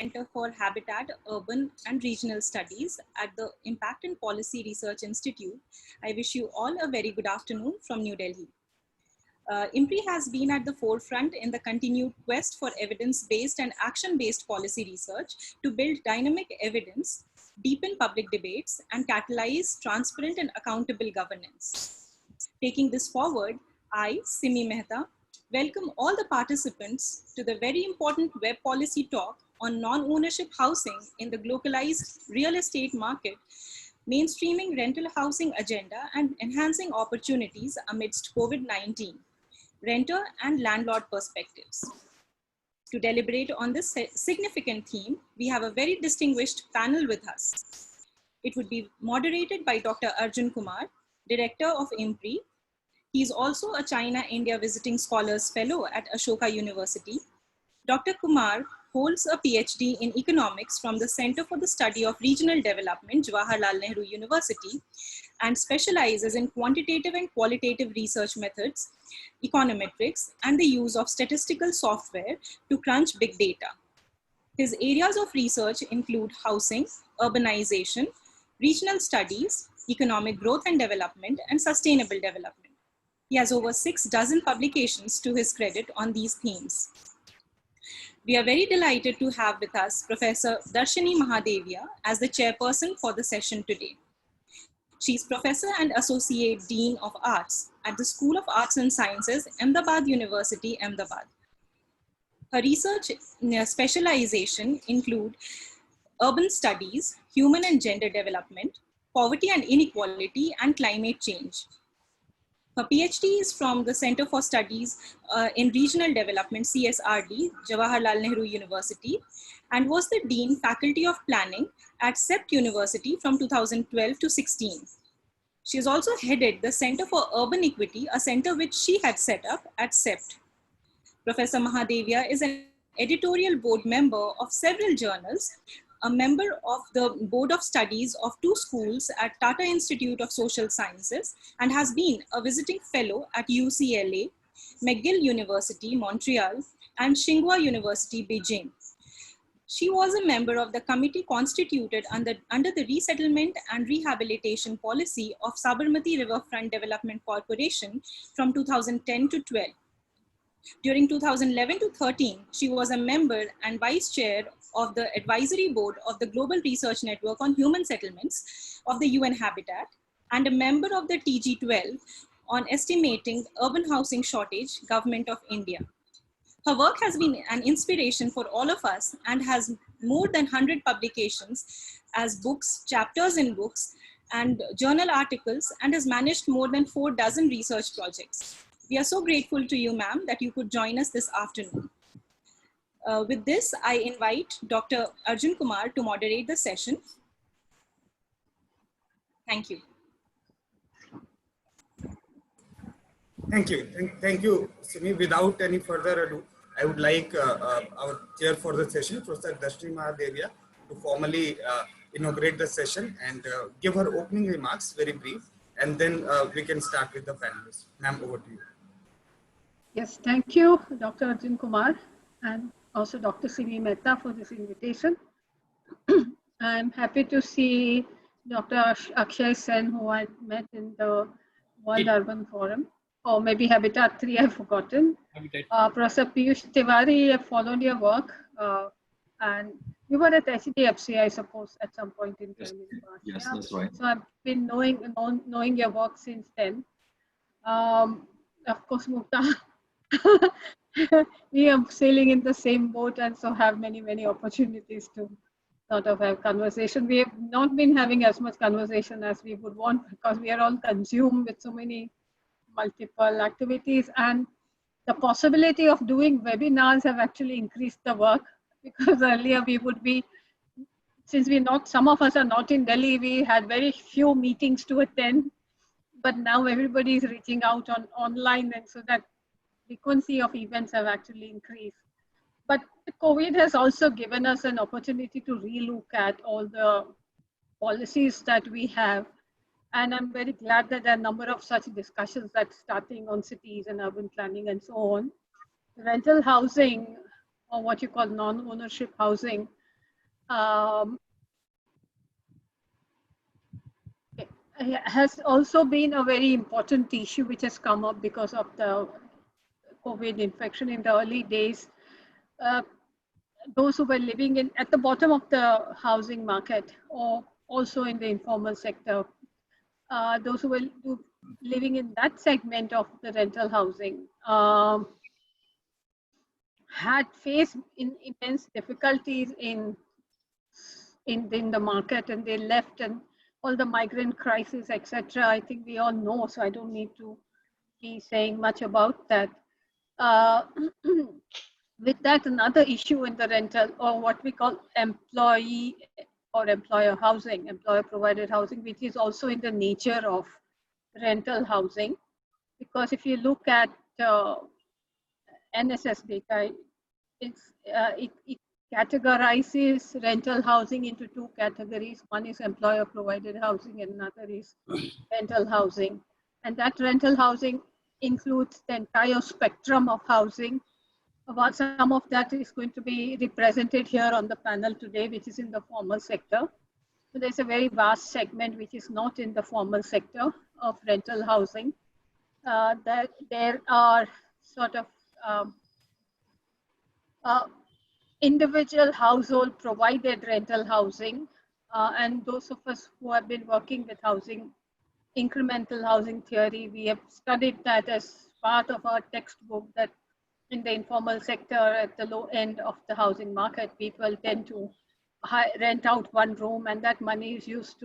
Center for Habitat, Urban and Regional Studies at the Impact and Policy Research Institute. I wish you all a very good afternoon from New Delhi. IMPRI has been at the forefront in the continued quest for evidence-based and action-based policy research to build dynamic evidence, deepen public debates, and catalyze transparent and accountable governance. Taking this forward, I, Simi Mehta, welcome all the participants to the very important web policy talk on non-ownership housing in the glocalized real estate market, mainstreaming rental housing agenda and enhancing opportunities amidst COVID-19, renter and landlord perspectives. To deliberate on this significant theme, we have a very distinguished panel with us. It would be moderated by Dr. Arjun Kumar, Director of IMPRI. He is also a China-India Visiting Scholars Fellow at Ashoka University. Dr. Kumar holds a PhD in economics from the Center for the Study of Regional Development, Jawaharlal Nehru University, and specializes in quantitative and qualitative research methods, econometrics, and the use of statistical software to crunch big data. His areas of research include housing, urbanization, regional studies, economic growth and development, and sustainable development. He has over 6 publications to his credit on these themes. We are very delighted to have with us Professor Darshini Mahadevia as the chairperson for the session today. She is Professor and Associate Dean of Arts at the School of Arts and Sciences, Ahmedabad University, Ahmedabad. Her research specialization include urban studies, human and gender development, poverty and inequality, and climate change. Her PhD is from the Center for Studies in Regional Development, CSRD, Jawaharlal Nehru University, and was the Dean Faculty of Planning at CEPT University from 2012 to 16. She has also headed the Center for Urban Equity, a center which she had set up at CEPT. Professor Mahadevia is an editorial board member of several journals, a member of the Board of Studies of 2 schools at Tata Institute of Social Sciences, and has been a visiting fellow at UCLA, McGill University, Montreal, and Tsinghua University, Beijing. She was a member of the committee constituted under the Resettlement and Rehabilitation Policy of Sabarmati Riverfront Development Corporation from 2010 to 12. During 2011 to 13, she was a member and vice chair of the advisory board of the Global Research Network on Human Settlements of the UN Habitat, and a member of the TG12 on estimating urban housing shortage, Government of India. Her work has been an inspiration for all of us and has more than 100 publications as books, chapters in books, and journal articles, and has managed more than 4 dozen research projects. We are so grateful to you, ma'am, that you could join us this afternoon. With this, I invite Dr. Arjun Kumar to moderate the session. Thank you. Thank you. Thank you, Simi. Without any further ado, I would like our chair for the session, Professor Darshini Mahadevia, to formally inaugurate the session and give her opening remarks, very brief, and then we can start with the panelists. Ma'am, over to you. Yes, thank you, Dr. Arjun Kumar, and also Dr. Simi Mehta for this invitation. I'm happy to see Dr. Akshaya Sen, who I met in the World Urban Forum, or maybe Habitat 3, I've forgotten. Professor Piyush Tiwari, I followed your work, and you were at HDFC, I suppose, at some point in time. Yes, that's right. So I've been knowing your work since then. Of course, Mukta, we are sailing in the same boat, and so have many opportunities to sort of have conversation. We have not been having as much conversation as we would want, because we are all consumed with so many multiple activities, and the possibility of doing webinars have actually increased the work, because earlier we would be, since some of us are not in Delhi, we had very few meetings to attend, but now everybody is reaching out online, and so that frequency of events have actually increased. But COVID has also given us an opportunity to relook at all the policies that we have. And I'm very glad that there are a number of such discussions that's starting on cities and urban planning and so on. Rental housing, or what you call non-ownership housing, has also been a very important issue which has come up because of the COVID infection in the early days. Those who were living at the bottom of the housing market or also in the informal sector, those who were living in that segment of the rental housing had faced immense difficulties in the market, and they left, and all the migrant crisis, etc. I think we all know, so I don't need to be saying much about that. With that, another issue in the rental, or what we call employee or employer housing, employer provided housing, which is also in the nature of rental housing. Because if you look at NSS data, it categorizes rental housing into two categories. One is employer provided housing and another is rental housing. And that rental housing includes the entire spectrum of housing. About some of that is going to be represented here on the panel today, which is in the formal sector. So there's a very vast segment which is not in the formal sector of rental housing. That there are sort of individual household provided rental housing, and those of us who have been working with housing, incremental housing theory, we have studied that as part of our textbook, that in the informal sector at the low end of the housing market, people tend to rent out one room, and that money is used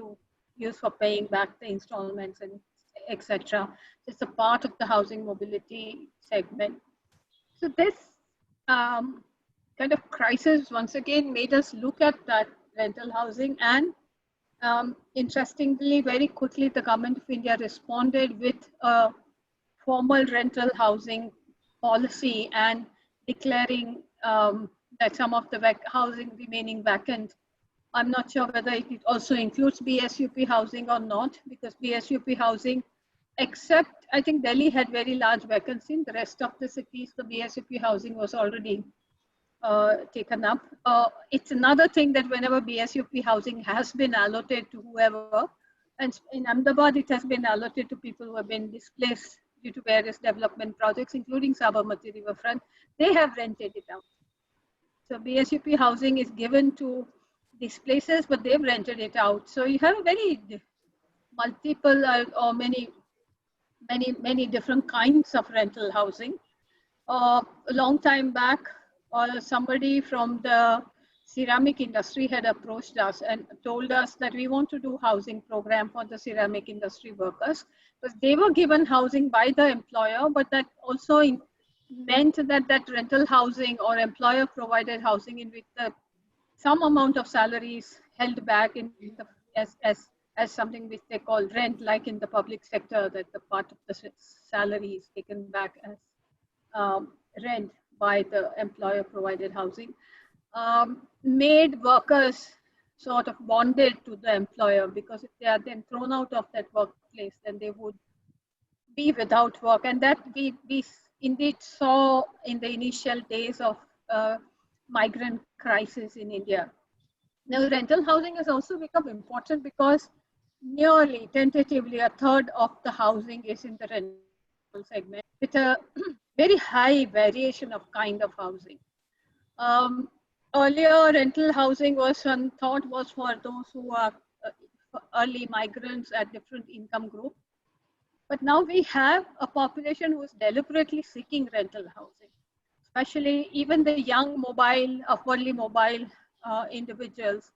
for paying back the installments and etc. It's a part of the housing mobility segment. So this kind of crisis once again made us look at that rental housing, and interestingly, very quickly, the government of India responded with a formal rental housing policy and declaring that some of the housing remaining vacant. I'm not sure whether it also includes BSUP housing or not, because BSUP housing, except I think Delhi had very large vacancy. In the rest of the cities, the BSUP housing was already taken up. It's another thing that whenever BSUP housing has been allocated to whoever, and in Ahmedabad it has been allocated to people who have been displaced due to various development projects, including Sabarmati Riverfront, they have rented it out. So BSUP housing is given to these places, but they've rented it out. So you have a very multiple or many different kinds of rental housing. A long time back, somebody from the ceramic industry had approached us and told us that we want to do housing program for the ceramic industry workers, because they were given housing by the employer, but that also meant that rental housing or employer provided housing in which some amount of salaries held back in as something which they call rent, like in the public sector, that the part of the salary is taken back as rent by the employer provided housing, made workers sort of bonded to the employer, because if they are then thrown out of that workplace, then they would be without work. And that we indeed saw in the initial days of migrant crisis in India. Now, rental housing has also become important because nearly, tentatively, a third of the housing is in the rental segment, with a very high variation of kind of housing. Earlier, rental housing was for those who are early migrants at different income group. But now we have a population who is deliberately seeking rental housing, especially even the young mobile, upwardly mobile individuals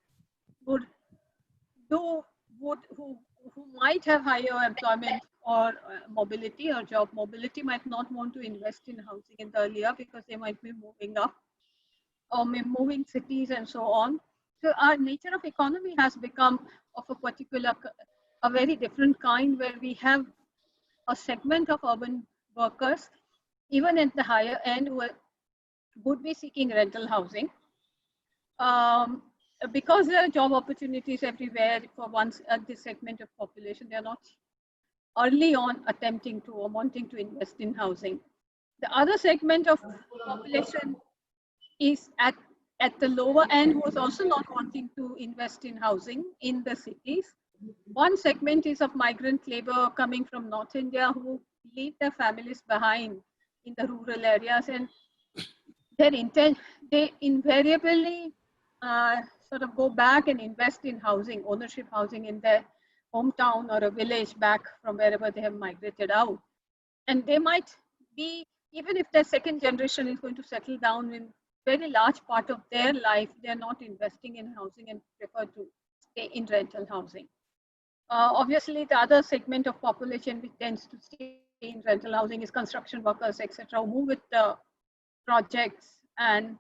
who might have higher employment or mobility or job mobility, might not want to invest in housing in the earlier because they might be moving up or moving cities and so on. So our nature of economy has become of a very different kind, where we have a segment of urban workers, even at the higher end, who would be seeking rental housing. Because there are job opportunities everywhere for this segment of population, they are not early on attempting to or wanting to invest in housing. The other segment of population is at at the lower end who is also not wanting to invest in housing in the cities. One segment is of migrant labor coming from North India who leave their families behind in the rural areas, and they invariably sort of go back and invest in housing, ownership housing in their hometown or a village back from wherever they have migrated out. And they might be, even if their second generation is going to settle down in very large part of their life, they're not investing in housing and prefer to stay in rental housing. Obviously, the other segment of population which tends to stay in rental housing is construction workers, etc., who move with the projects, and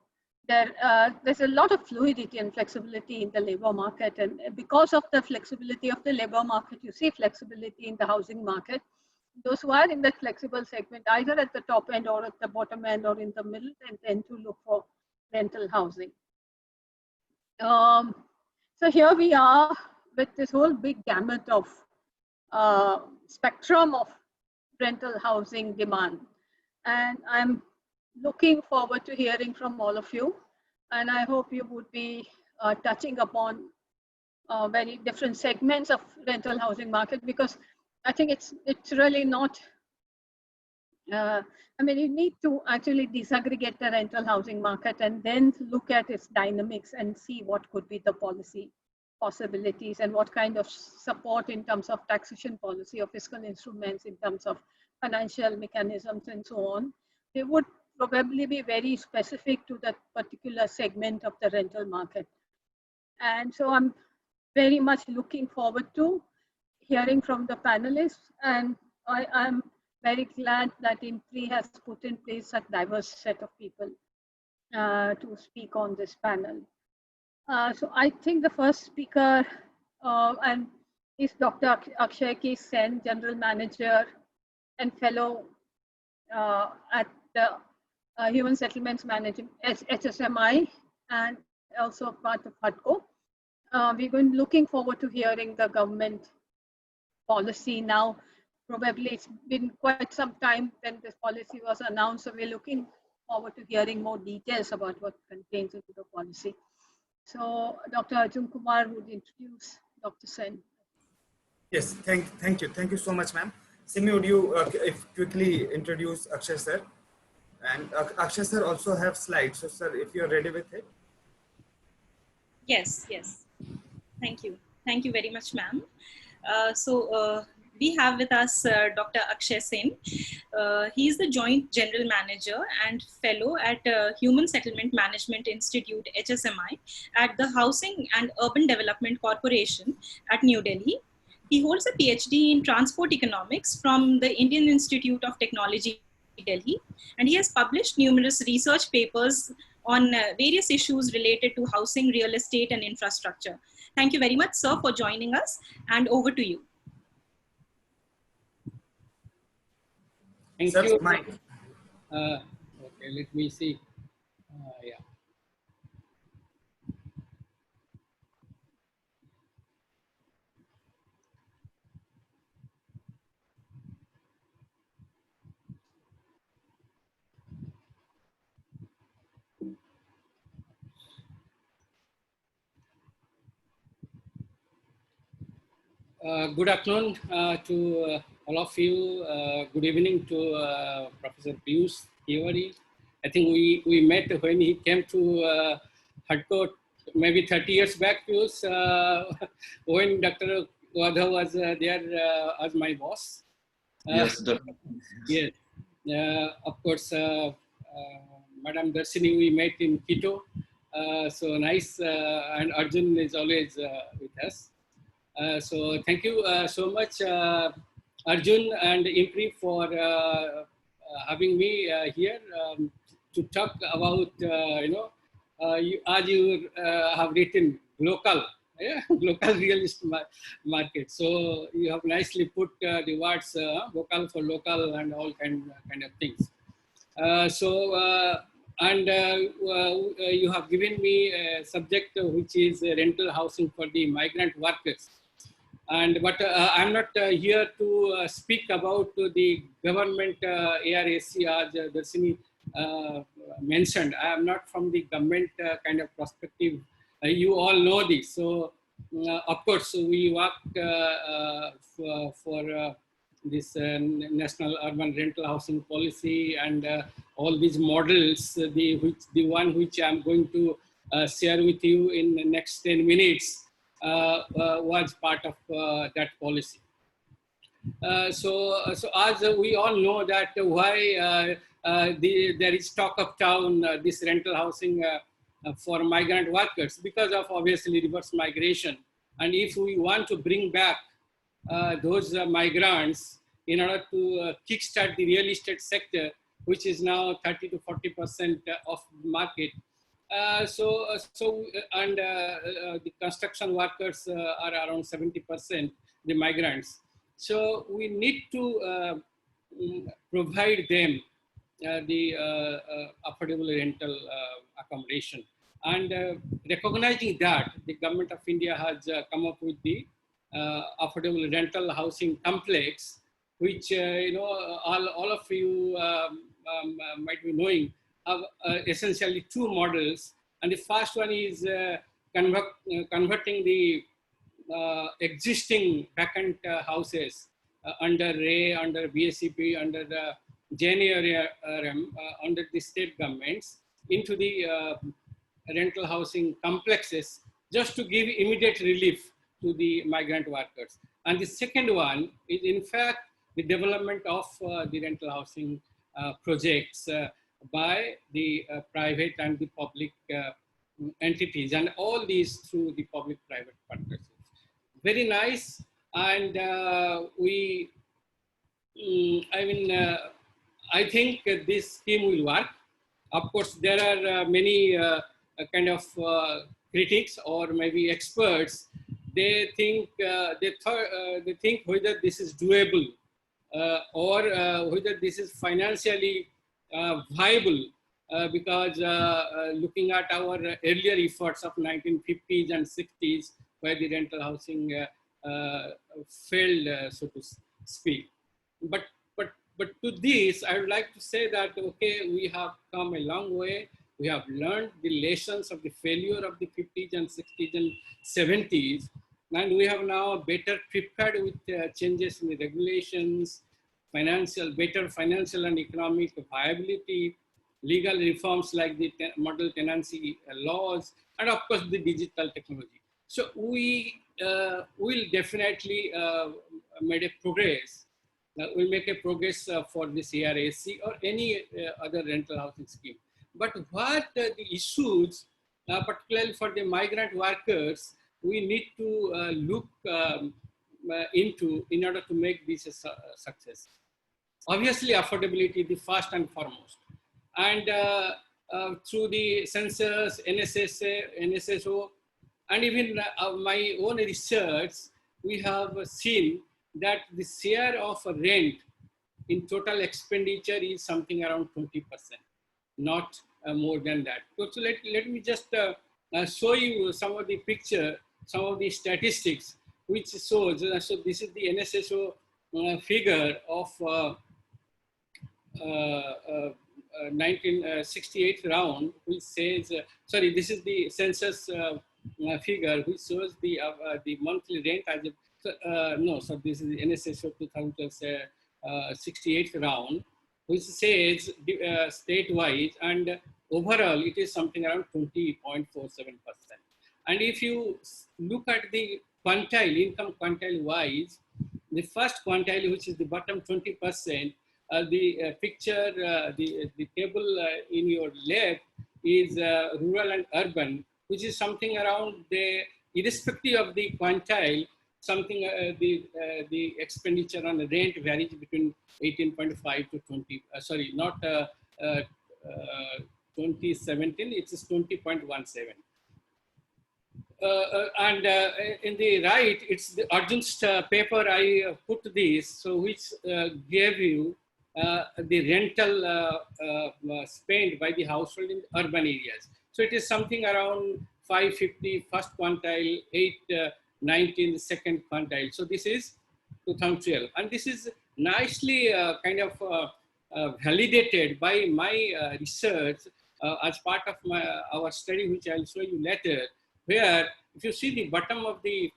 there's a lot of fluidity and flexibility in the labor market, and because of the flexibility of the labor market, you see flexibility in the housing market. Those who are in that flexible segment, either at the top end or at the bottom end or in the middle, and tend to look for rental housing. So here we are with this whole big gamut of spectrum of rental housing demand, and I'm looking forward to hearing from all of you, and I hope you would be touching upon very different segments of rental housing market, because I think it's really not, I mean, you need to actually disaggregate the rental housing market and then look at its dynamics and see what could be the policy possibilities and what kind of support in terms of taxation policy or fiscal instruments, in terms of financial mechanisms and so on. They would probably be very specific to that particular segment of the rental market. And so I'm very much looking forward to hearing from the panelists, and I'm very glad that IMPRI has put in place such diverse set of people to speak on this panel. So I think the first speaker is Dr. Akshaya K Sen, General Manager and Fellow at the Human Settlements Management, HSMI, and also part of HUDCO. We're looking forward to hearing the government policy now. Probably it's been quite some time when this policy was announced, so we're looking forward to hearing more details about what contains into the policy. So Dr. Arjun Kumar would introduce Dr. Sen. Yes, thank you so much, ma'am. Simi, would you quickly introduce Akshay sir? And Akshay sir also have slides. So sir, if you're ready with it. Yes. Thank you. Thank you very much, ma'am. We have with us Dr. Akshaya Sen. He is the Joint General Manager and Fellow at Human Settlement Management Institute, HSMI, at the Housing and Urban Development Corporation at New Delhi. He holds a PhD in Transport Economics from the Indian Institute of Technology, Delhi, and he has published numerous research papers on various issues related to housing, real estate, and infrastructure. Thank you very much, sir, for joining us, and over to you. Thank you. Okay, let me see. Yeah. Good afternoon to all of you. Good evening to Professor Piyush Tiwari. I think we met when he came to HUDCO maybe 30 years back, Piyush, when Dr. Wadha was there as my boss. Yes, definitely. Yes. Of course, Madam Darshini, we met in Quito. So nice, and Arjun is always with us. So thank you so much, Arjun and IMPRI, for having me here to talk about, as you have written, local real estate market. So you have nicely put the words vocal for local and all kind of things. You have given me a subject which is rental housing for the migrant workers. But I'm not here to speak about the government ARSC, as Darshini mentioned. I am not from the government kind of perspective. You all know this. So, of course, we worked for this national urban rental housing policy and all these models. The one which I am going to share with you in the next 10 minutes was part of that policy. So as we all know that why there is talk of town, this rental housing for migrant workers, because of obviously reverse migration. And if we want to bring back those migrants in order to kickstart the real estate sector, which is now 30 to 40% of the market. And the construction workers are around 70%, the migrants. So we need to provide them the affordable rental accommodation. And recognizing that, the government of India has come up with the affordable rental housing complex, which all of you might be knowing, have essentially two models. And the first one is converting the existing vacant houses under RAY, under BSCP, under the JNRM, under the state governments into the rental housing complexes, just to give immediate relief to the migrant workers. And the second one is in fact the development of the rental housing projects by the private and the public entities, and all these through the public-private partnerships. Very nice, and I think this scheme will work. Of course, there are many kind of critics or maybe experts. They think they think whether this is doable or whether this is financially viable, because looking at our earlier efforts of 1950s and 60s, where the rental housing failed, so to speak. But to this, I would like to say that, okay, we have come a long way. We have learned the lessons of the failure of the 50s and 60s and 70s. And we have now better prepared with changes in the regulations, better financial and economic viability, legal reforms like the model tenancy laws, and of course the digital technology. So we will definitely make a progress. We'll make a progress for this ARAC or any other rental housing scheme. But what the issues, particularly for the migrant workers, we need to look into in order to make this a success. Obviously, affordability, the first and foremost. And through the census, NSSO, and even my own research, we have seen that the share of rent in total expenditure is something around 20%, not more than that. So let me just show you some of the picture, some of the statistics, which shows, so this is the NSSO figure of 1968 round, which says, sorry, this is the census figure, which shows the monthly rent as a, so this is the NSSO 2068 round, which says statewide, and overall it is something around 20.47%. And if you look at the quantile, income quantile wise, the first quantile, which is the bottom 20%, the picture, the table in your left is rural and urban, which is something around the, irrespective of the quantile, something the expenditure on the rent varies between 18.5 to 20. Sorry, not 2017. It is 20.17. And in the right, it's the Arjun's paper. I put this, so which gave you the rental spent by the household in urban areas. So it is something around 550 first quantile, 819 second quantile. So this is 2012, and this is nicely kind of validated by my research as part of our study, which I'll show you later, where if you see the bottom of the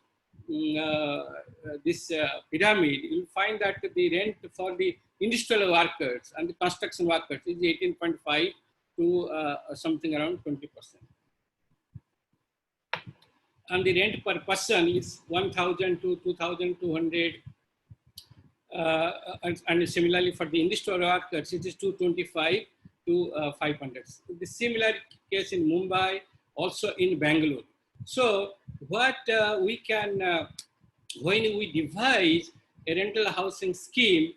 this pyramid, you'll find that the rent for the industrial workers and the construction workers is 18.5 to something around 20%. And the rent per person is 1,000 to 2,200. And similarly for the industrial workers, it is 225 to 500. The similar case in Mumbai, also in Bangalore. So what we can, when we devise a rental housing scheme,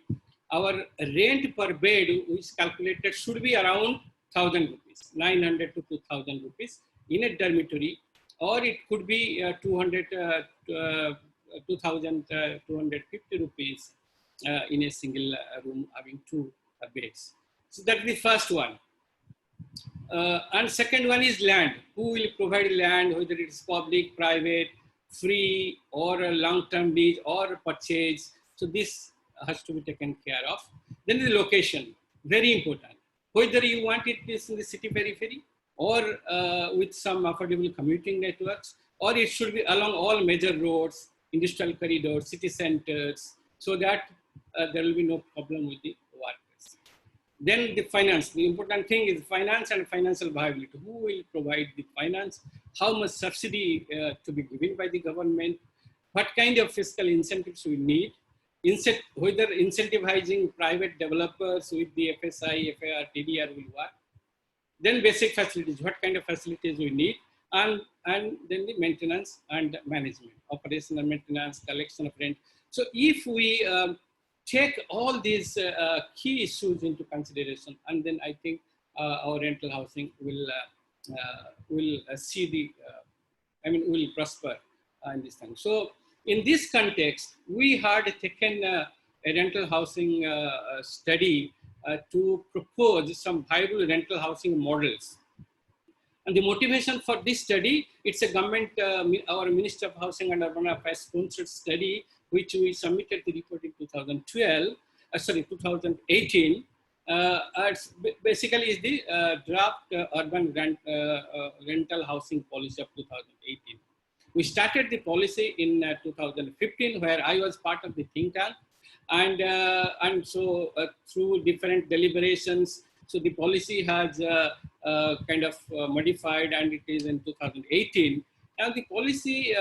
our rent per bed, which is calculated, should be around 1,000 rupees, 900 to 2,000 rupees in a dormitory, or it could be 2,250 rupees in a single room having 2 beds. So that's the first one. And second one is land. Who will provide land, whether it's public, private, free, or a long-term lease or purchase. So this has to be taken care of. Then the location, very important. Whether you want it is in the city periphery or with some affordable commuting networks, or it should be along all major roads, industrial corridors, city centers, so that there will be no problem with the workers. Then the finance. The important thing is finance and financial viability. Who will provide the finance? How much subsidy to be given by the government? What kind of fiscal incentives we need? Whether incentivizing private developers with the FSI, FAR, TDR will work. Then basic facilities. What kind of facilities we need? And then the maintenance and management, operational maintenance, collection of rent. So if we take all these key issues into consideration, and then I think our rental housing will see the, will prosper in this time. So in this context, we had taken a rental housing study to propose some viable rental housing models. And the motivation for this study, it's a government, our Minister of Housing and Urban Affairs sponsored study, which we submitted the report in 2018. Basically is the draft urban rental housing policy of 2018. We started the policy in 2015, where I was part of the think tank. And so through different deliberations, so the policy has kind of modified, and it is in 2018. And the policy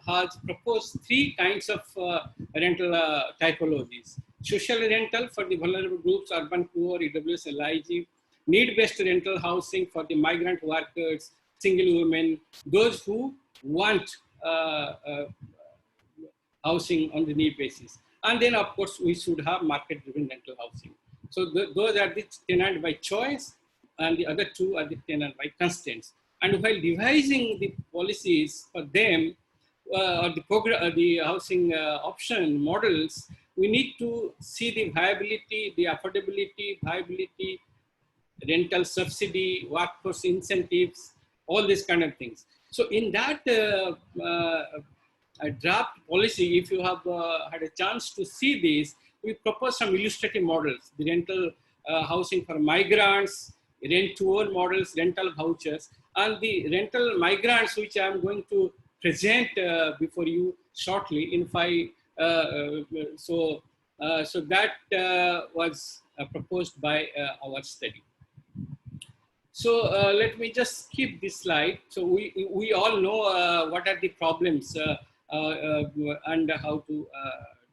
has proposed 3 kinds of rental typologies. Social rental for the vulnerable groups, urban poor, EWS, LIG. Need-based rental housing for the migrant workers, single women, those who want housing on the need basis. And then, of course, we should have market-driven rental housing. So those are the tenant by choice, and the other 2 are the tenant by constraints. And while devising the policies for them, or the housing option models, we need to see the viability, the affordability, viability, rental subsidy, workforce incentives, all these kind of things. So in that draft policy, if you have had a chance to see this, we propose some illustrative models, the rental housing for migrants, rent-to-own models, rental vouchers, and the rental migrants, which I am going to present before you shortly in 5. So that was proposed by our study. So let me just skip this slide. So we all know what are the problems and how to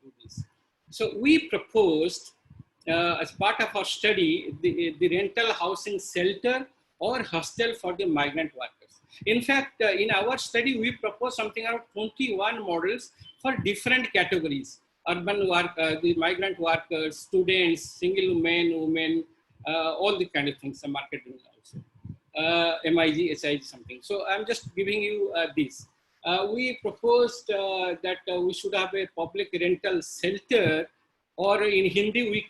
do this. So we proposed as part of our study, the rental housing shelter or hostel for the migrant workers. In fact, in our study, we proposed something around 21 models for different categories: urban work, the migrant workers, students, single men, women, all the kind of things, some market also, MIG, SIG, something. So I'm just giving you this. We proposed that we should have a public rental shelter, or in Hindi we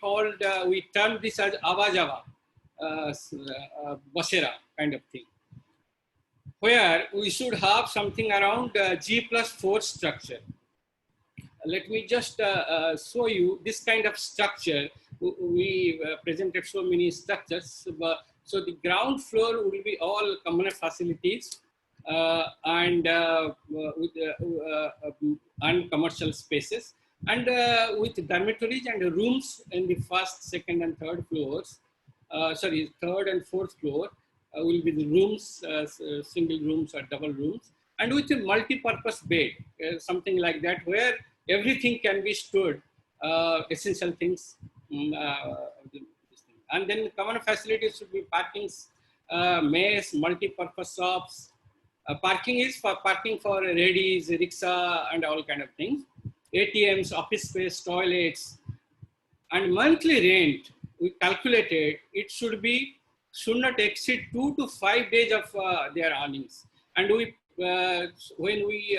termed this as Awa-Jawa, Basera kind of thing, where we should have something around G+4 structure. let me just show you this kind of structure. We presented so many structures. So the ground floor will be all communal facilities and commercial spaces, and with dormitories and rooms in the first, second, and third floors. Sorry, third and fourth floor will be the rooms, single rooms or double rooms, and with a multi-purpose bed, something like that, where everything can be stored, essential things. And then common facilities should be parkings, mess, multi-purpose shops. Parking is for parking for ladies, rickshaw, and all kind of things. ATMs, office space, toilets, and monthly rent. We calculated it should not exceed 2 to 5 days of their earnings. And we when we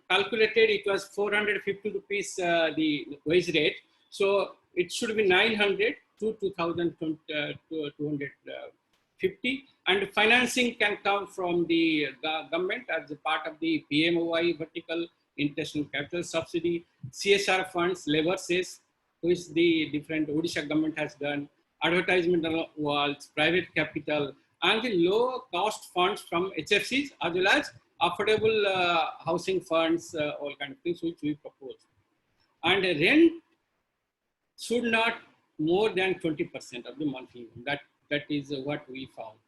calculated, it was 450 rupees the wage rate. So it should be 900 to 2,250. And financing can come from the government as a part of the PMOI vertical, international capital subsidy, CSR funds, labor cess, which the different Odisha government has done, advertisement walls, private capital, and the low cost funds from HFCs, as well as affordable housing funds, all kind of things which we propose. And rent should not more than 20% of the monthly income. That is what we found.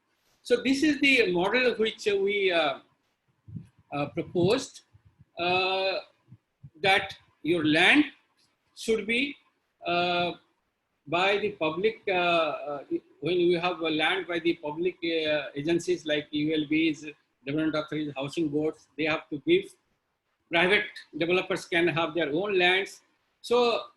So this is the model which we proposed, that your land should be by the public, when you have a land by the public agencies like ULBs, development authorities, housing boards, they have to give. Private developers can have their own lands. So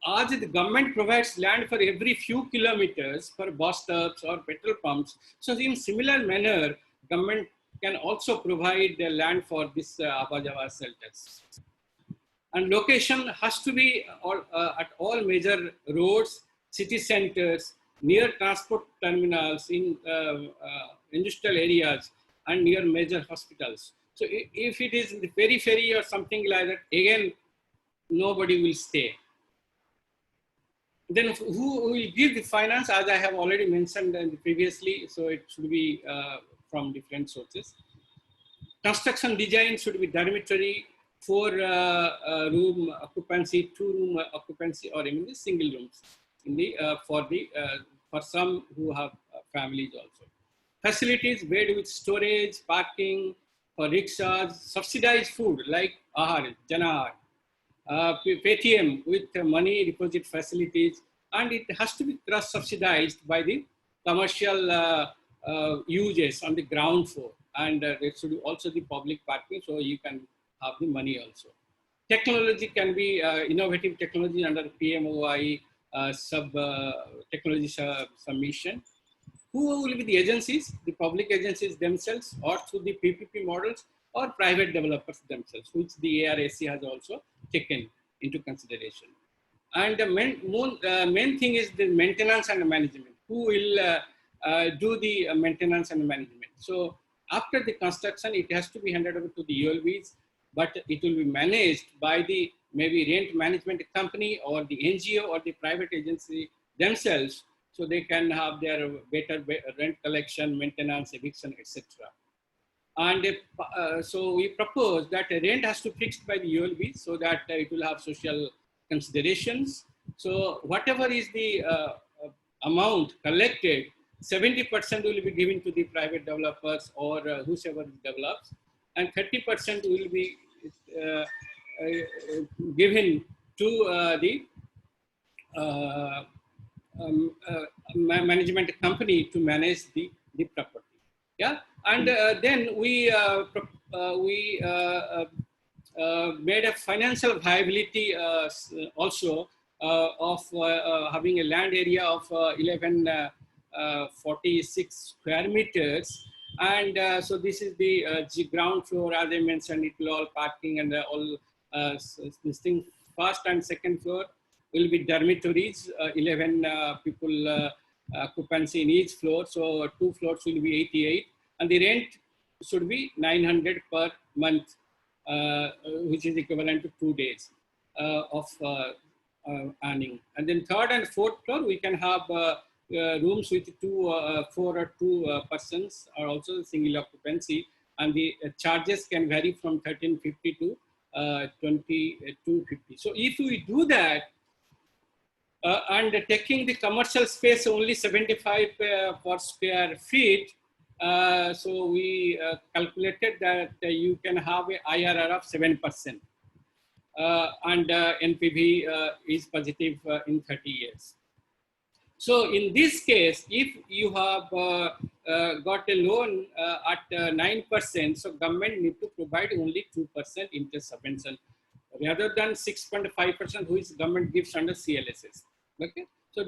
as the government provides land for every few kilometers for bus stops or petrol pumps, so in similar manner, government can also provide the land for this Abba-Java shelters. And location has to be at all major roads, city centers, near transport terminals, in industrial areas, and near major hospitals. So if it is in the periphery or something like that, again, nobody will stay. Then who will give the finance? As I have already mentioned previously, so it should be from different sources. Construction design should be dormitory, 4-room occupancy, 2-room occupancy, or even the single rooms in the for some who have families also. Facilities, bed with storage, parking for rickshaws, subsidized food like Ahar, Janahar, Paytm with money deposit facilities, and it has to be cross-subsidized by the commercial uses on the ground floor, and there should also be public parking, so you can have the money also. Technology can be innovative technology under PMOI technology submission. Who will be the agencies? The public agencies themselves, or through the PPP models, or private developers themselves, which the ARAC has also taken into consideration. And the main thing is the maintenance and management. Who will do the maintenance and management? So after the construction, it has to be handed over to the ULBs, but it will be managed by the maybe rent management company or the NGO or the private agency themselves, so they can have their better rent collection, maintenance, eviction, etc. And so we propose that rent has to be fixed by the ULB, so that it will have social considerations. So whatever is the amount collected, 70% will be given to the private developers or whosoever develops, and 30% will be given to the management company to manage the property. Yeah, and then we made a financial viability also of having a land area of 1146 square meters. And so this is the ground floor, as I mentioned, it will all parking and all this thing. First and second floor will be dormitories, 11 people occupancy in each floor. So 2 floors will be 88, and the rent should be 900 per month which is equivalent to 2 days of earning. And then third and fourth floor, we can have rooms with 4 or 2 persons, or also single occupancy, and the charges can vary from 1350 to 2250. So if we do that, and taking the commercial space only 75 per square feet, so we calculated that you can have a IRR of 7%, and NPV is positive in 30 years. So in this case, if you have got a loan at 9%, so government need to provide only 2% interest subvention, rather than 6.5% which government gives under CLSS. Okay, so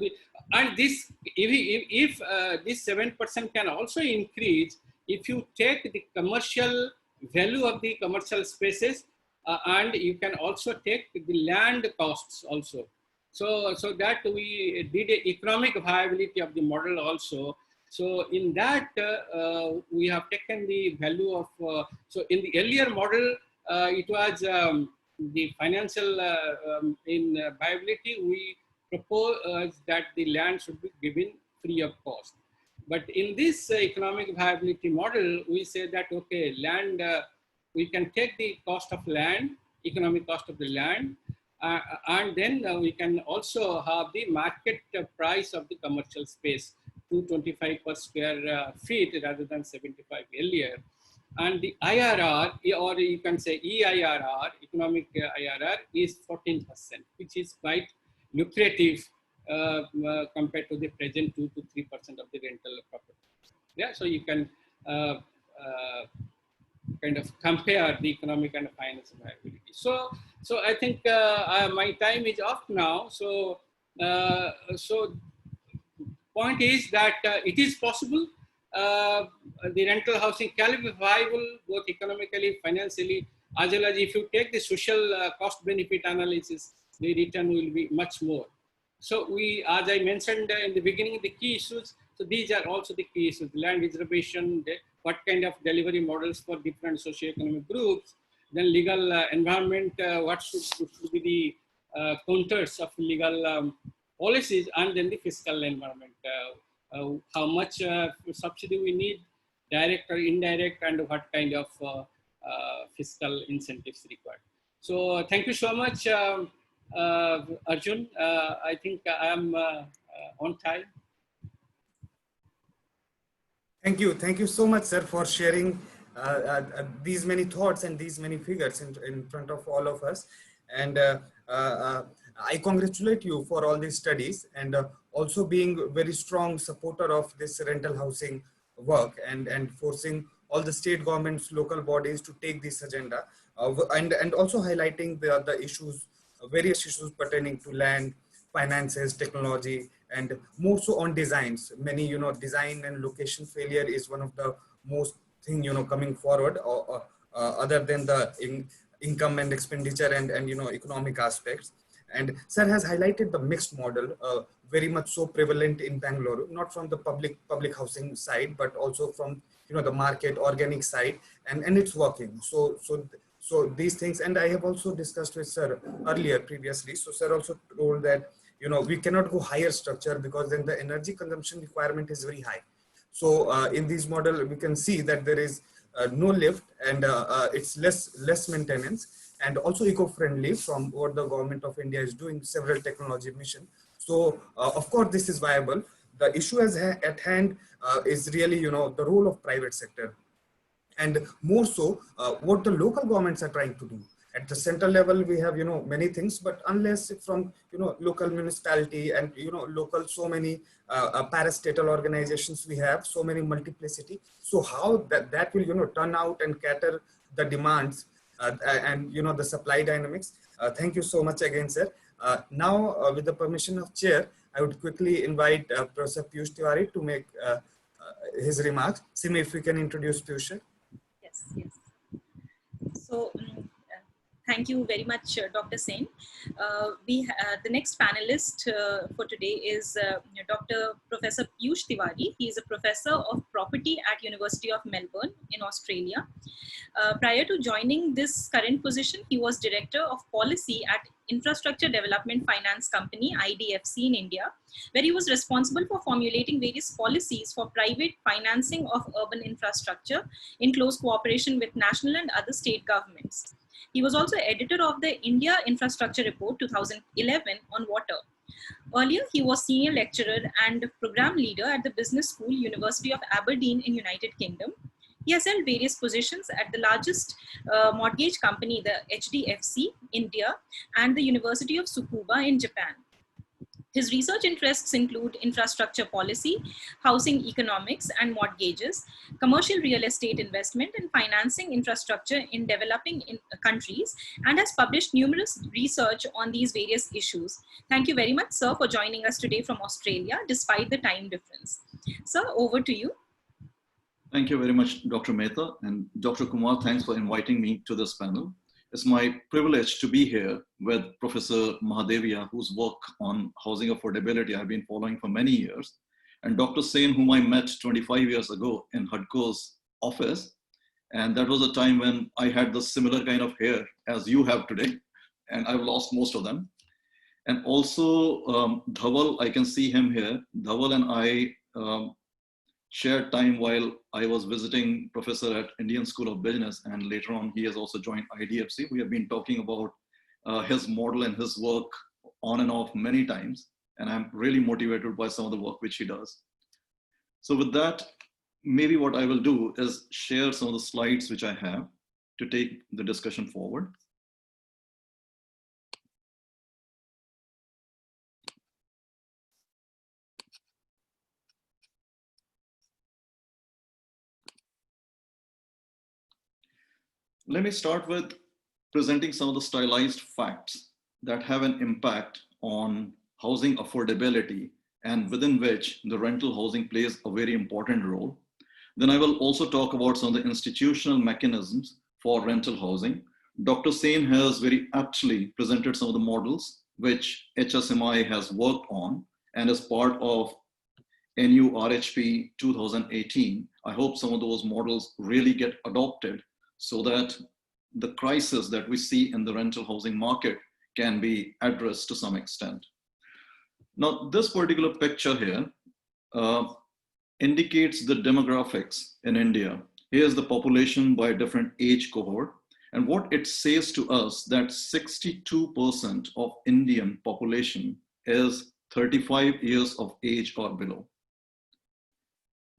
and this if this 7% can also increase if you take the commercial value of the commercial spaces, and you can also take the land costs also. So that we did a economic viability of the model also. So in that we have taken the value of, so in the earlier model, it was the financial, in viability, we propose that the land should be given free of cost. But in this economic viability model, we say that, okay, land, we can take the cost of land, economic cost of the land, and then we can also have the market price of the commercial space, 225 per square feet rather than 75 earlier. And the IRR, or you can say EIRR, economic IRR, is 14%, which is quite lucrative compared to the present 2 to 3% of the rental property. Yeah, so you can kind of compare the economic and financial viability. So I think my time is up now. So point is that it is possible. The rental housing can be viable both economically, financially, as well as if you take the social cost benefit analysis, the return will be much more. So we, as I mentioned in the beginning, the key issues. So these are also the key issues: land reservation, what kind of delivery models for different socioeconomic groups, then legal environment, what should be the counters of legal policies, and then the fiscal environment, how much subsidy we need, direct or indirect, and what kind of fiscal incentives required. So thank you so much, Arjun. I think I am on time. Thank you so much, sir, for sharing these many thoughts and these many figures in front of all of us. And I congratulate you for all these studies, and also being very strong supporter of this rental housing work, and forcing all the state governments, local bodies to take this agenda, and also highlighting the issues, various issues pertaining to land, finances, technology, and more so on designs. Many, design and location failure is one of the most thing, coming forward, other than the income and expenditure and economic aspects. And sir has highlighted the mixed model, very much so prevalent in Bangalore, not from the public housing side, but also from the market organic side, and it's working. So these things, and I have also discussed with sir earlier previously. So sir also told that we cannot go higher structure because then the energy consumption requirement is very high. So in this model, we can see that there is no lift, and it's less maintenance, and also eco-friendly from what the government of India is doing, several technology mission. So of course this is viable. The issue at hand is really the role of private sector, and more so what the local governments are trying to do. At the central level, we have many things, but unless from local municipality and local, so many parastatal organizations we have, so many multiplicity. So how that will turn out and cater the demands and the supply dynamics. Thank you so much again, sir. Now with the permission of chair, I would quickly invite Professor Piyush Tiwari to make his remarks. Simi, if we can introduce Piyush. Yes. So Thank you very much, Dr. Sen. The next panelist for today is Dr. Professor Piyush Tiwari. He is a professor of property at University of Melbourne in Australia. Prior to joining this current position, he was Director of Policy at Infrastructure Development Finance Company, IDFC in India, where he was responsible for formulating various policies for private financing of urban infrastructure in close cooperation with national and other state governments. He was also editor of the India Infrastructure Report 2011 on water. Earlier, he was senior lecturer and program leader at the Business School, University of Aberdeen in United Kingdom. He has held various positions at the largest mortgage company, the HDFC, India, and the University of Tsukuba in Japan. His research interests include infrastructure policy, housing economics and mortgages, commercial real estate investment, and financing infrastructure in developing countries, and has published numerous research on these various issues. Thank you very much, sir, for joining us today from Australia, despite the time difference. Sir, over to you. Thank you very much, Dr. Mehta, and Dr. Kumar, thanks for inviting me to this panel. It's my privilege to be here with Professor Mahadevia, whose work on housing affordability I've been following for many years, and Dr. Sen, whom I met 25 years ago in HUDCO's office. And that was a time when I had the similar kind of hair as you have today, and I've lost most of them. And also Dhaval, I can see him here. Dhaval and I shared time while I was visiting professor at Indian School of Business, and later on he has also joined IDFC. We have been talking about his model and his work on and off many times, and I'm really motivated by some of the work which he does. So with that, maybe what I will do is share some of the slides which I have to take the discussion forward. Let me start with presenting some of the stylized facts that have an impact on housing affordability and within which the rental housing plays a very important role. Then I will also talk about some of the institutional mechanisms for rental housing. Dr. Sen has very aptly presented some of the models which HSMI has worked on and as part of NURHP 2018. I hope some of those models really get adopted so that the crisis that we see in the rental housing market can be addressed to some extent. Now, this particular picture here indicates the demographics in India. Here's the population by different age cohort. And what it says to us that 62% of Indian population is 35 years of age or below.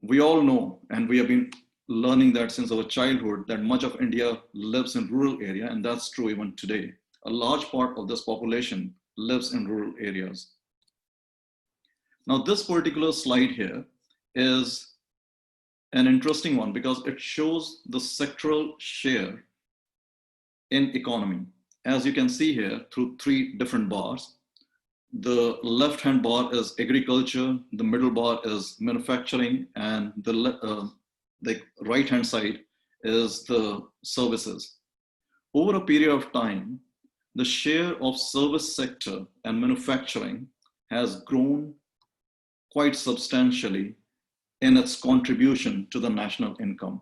We all know, and we have been learning that since our childhood, that much of India lives in rural area, and that's true even today. A large part of this population lives in rural areas. Now, this particular slide here is an interesting one because it shows the sectoral share in economy. As you can see here through three different bars, the left-hand bar is agriculture, the middle bar is manufacturing, and the right-hand side is the services. Over a period of time, the share of service sector and manufacturing has grown quite substantially in its contribution to the national income.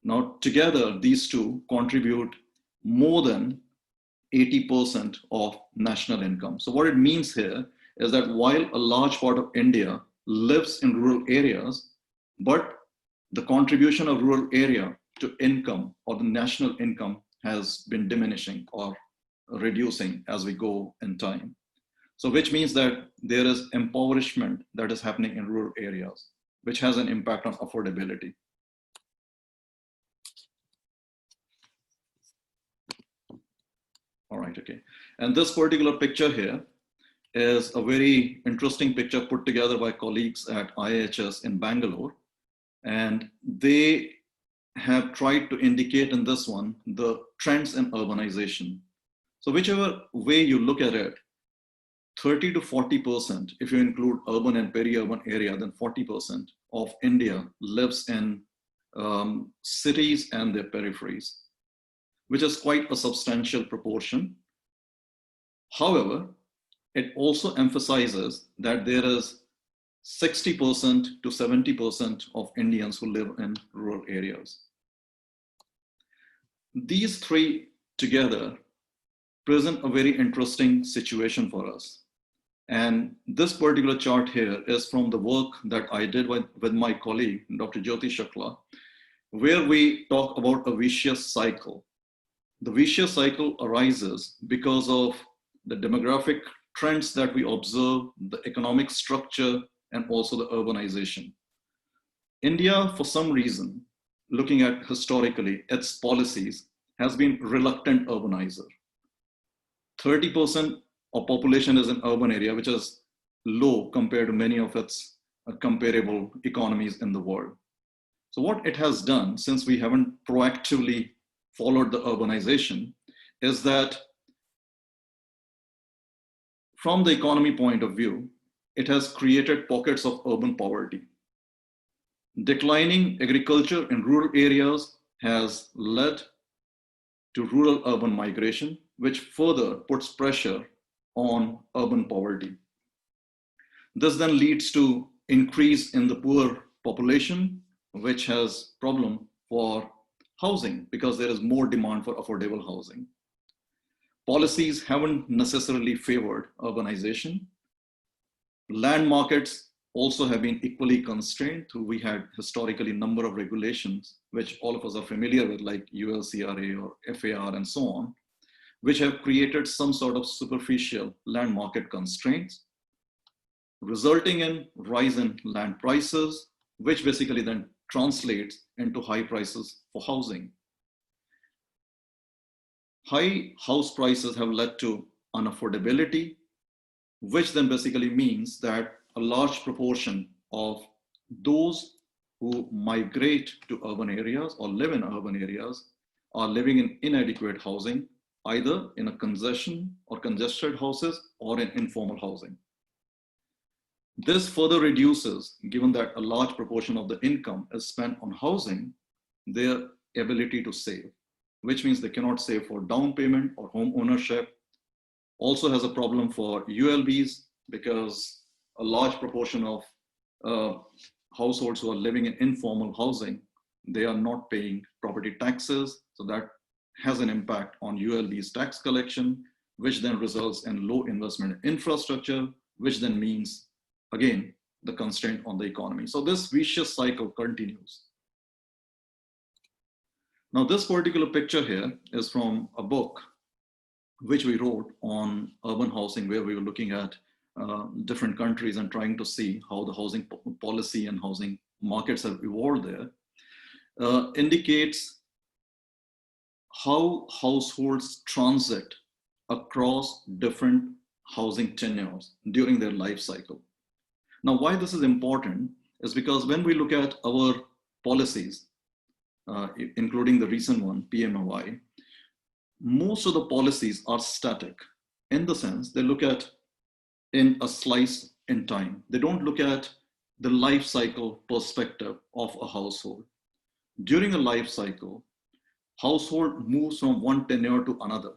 Now, together, these two contribute more than 80% of national income. So what it means here is that while a large part of India lives in rural areas, but the contribution of rural area to income or the national income has been diminishing or reducing as we go in time. So which means that there is impoverishment that is happening in rural areas, which has an impact on affordability. All right, okay. And this particular picture here is a very interesting picture put together by colleagues at IHS in Bangalore. And they have tried to indicate in this one the trends in urbanization. So whichever way you look at it, 30 to 40%, if you include urban and peri-urban area, then 40% of India lives in cities and their peripheries. which is quite a substantial proportion. However, it also emphasizes that there is 60% to 70% of Indians who live in rural areas. These three together present a very interesting situation for us. And this particular chart here is from the work that I did with my colleague, Dr. Jyoti Shukla, where we talk about a vicious cycle. The vicious cycle arises because of the demographic trends that we observe, the economic structure, and also the urbanization. India, for some reason, looking at historically its policies, has been reluctant urbanizer. 30% of population is in urban area, which is low compared to many of its comparable economies in the world. So what it has done, since we haven't proactively followed the urbanization, is that from the economy point of view, it has created pockets of urban poverty. Declining agriculture in rural areas has led to rural-urban migration, which further puts pressure on urban poverty. This then leads to increase in the poor population, which has problem for housing because there is more demand for affordable housing. Policies haven't necessarily favored urbanization. Land markets also have been equally constrained. We had historically a number of regulations, which all of us are familiar with, like ULCRA or FAR and so on, which have created some sort of superficial land market constraints, resulting in rise in land prices, which basically then translates into high prices for housing. High house prices have led to unaffordability, which then basically means that a large proportion of those who migrate to urban areas or live in urban areas are living in inadequate housing, either in a congestion or congested houses or in informal housing. This further reduces, given that a large proportion of the income is spent on housing, their ability to save, which means they cannot save for down payment or home ownership. Also has a problem for ULBs because a large proportion of households who are living in informal housing, they are not paying property taxes. So that has an impact on ULB's tax collection, which then results in low investment in infrastructure, which then means, again, the constraint on the economy. So this vicious cycle continues. Now, this particular picture here is from a book which we wrote on urban housing, where we were looking at different countries and trying to see how the housing policy and housing markets have evolved there, indicates how households transit across different housing tenures during their life cycle. Now, why this is important is because when we look at our policies, including the recent one, PMAY, most of the policies are static in the sense they look at in a slice in time. They don't look at the life cycle perspective of a household. During a life cycle, household moves from one tenure to another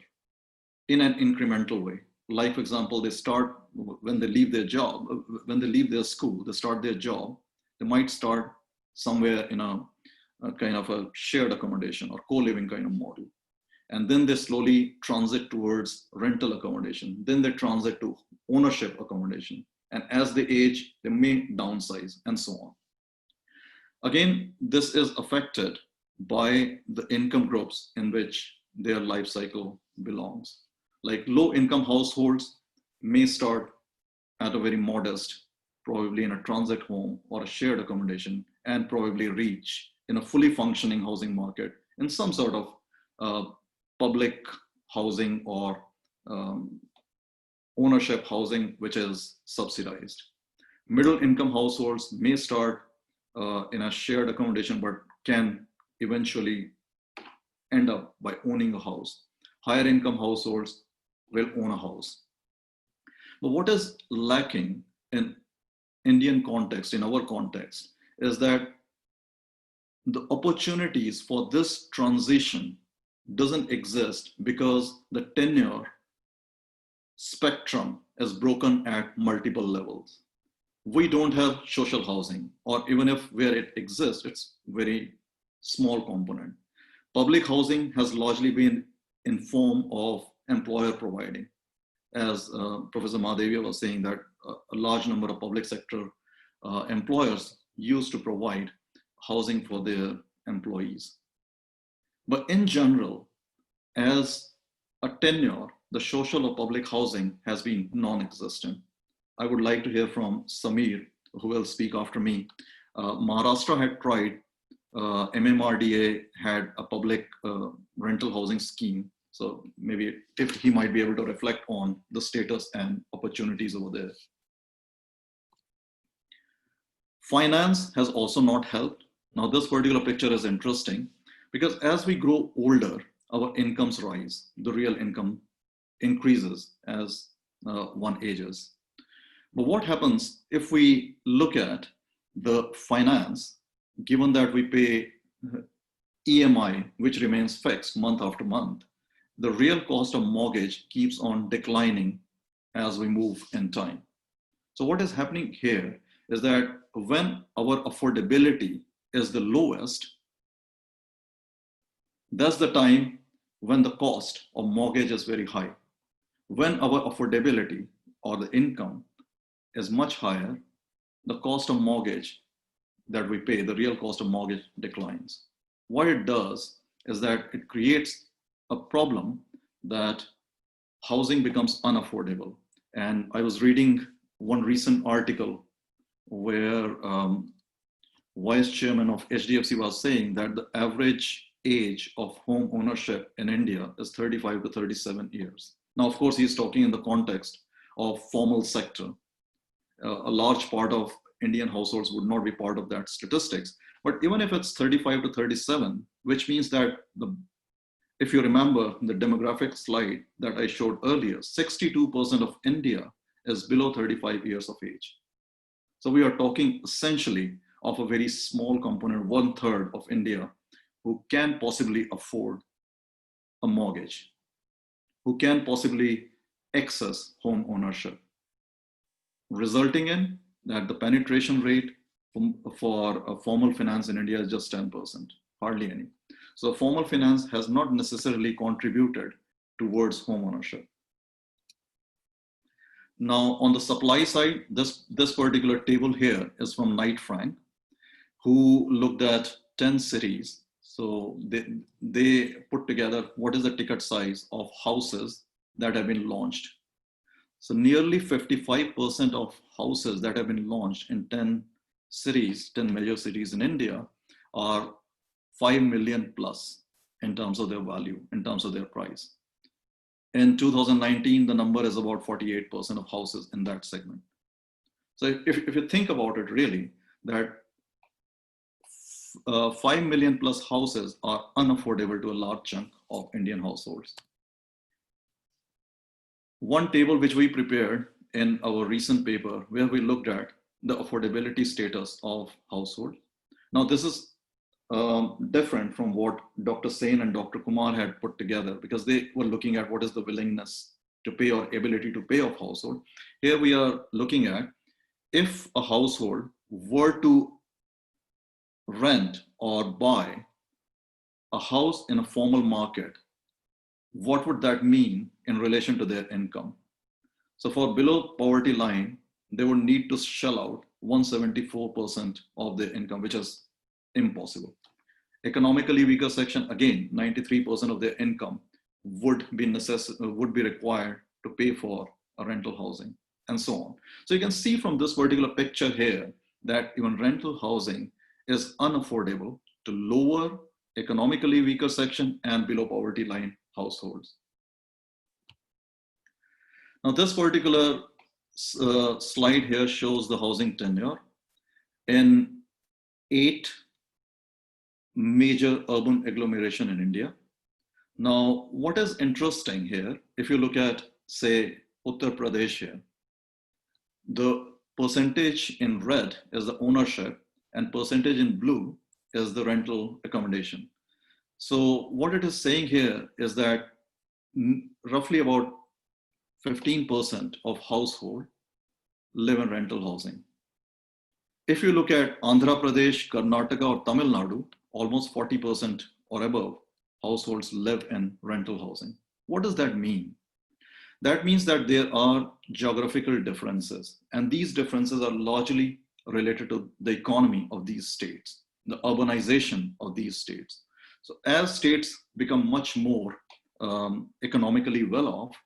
in an incremental way. Like, for example, they start when they leave their job, when they leave their school, they start their job, they might start somewhere in a kind of a shared accommodation or co-living kind of model. And then they slowly transit towards rental accommodation. Then they transit to ownership accommodation. And as they age, they may downsize and so on. Again, this is affected by the income groups in which their life cycle belongs. Like low income households may start at a very modest, probably in a transit home or a shared accommodation, and probably reach in a fully functioning housing market in some sort of public housing or ownership housing, which is subsidized. Middle income households may start in a shared accommodation, but can eventually end up by owning a house. Higher income households will own a house. But what is lacking in Indian context, in our context, is that the opportunities for this transition doesn't exist because the tenure spectrum is broken at multiple levels. We don't have social housing, or even if where it exists, it's very small component. Public housing has largely been in form of employer providing. As Professor Mahadevia was saying, that a large number of public sector employers used to provide housing for their employees. But in general, as a tenure, the social or public housing has been non-existent. I would like to hear from Samir, who will speak after me. Maharashtra had tried, MMRDA had a public rental housing scheme. So maybe if he might be able to reflect on the status and opportunities over there. Finance has also not helped. Now this particular picture is interesting because as we grow older, our incomes rise, the real income increases as one ages. But what happens if we look at the finance, given that we pay EMI, which remains fixed month after month, the real cost of mortgage keeps on declining as we move in time. So what is happening here is that when our affordability is the lowest, that's the time when the cost of mortgage is very high. When our affordability or the income is much higher, the cost of mortgage that we pay, the real cost of mortgage declines. What it does is that it creates a problem that housing becomes unaffordable. And I was reading one recent article where Vice Chairman of HDFC was saying that the average age of home ownership in India is 35 to 37 years. Now, of course, he's talking in the context of formal sector. A large part of Indian households would not be part of that statistics. But even if it's 35 to 37, which means that if you remember the demographic slide that I showed earlier, 62% of India is below 35 years of age. So we are talking essentially of a very small component, 1/3 of India, who can possibly afford a mortgage, who can possibly access home ownership, resulting in that the penetration rate for formal finance in India is just 10%, hardly any. So formal finance has not necessarily contributed towards home ownership. Now on the supply side, this particular table here is from Knight Frank, who looked at 10 cities. So they put together what is the ticket size of houses that have been launched. So nearly 55% of houses that have been launched in 10 cities, 10 major cities in India, are 5 million plus in terms of their value, in terms of their price. In 2019, the number is about 48% of houses in that segment. So if you think about it really, that 5 million plus houses are unaffordable to a large chunk of Indian households. One table which we prepared in our recent paper where we looked at the affordability status of household. Now this is different from what Dr. Sen and Dr. Kumar had put together because they were looking at what is the willingness to pay or ability to pay of household. Here we are looking at if a household were to rent or buy a house in a formal market, what would that mean in relation to their income? So for below poverty line, they would need to shell out 174% of their income, which is impossible. Economically weaker section, again, 93% of their income would be required to pay for a rental housing and so on. So you can see from this particular picture here that even rental housing is unaffordable to lower economically weaker section and below poverty line households. Now this particular slide here shows the housing tenure in 8 major urban agglomeration in India. Now, what is interesting here, if you look at, say, Uttar Pradesh here, the percentage in red is the ownership and percentage in blue is the rental accommodation. So what it is saying here is that roughly about 15% of households live in rental housing. If you look at Andhra Pradesh, Karnataka, or Tamil Nadu, almost 40% or above households live in rental housing. What does that mean? That means that there are geographical differences, and these differences are largely related to the economy of these states, the urbanization of these states. So as states become much more economically well off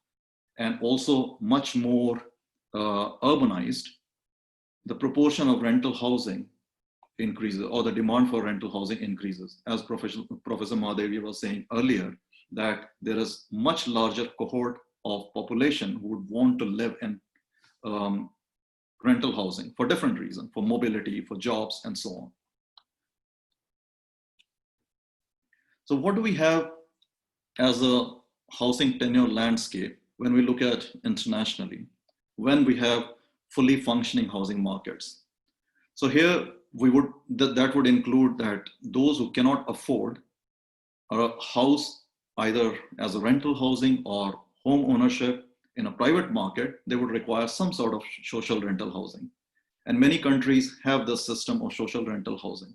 and also much more urbanized, the proportion of rental housing increases, or the demand for rental housing increases. As Professor Mahadevia was saying earlier, that there is much larger cohort of population who would want to live in rental housing for different reasons, for mobility, for jobs, and so on. So what do we have as a housing tenure landscape when we look at internationally, when we have fully functioning housing markets? So here we would, that would include that those who cannot afford a house either as a rental housing or home ownership in a private market, they would require some sort of social rental housing. And many countries have this system of social rental housing.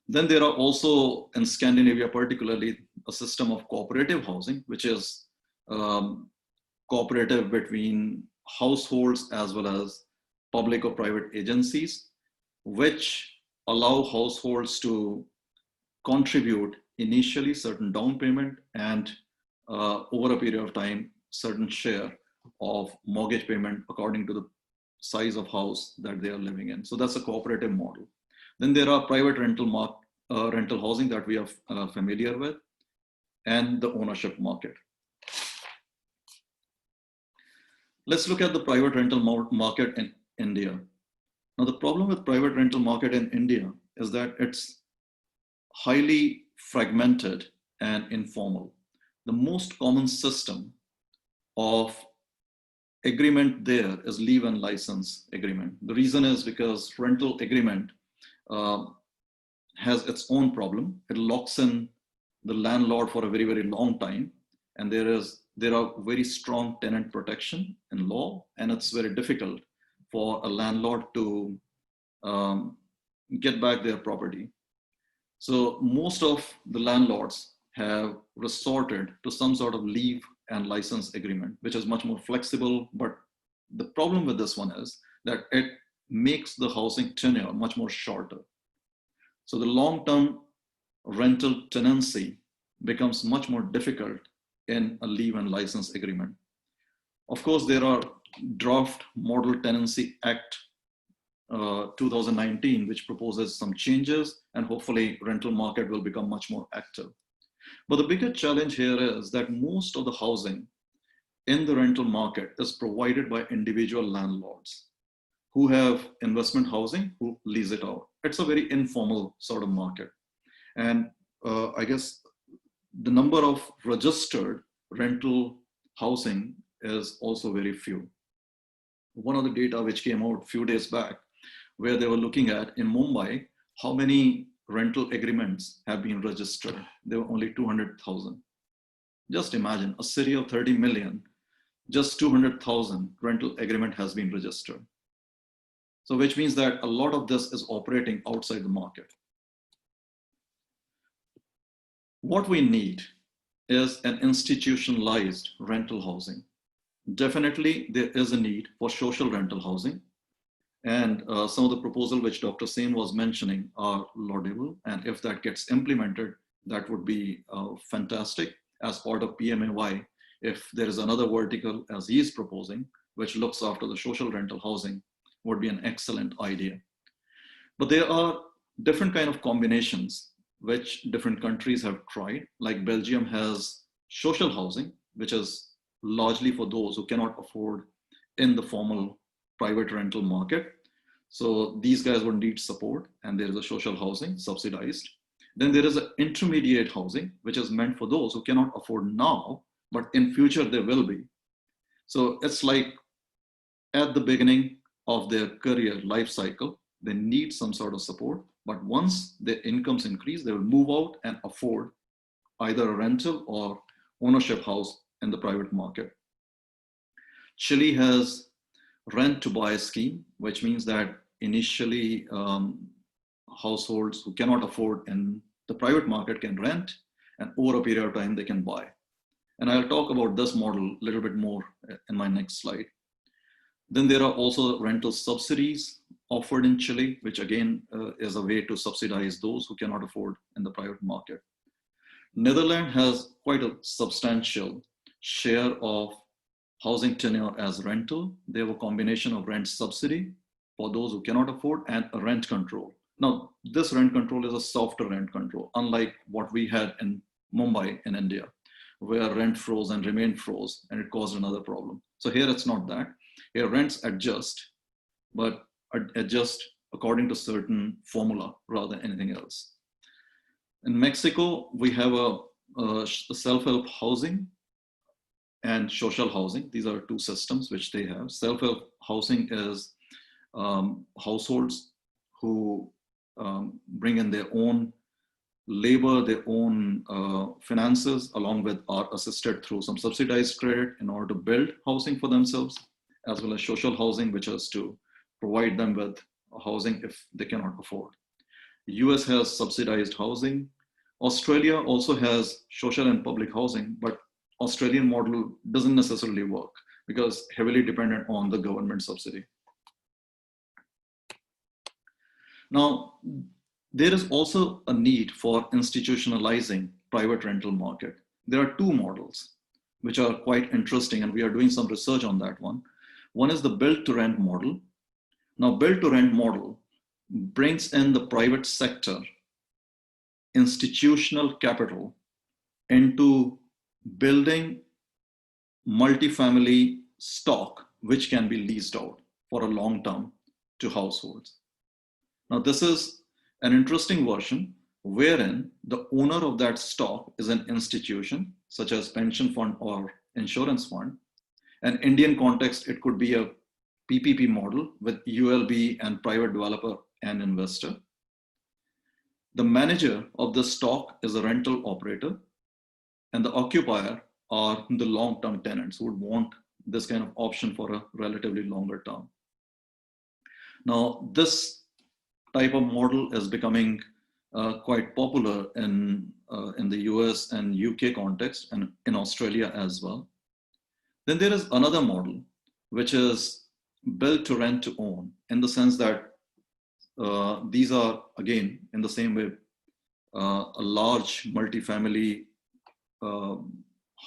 Then there are also, in Scandinavia particularly, a system of cooperative housing, which is cooperative between households as well as public or private agencies, which allow households to contribute initially certain down payment and over a period of time, certain share of mortgage payment according to the size of house that they are living in. So that's a cooperative model. Then there are private rental housing that we are familiar with, and the ownership market. Let's look at the private rental market in India. Now, the problem with private rental market in India is that it's highly fragmented and informal. The most common system of agreement there is leave and license agreement. The reason is because rental agreement has its own problem. It locks in the landlord for a very, very long time. And there are very strong tenant protection in law, and it's very difficult for a landlord to get back their property. So most of the landlords have resorted to some sort of leave and license agreement, which is much more flexible. But the problem with this one is that it makes the housing tenure much more shorter. So the long-term rental tenancy becomes much more difficult in a leave and license agreement. Of course, there are Draft Model Tenancy Act 2019, which proposes some changes, and hopefully rental market will become much more active. But the bigger challenge here is that most of the housing in the rental market is provided by individual landlords who have investment housing, who lease it out. It's a very informal sort of market. And I guess the number of registered rental housing is also very few. One of the data which came out a few days back, where they were looking at in Mumbai, how many rental agreements have been registered. There were only 200,000. Just imagine, a city of 30 million, just 200,000 rental agreement has been registered. So which means that a lot of this is operating outside the market. What we need is an institutionalized rental housing. Definitely, there is a need for social rental housing. And some of the proposals which Dr. Sen was mentioning are laudable. And if that gets implemented, that would be fantastic as part of PMAY. If there is another vertical, as he is proposing, which looks after the social rental housing, would be an excellent idea. But there are different kind of combinations which different countries have tried. Like Belgium has social housing, which is largely for those who cannot afford in the formal private rental market. So these guys would need support, and there is a social housing subsidized. Then there is an intermediate housing, which is meant for those who cannot afford now, but in future there will be. So it's like at the beginning of their career life cycle, they need some sort of support. But once their incomes increase, they will move out and afford either a rental or ownership house in the private market. Chile has rent to buy scheme, which means that initially households who cannot afford in the private market can rent, and over a period of time they can buy. And I'll talk about this model a little bit more in my next slide. Then there are also rental subsidies offered in Chile, which again is a way to subsidize those who cannot afford in the private market. Netherlands has quite a substantial share of housing tenure as rental. They have a combination of rent subsidy for those who cannot afford and a rent control. Now, this rent control is a softer rent control, unlike what we had in Mumbai in India, where rent froze and remained froze, and it caused another problem. So here it's not that. Here rents adjust, but adjust according to certain formula rather than anything else. In Mexico, we have a self-help housing and social housing. These are two systems which they have. Self-help housing is households who bring in their own labor, their own finances, along with are assisted through some subsidized credit in order to build housing for themselves, as well as social housing, which is to provide them with housing if they cannot afford. US has subsidized housing. Australia also has social and public housing, but Australian model doesn't necessarily work because heavily dependent on the government subsidy. Now, there is also a need for institutionalizing private rental market. There are two models which are quite interesting, and we are doing some research on that one. One is the build to rent model. Now, build to rent model brings in the private sector institutional capital into building multifamily stock, which can be leased out for a long term to households. Now, this is an interesting version wherein the owner of that stock is an institution, such as pension fund or insurance fund. In Indian context, it could be a PPP model with ULB and private developer and investor. The manager of the stock is a rental operator, and the occupier are the long-term tenants who would want this kind of option for a relatively longer term. Now, this type of model is becoming quite popular in the US and UK context, and in Australia as well. Then there is another model, which is built to rent to own, in the sense that these are, again, in the same way, a large multifamily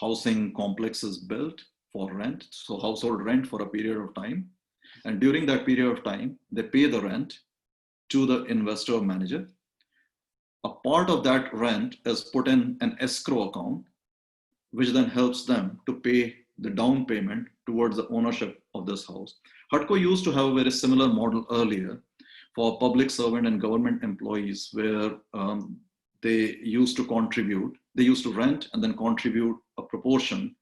housing complex is built for rent, so household rent for a period of time. And during that period of time, they pay the rent to the investor or manager. A part of that rent is put in an escrow account, which then helps them to pay the down payment towards the ownership of this house. HUDCO used to have a very similar model earlier for public servant and government employees, where they used to contribute, they used to rent and then contribute a proportion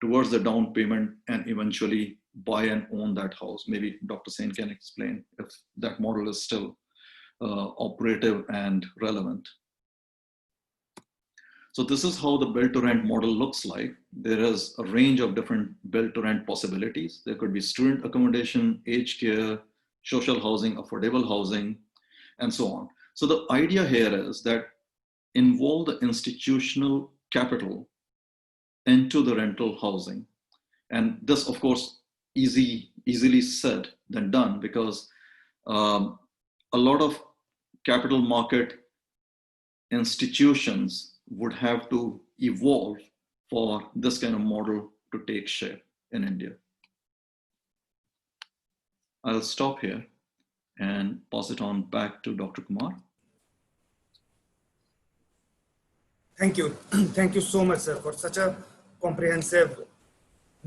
towards the down payment and eventually buy and own that house. Maybe Dr. Sen can explain if that model is still operative and relevant. So this is how the build to rent model looks like. There is a range of different build to rent possibilities. There could be student accommodation, aged care, social housing, affordable housing, and so on. So the idea here is that involve the institutional capital into the rental housing. And this, of course, easily said than done, because a lot of capital market institutions would have to evolve for this kind of model to take shape in India. I'll stop here and pass it on back to Dr. Kumar. Thank you. Thank you so much, sir, for such a comprehensive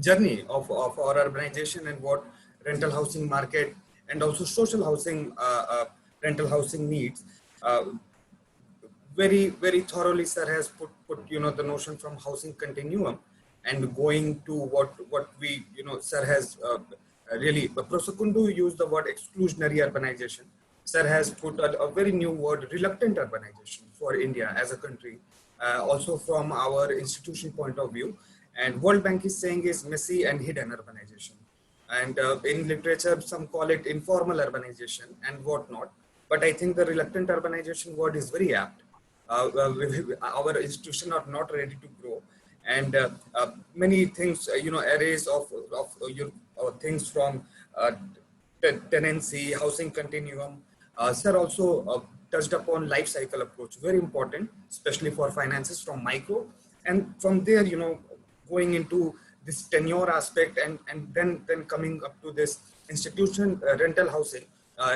journey of our urbanization and what rental housing market and also social housing, rental housing needs. Very thoroughly, sir has put the notion from housing continuum and going to what we sir has really. Professor Kundu used the word exclusionary urbanization. Sir has put a very new word, reluctant urbanization for India as a country, also from our institution point of view. And World Bank is saying is messy and hidden urbanization. And in literature, some call it informal urbanization and whatnot. But I think the reluctant urbanization word is very apt. Our institutions are not ready to grow. And many things, arrays of things from tenancy, housing continuum. Sir also touched upon life cycle approach, very important, especially for finances from micro. And from there, going into this tenure aspect and then coming up to this institution rental housing.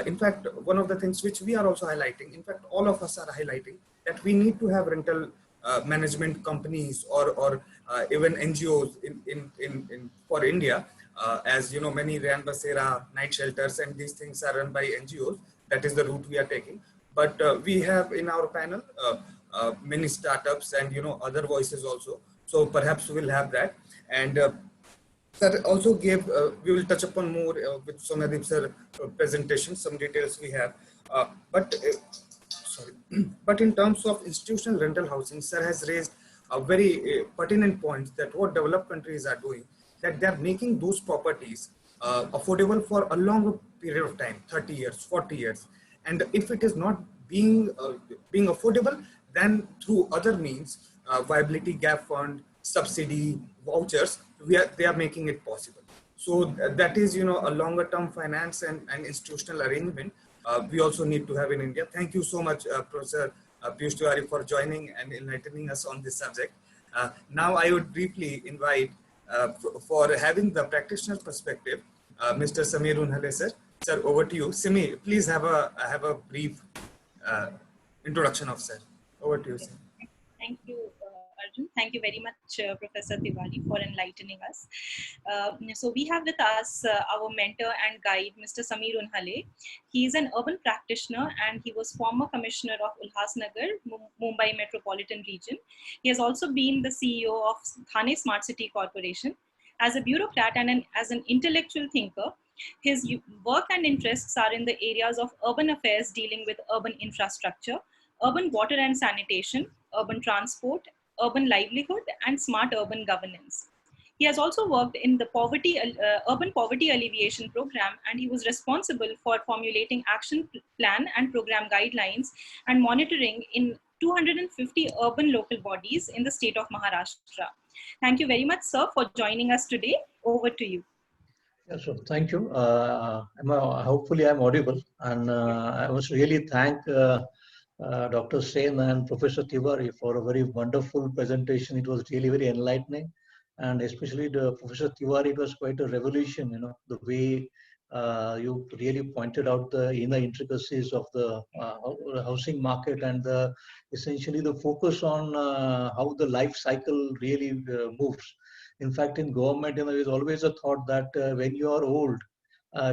In fact, one of the things which we are also highlighting, in fact, all of us are highlighting that we need to have rental management companies or even NGOs in for India. As you know, many Rayan Basera, night shelters, and these things are run by NGOs. That is the route we are taking. But we have in our panel many startups and other voices also. So perhaps we'll have that. And sir also gave, we will touch upon more with Somadeep sir presentation, some details we have. Sorry. But in terms of institutional rental housing, sir has raised a very pertinent point that what developed countries are doing, that they're making those properties affordable for a longer period of time, 30 years, 40 years. And if it is not being affordable, then through other means, viability gap fund, subsidy, vouchers, they are making it possible. So that is, a longer term finance and institutional arrangement we also need to have in India. Thank you so much, Professor Piyush Tiwari, for joining and enlightening us on this subject. Now I would briefly invite for having the practitioner perspective, Mr. Sameer Unhale, sir. Sir, over to you. Simi, please have a brief introduction of sir. Over to you, sir. Thank you, Arjun. Thank you very much, Professor Tiwari, for enlightening us. So we have with us our mentor and guide, Mr. Sameer Unhale. He is an urban practitioner and he was former commissioner of Ulhasnagar, Mumbai Metropolitan Region. He has also been the CEO of Thane Smart City Corporation. As a bureaucrat and as an intellectual thinker, his work and interests are in the areas of urban affairs dealing with urban infrastructure, urban water and sanitation, urban transport, urban livelihood, and smart urban governance. He has also worked in the urban poverty alleviation program, and he was responsible for formulating action plan and program guidelines and monitoring in 250 urban local bodies in the state of Maharashtra. Thank you very much, sir, for joining us today. Over to you. Yeah, so thank you. Hopefully I'm audible, and I must really thank Dr. Sen and Professor Tiwari for a very wonderful presentation. It was really very enlightening, and especially the Professor Tiwari, it was quite a revolution. The way you really pointed out the inner intricacies of the housing market and essentially the focus on how the life cycle really moves. In fact, in government, there is always a thought that when you are old,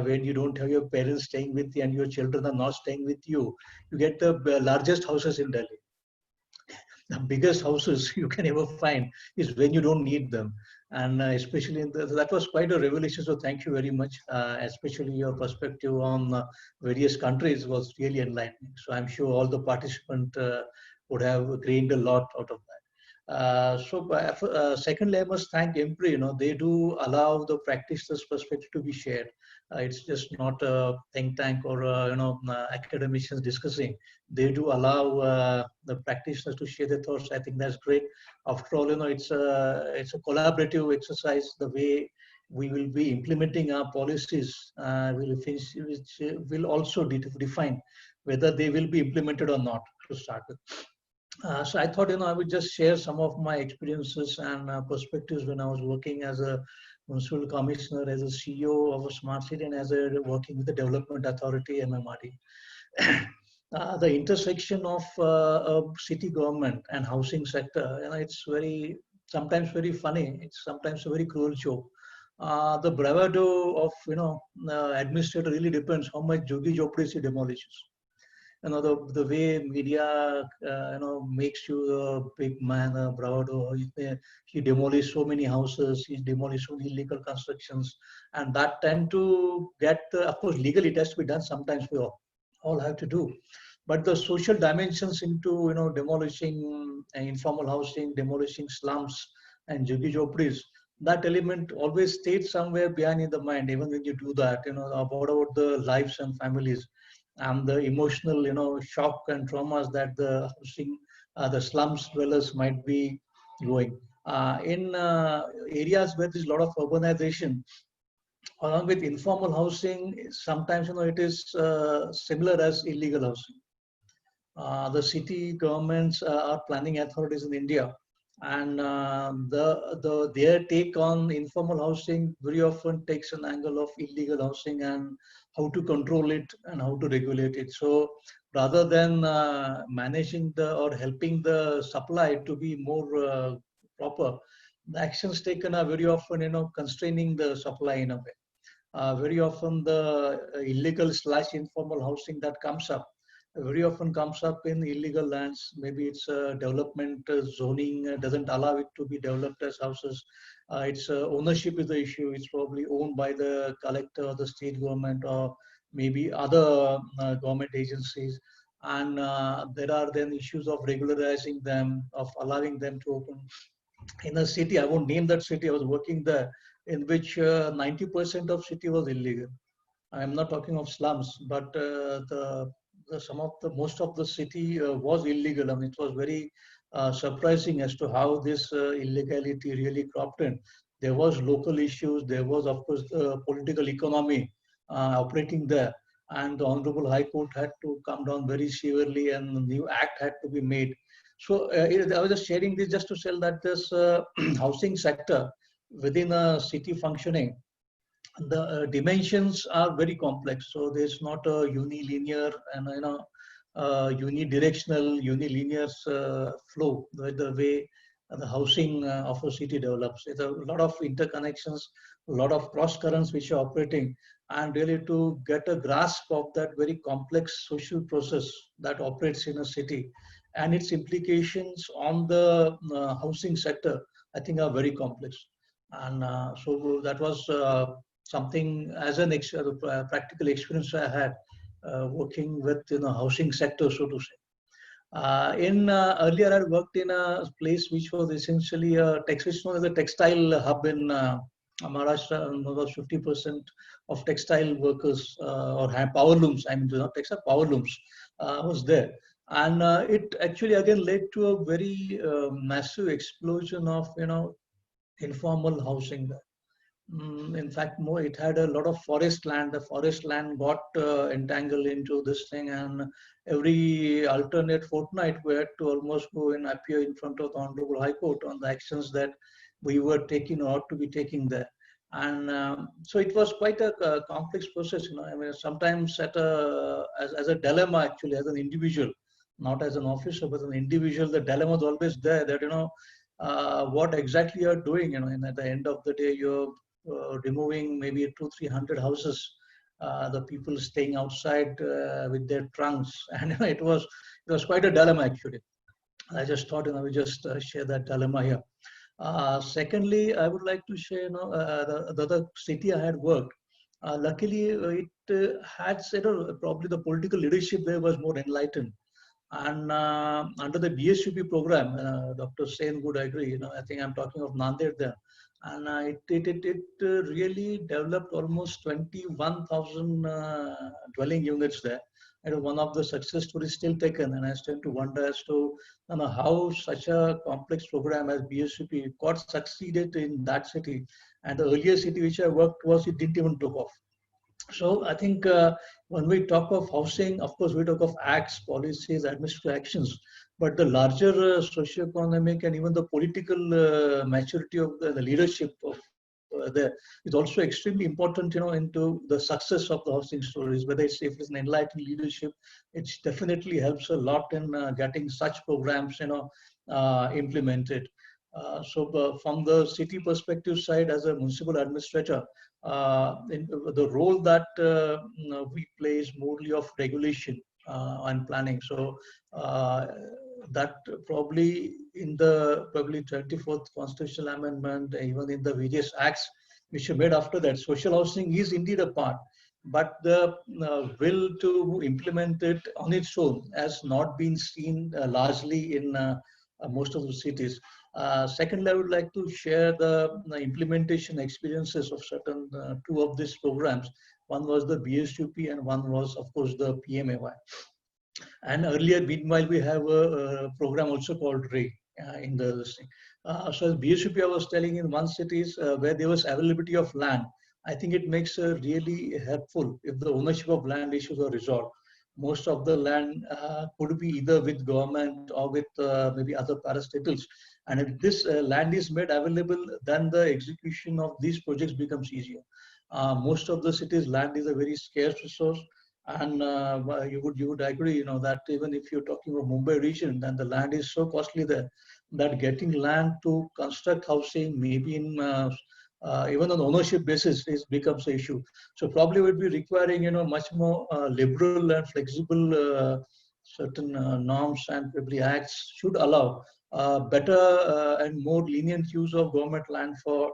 when you don't have your parents staying with you and your children are not staying with you, you get the largest houses in Delhi. The biggest houses you can ever find is when you don't need them. And especially that was quite a revelation. So thank you very much. Especially your perspective on various countries was really enlightening. So I'm sure all the participants would have gained a lot out of that. Secondly, I must thank IMPRI. They do allow the practitioners' perspective to be shared. It's just not a think tank or academicians discussing. They do allow the practitioners to share their thoughts. I think that's great. After all, it's a collaborative exercise. The way we will be implementing our policies which will also define whether they will be implemented or not to start with. So I thought, I would just share some of my experiences and perspectives when I was working as a municipal commissioner, as a CEO of a smart city, and as working with the Development Authority, MMRD. The intersection of city government and housing sector, it's sometimes very funny. It's sometimes a very cruel joke. The bravado of administrator really depends how much Joggi Jopdis he demolishes. The way media makes you a big man, a bravado. He demolished so many houses, he demolished so many illegal constructions, and that tend to get of course legally it has to be done sometimes for all have to do. But the social dimensions into demolishing informal housing, demolishing slums and jhuggi jhopris, that element always stayed somewhere behind in the mind. Even when you do that, what about the lives and families and the emotional shock and traumas that the housing, the slums dwellers might be going in areas where there's a lot of urbanization. Along with informal housing, sometimes it is similar as illegal housing. The city governments are planning authorities in India, and their take on informal housing very often takes an angle of illegal housing and how to control it and how to regulate it. So rather than managing or helping the supply to be more proper, the actions taken are very often constraining the supply in a way. Very often the illegal / informal housing that comes up very often comes up in illegal lands. Maybe it's development zoning doesn't allow it to be developed as houses. It's ownership is the issue. It's probably owned by the collector or the state government or maybe other government agencies. And there are then issues of regularizing them, of allowing them to open. In a city, I won't name that city, I was working there, in which 90% of city was illegal. I'm not talking of slums, but most of the city was illegal. I mean, it was very surprising as to how this illegality really cropped in. There was local issues. There was, of course, the political economy operating there, and the Honorable High Court had to come down very severely, and a new act had to be made. So I was just sharing this just to tell that this housing sector within a city functioning, the dimensions are very complex. So there's not a unilinear and unidirectional, unilinear flow the way the housing of a city develops. There's a lot of interconnections, a lot of cross currents which are operating, and really to get a grasp of that very complex social process that operates in a city and its implications on the housing sector, I think are very complex. And so that was something as an practical experience I had working with housing sector, so to say. Earlier I worked in a place which was essentially a textile hub in Maharashtra, and about 50% of textile workers or power looms, I mean not textile, power looms was there. And it actually again led to a very massive explosion of informal housing there. In fact, it had a lot of forest land. The forest land got entangled into this thing, and every alternate fortnight we had to almost go and appear in front of the Honorable High Court on the actions that we were taking or ought to be taking there. And so it was quite a complex process. I mean, sometimes as a dilemma, actually, as an individual, not as an officer, but as an individual, the dilemma is always there that what exactly you're doing. And at the end of the day, you're removing maybe 200-300 houses, the people staying outside with their trunks, and it was quite a dilemma actually. I just thought I would just share that dilemma here. Secondly, I would like to share the other city I had worked. Luckily, it had probably the political leadership there was more enlightened. And under the DSUP program, Dr. Sen would agree. I think I'm talking of Nanded there. And it really developed almost 21,000 dwelling units there. And one of the success stories still taken, and I tend to wonder as to how such a complex program as BSUP got succeeded in that city. And the earlier city which I worked was, it didn't even took off. So I think when we talk of housing, of course, we talk of acts, policies, administrative actions, but the larger socioeconomic and even the political maturity of the leadership of there is also extremely important, into the success of the housing stories. Whether if it's an enlightened leadership, it definitely helps a lot in getting such programs, implemented. So from the city perspective side, as a municipal administrator, the role that we play is morely of regulation and planning. So that probably in the 24th constitutional amendment, even in the various acts which are made after that, social housing is indeed a part. but the will to implement it on its own has not been seen largely in most of the cities. Secondly, I would like to share the implementation experiences of certain two of these programs. One was the BSUP and one was, of course, the PMAY. And earlier, meanwhile, we have a program also called RE in the listing. So as BSUP, I was telling in one cities where there was availability of land, I think it makes really helpful if the ownership of land issues are resolved. Most of the land could be either with government or with maybe other parastatals. And if this land is made available, then the execution of these projects becomes easier. Most of the cities' land is a very scarce resource. And you would agree, that even if you're talking about Mumbai region, then the land is so costly there that getting land to construct housing, maybe in even on ownership basis, becomes an issue. So probably would be requiring, much more liberal and flexible certain norms and probably acts should allow better and more lenient use of government land for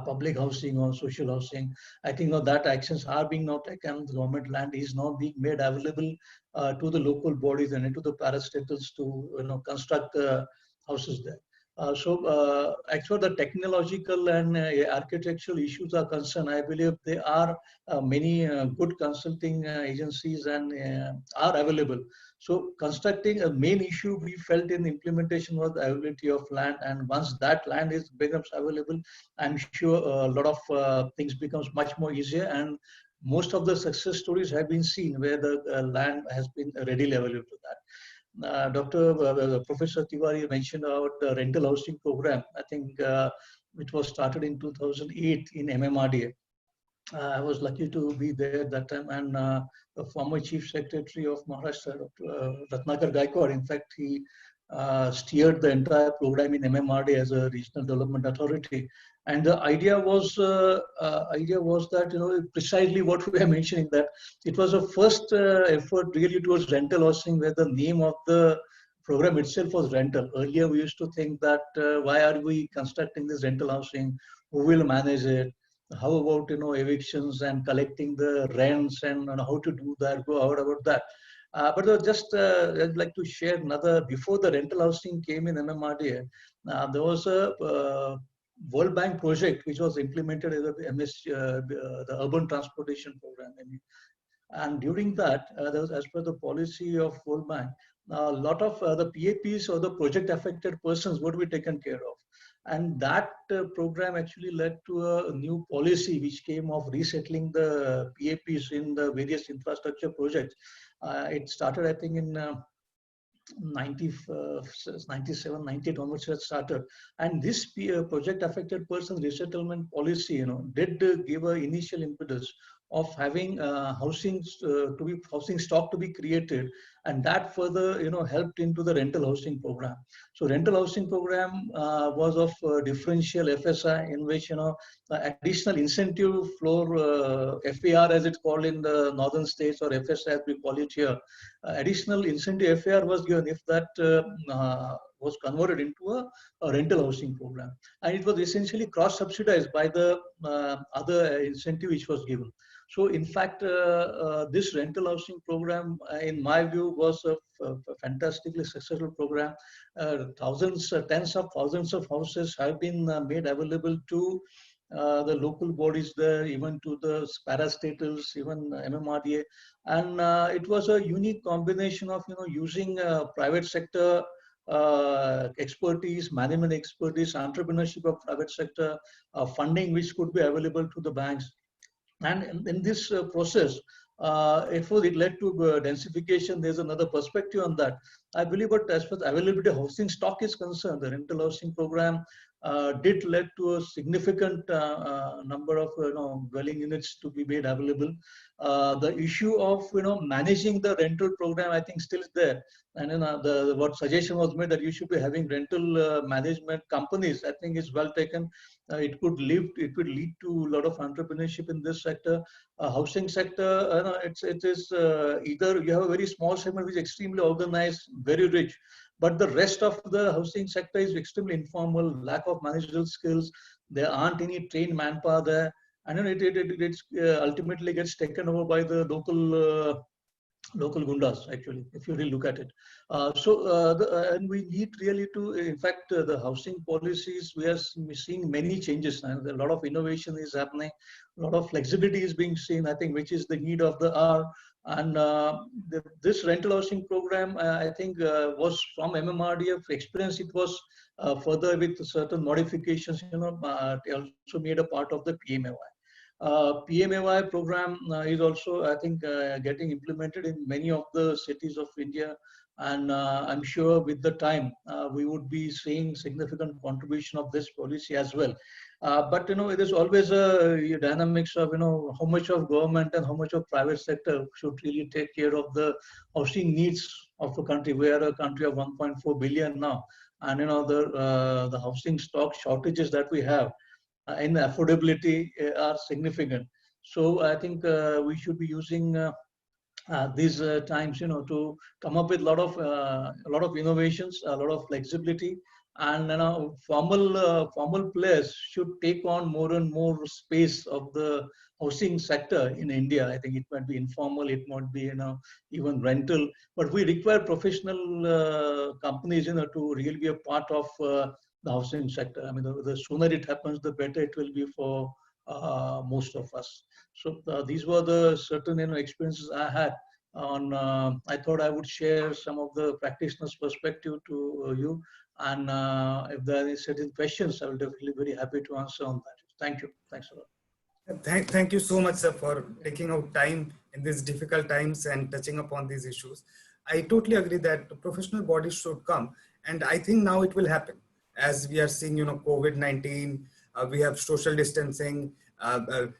public housing or social housing. I think that actions are being now taken. The government land is now being made available to the local bodies and to the parastatals to construct houses there. As far as the technological and architectural issues are concerned, I believe there are many good consulting agencies and are available. So constructing a main issue we felt in implementation was the availability of land, and once that land becomes available, I'm sure a lot of things becomes much more easier, and most of the success stories have been seen where the land has been readily available to that. Professor Tiwari mentioned about the rental housing program. I think it was started in 2008 in MMRDA. I was lucky to be there at that time, and the former Chief Secretary of Maharashtra, Ratnakar Gaikwad, in fact, he steered the entire program in MMRDA as a regional development authority. And the idea was that precisely what we are mentioning, that it was a first effort really towards rental housing, where the name of the program itself was rental. Earlier, we used to think that why are we constructing this rental housing? Who will manage it? How about evictions and collecting the rents, and how to do that? Go out about that. But I'd like to share another. Before the rental housing came in MMRDA, there was a World Bank project which was implemented as the Urban Transportation Program. And during that, there was, as per the policy of World Bank, a lot of the PAPs or the project affected persons would be taken care of. And that program actually led to a new policy which came of resettling the PAPs in the various infrastructure projects. It started, I think, in 97, 98 onwards it started. And this project affected persons resettlement policy, did give an initial impetus of having housing stock to be created, and that further helped into the rental housing program. So rental housing program was of differential FSI, in which additional incentive floor FAR, as it's called in the northern states, or FSI as we call it here. Additional incentive FAR was given if that was converted into a rental housing program, and it was essentially cross subsidized by the other incentive which was given. So in fact, this rental housing program, in my view, was a fantastically successful program. Tens of thousands of houses have been made available to the local bodies there, even to the parastatals, even MMRDA. And it was a unique combination of using private sector expertise, management expertise, entrepreneurship of private sector, funding which could be available to the banks. And in this process, it led to densification. There's another perspective on that, I believe. But as far as availability of housing stock is concerned, the rental housing program did lead to a significant number of dwelling units to be made available. The issue of managing the rental program, I think, still is there. And what suggestion was made that you should be having rental management companies, I think, is well taken. It could lead to a lot of entrepreneurship in this sector. Housing sector, it is either you have a very small segment which is extremely organized, very rich, but the rest of the housing sector is extremely informal, lack of managerial skills. There aren't any trained manpower there. and then it ultimately gets taken over by the local gundas, actually, if you really look at it. And we need really to, in fact, the housing policies, we are seeing many changes, and a lot of innovation is happening, a lot of flexibility is being seen, I think, which is the need of the hour. And this rental housing program, I think, was from MMRDF experience. It was further with certain modifications, it also made a part of the PMAY. PMAY program is also, I think, getting implemented in many of the cities of India, and I'm sure with the time we would be seeing significant contribution of this policy as well. But it is always a dynamics of how much of government and how much of private sector should really take care of the housing needs of the country. We are a country of 1.4 billion now, and the housing stock shortages that we have in affordability are significant. So I think we should be using these times, to come up with a lot of innovations, a lot of flexibility, and formal players should take on more and more space of the housing sector in India. I think it might be informal, it might be even rental, but we require professional companies, to really be a part of the housing sector. I mean, the sooner it happens, the better it will be for most of us. So these were the certain experiences I had on. I thought I would share some of the practitioners' perspective to you, and if there are any certain questions, I will definitely be very happy to answer on that. Thank you. Thanks a lot. Thank you so much, sir, for taking out time in these difficult times and touching upon these issues. I totally agree that professional bodies should come, and I think now it will happen. As we are seeing, COVID-19, we have social distancing,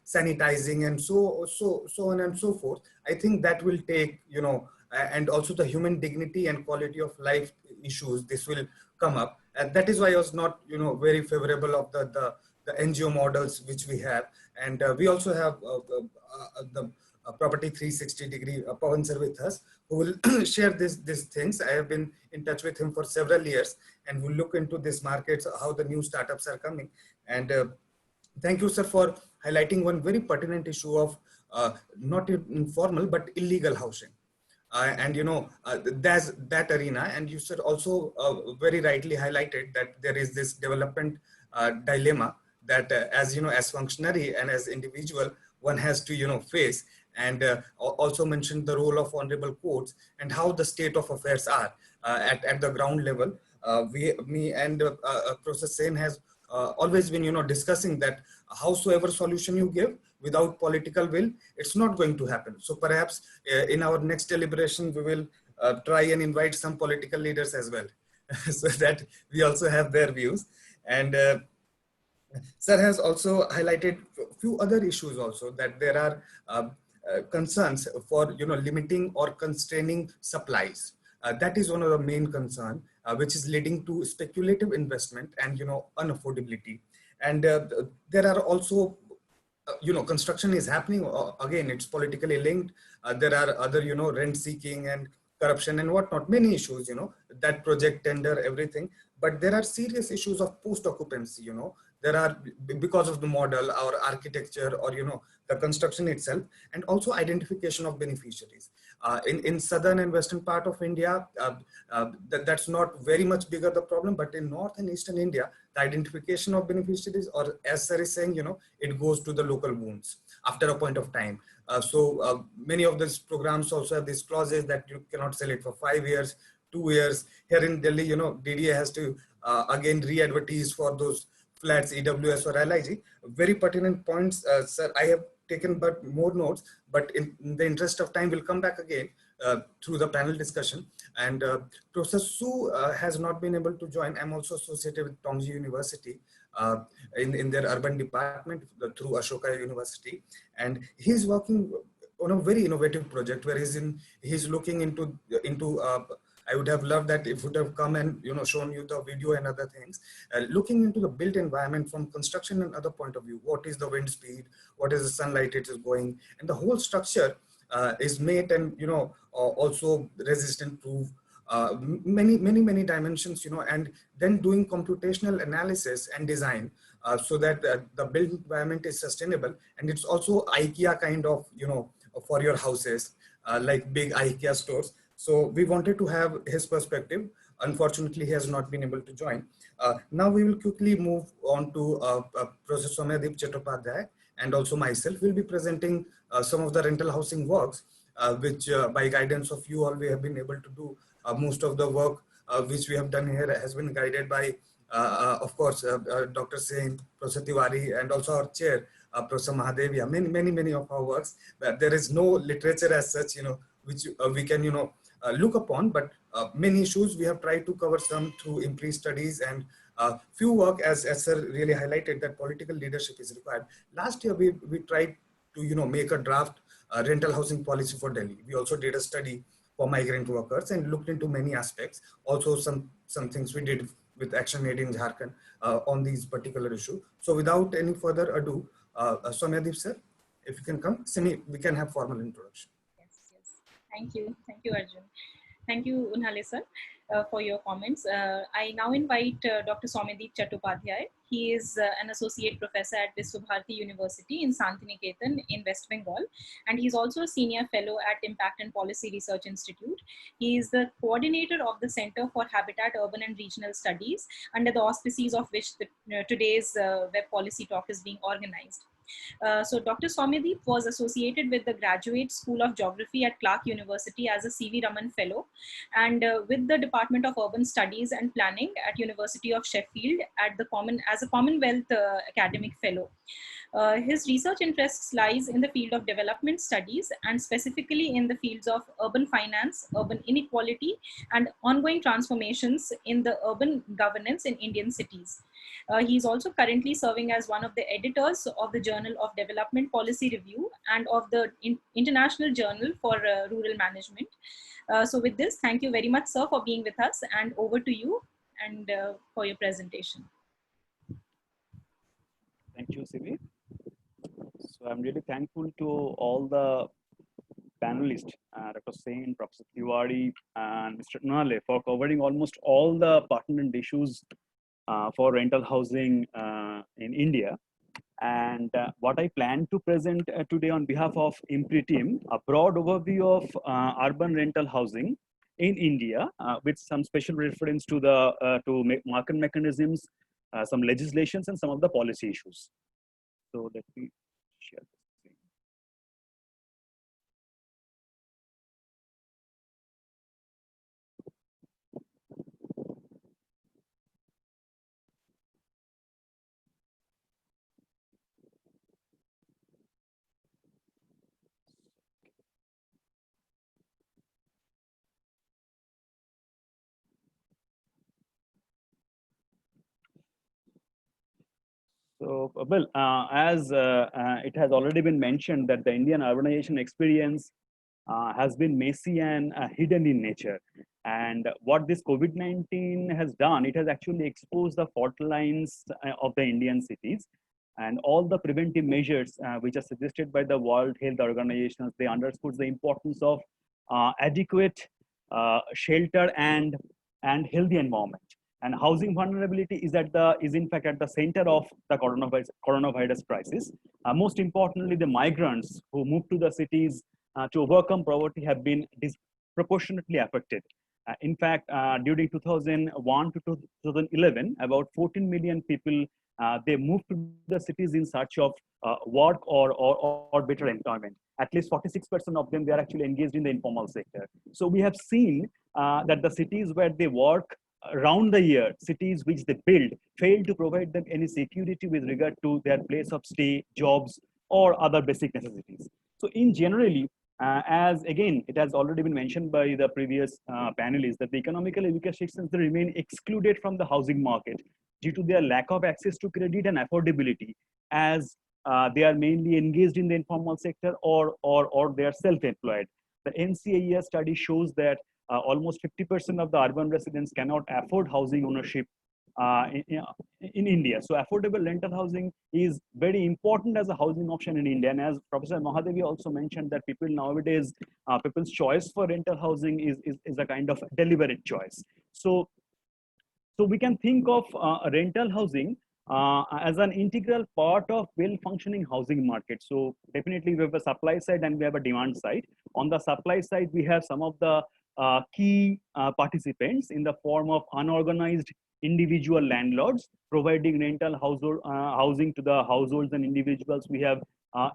sanitizing, and so on and so forth. I think that will take, and also the human dignity and quality of life issues, this will come up. And that is why I was not, very favorable of the NGO models which we have. And we also have the Property 360 degree Pawan sir with us, who will share these things. I have been in touch with him for several years, and we'll look into these markets, how the new startups are coming. And thank you, sir, for highlighting one very pertinent issue of not informal but illegal housing. And there's that arena, and you sir also very rightly highlighted that there is this development dilemma that as as functionary and as individual, one has to face. And also mentioned the role of honorable courts and how the state of affairs are at the ground level. Me and Professor Sen has always been discussing that howsoever solution you give, without political will, it's not going to happen. So perhaps in our next deliberation, we will try and invite some political leaders as well, so that we also have their views. And sir has also highlighted a few other issues also, that there are concerns for limiting or constraining supplies. That is one of the main concern, which is leading to speculative investment and unaffordability. And there are also construction is happening, again it's politically linked. There are other rent seeking and corruption and whatnot, many issues, that project tender, everything. But there are serious issues of post occupancy. There are, because of the model or architecture or the construction itself, and also identification of beneficiaries. In southern and western part of India, that's not very much bigger the problem, but in north and eastern India, the identification of beneficiaries, or as sir is saying, it goes to the local wounds after a point of time. So many of these programs also have these clauses that you cannot sell it for 5 years, 2 years. Here in Delhi, DDA has to again re-advertise for those flats, EWS or LIG. Very pertinent points, sir. I have taken but more notes, but in the interest of time, we'll come back again through the panel discussion. And Professor Su has not been able to join. I'm also associated with Tongji University in their urban department through Ashoka University. And he's working on a very innovative project where he's looking into I would have loved that if it would have come and shown you the video and other things, looking into the built environment from construction and other point of view. What is the wind speed? What is the sunlight it is going? And the whole structure is made and also resistant proof. Many dimensions, and then doing computational analysis and design so that the built environment is sustainable. And it's also IKEA kind of, for your houses, like big IKEA stores. So we wanted to have his perspective. Unfortunately, he has not been able to join. Now we will quickly move on to Professor Soumyadeep Chattopadhyay, and also myself will be presenting some of the rental housing works, which by guidance of you all, we have been able to do. Most of the work which we have done here has been guided by, of course, Dr. Sen, Professor Tiwari, and also our chair, Professor Mahadevia. Many of our works. But there is no literature as such, which we can, look upon, but many issues we have tried to cover some through IMPRI studies, and few work, as Sir really highlighted, that political leadership is required. Last year, we tried to, make a draft rental housing policy for Delhi. We also did a study for migrant workers and looked into many aspects. Also, some things we did with Action Aid in Jharkhand on these particular issue. So without any further ado, Soumyadeep sir, if you can come, Simi, we can have formal introduction. Yes. Thank you, Arjun. Thank you, Unhale sir, for your comments. I now invite Dr. Soumyadeep Chattopadhyay. He is an associate professor at Viswabharati University in Santiniketan in West Bengal, and he's also a senior fellow at Impact and Policy Research Institute. He is the coordinator of the Center for Habitat, Urban and Regional Studies, under the auspices of which today's web policy talk is being organized. So Dr. Soumyadeep was associated with the Graduate School of Geography at Clark University as a C.V. Raman Fellow, and with the Department of Urban Studies and Planning at University of Sheffield as a Commonwealth Academic Fellow. His research interests lies in the field of development studies, and specifically in the fields of urban finance, urban inequality, and ongoing transformations in the urban governance in Indian cities. He's also currently serving as one of the editors of the Journal of Development Policy Review and of the International Journal for Rural Management. So with this, thank you very much, sir, for being with us, and over to you and for your presentation. Thank you, Sivi. So I'm really thankful to all the panelists, Dr. Sen, Professor Tiwari, and Mr. Nale, for covering almost all the pertinent issues for rental housing in India. And what I plan to present today on behalf of IMPRI team, a broad overview of urban rental housing in India, with some special reference to the market mechanisms, some legislations, and some of the policy issues. So let me share this screen. So, well, as it has already been mentioned that the Indian urbanization experience has been messy and hidden in nature. And what this COVID-19 has done, it has actually exposed the fault lines of the Indian cities, and all the preventive measures which are suggested by the World Health Organization. They underscore the importance of adequate shelter and healthy environment. And housing vulnerability is in fact at the center of the coronavirus crisis. Most importantly, the migrants who moved to the cities to overcome poverty have been disproportionately affected. In fact, during 2001 to 2011, about 14 million people, they moved to the cities in search of work or better employment. At least 46% of them, they are actually engaged in the informal sector. So we have seen that the cities where they work around the year, cities which they build, fail to provide them any security with regard to their place of stay, jobs, or other basic necessities. So in generally, as again, it has already been mentioned by the previous panelists, that the economical education systems remain excluded from the housing market due to their lack of access to credit and affordability, as they are mainly engaged in the informal sector or they are self-employed. The NCAER study shows that almost 50% of the urban residents cannot afford housing ownership in India. So affordable rental housing is very important as a housing option in India. And as Professor Mahadevia also mentioned, that people nowadays, people's choice for rental housing is a kind of deliberate choice. So we can think of rental housing as an integral part of well-functioning housing market. So definitely we have a supply side and we have a demand side. On the supply side, we have some of the key participants in the form of unorganized individual landlords providing rental housing to the households and individuals. We have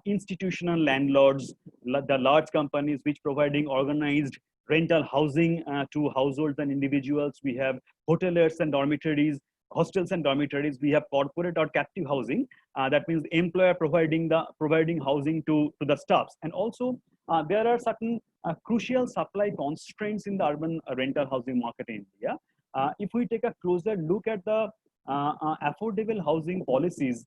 institutional landlords, the large companies which providing organized rental housing to households and individuals. We have hoteliers and dormitories, hostels and dormitories. We have corporate or captive housing. That means the employer providing housing to the staffs. And also there are certain crucial supply constraints in the urban rental housing market in India. If we take a closer look at the affordable housing policies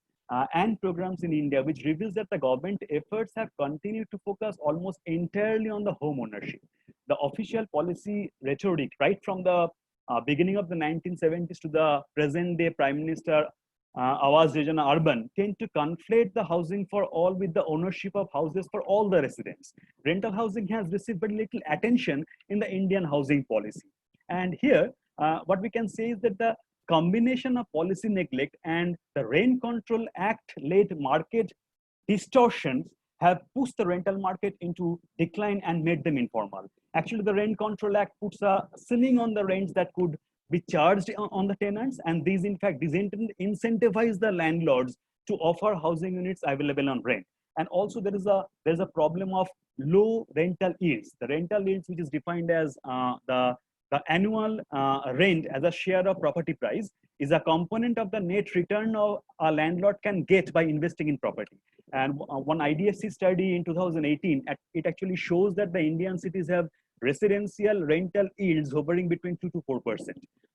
and programs in India, which reveals that the government efforts have continued to focus almost entirely on the home ownership. The official policy rhetoric, right from the beginning of the 1970s to the present day Prime Minister Awas Yojana Urban, tend to conflate the housing for all with the ownership of houses for all the residents. Rental housing has received very little attention in the Indian housing policy. And here, what we can say is that the combination of policy neglect and the Rent Control Act-led market distortions have pushed the rental market into decline and made them informal. Actually, the Rent Control Act puts a ceiling on the rents that could be charged on the tenants, and these in fact incentivize the landlords to offer housing units available on rent. And also there's a problem of low rental yields. The rental yields, which is defined as the annual rent as a share of property price, is a component of the net return of a landlord can get by investing in property. And one IDFC study in 2018, it actually shows that the Indian cities have residential rental yields hovering between 2 to 4%.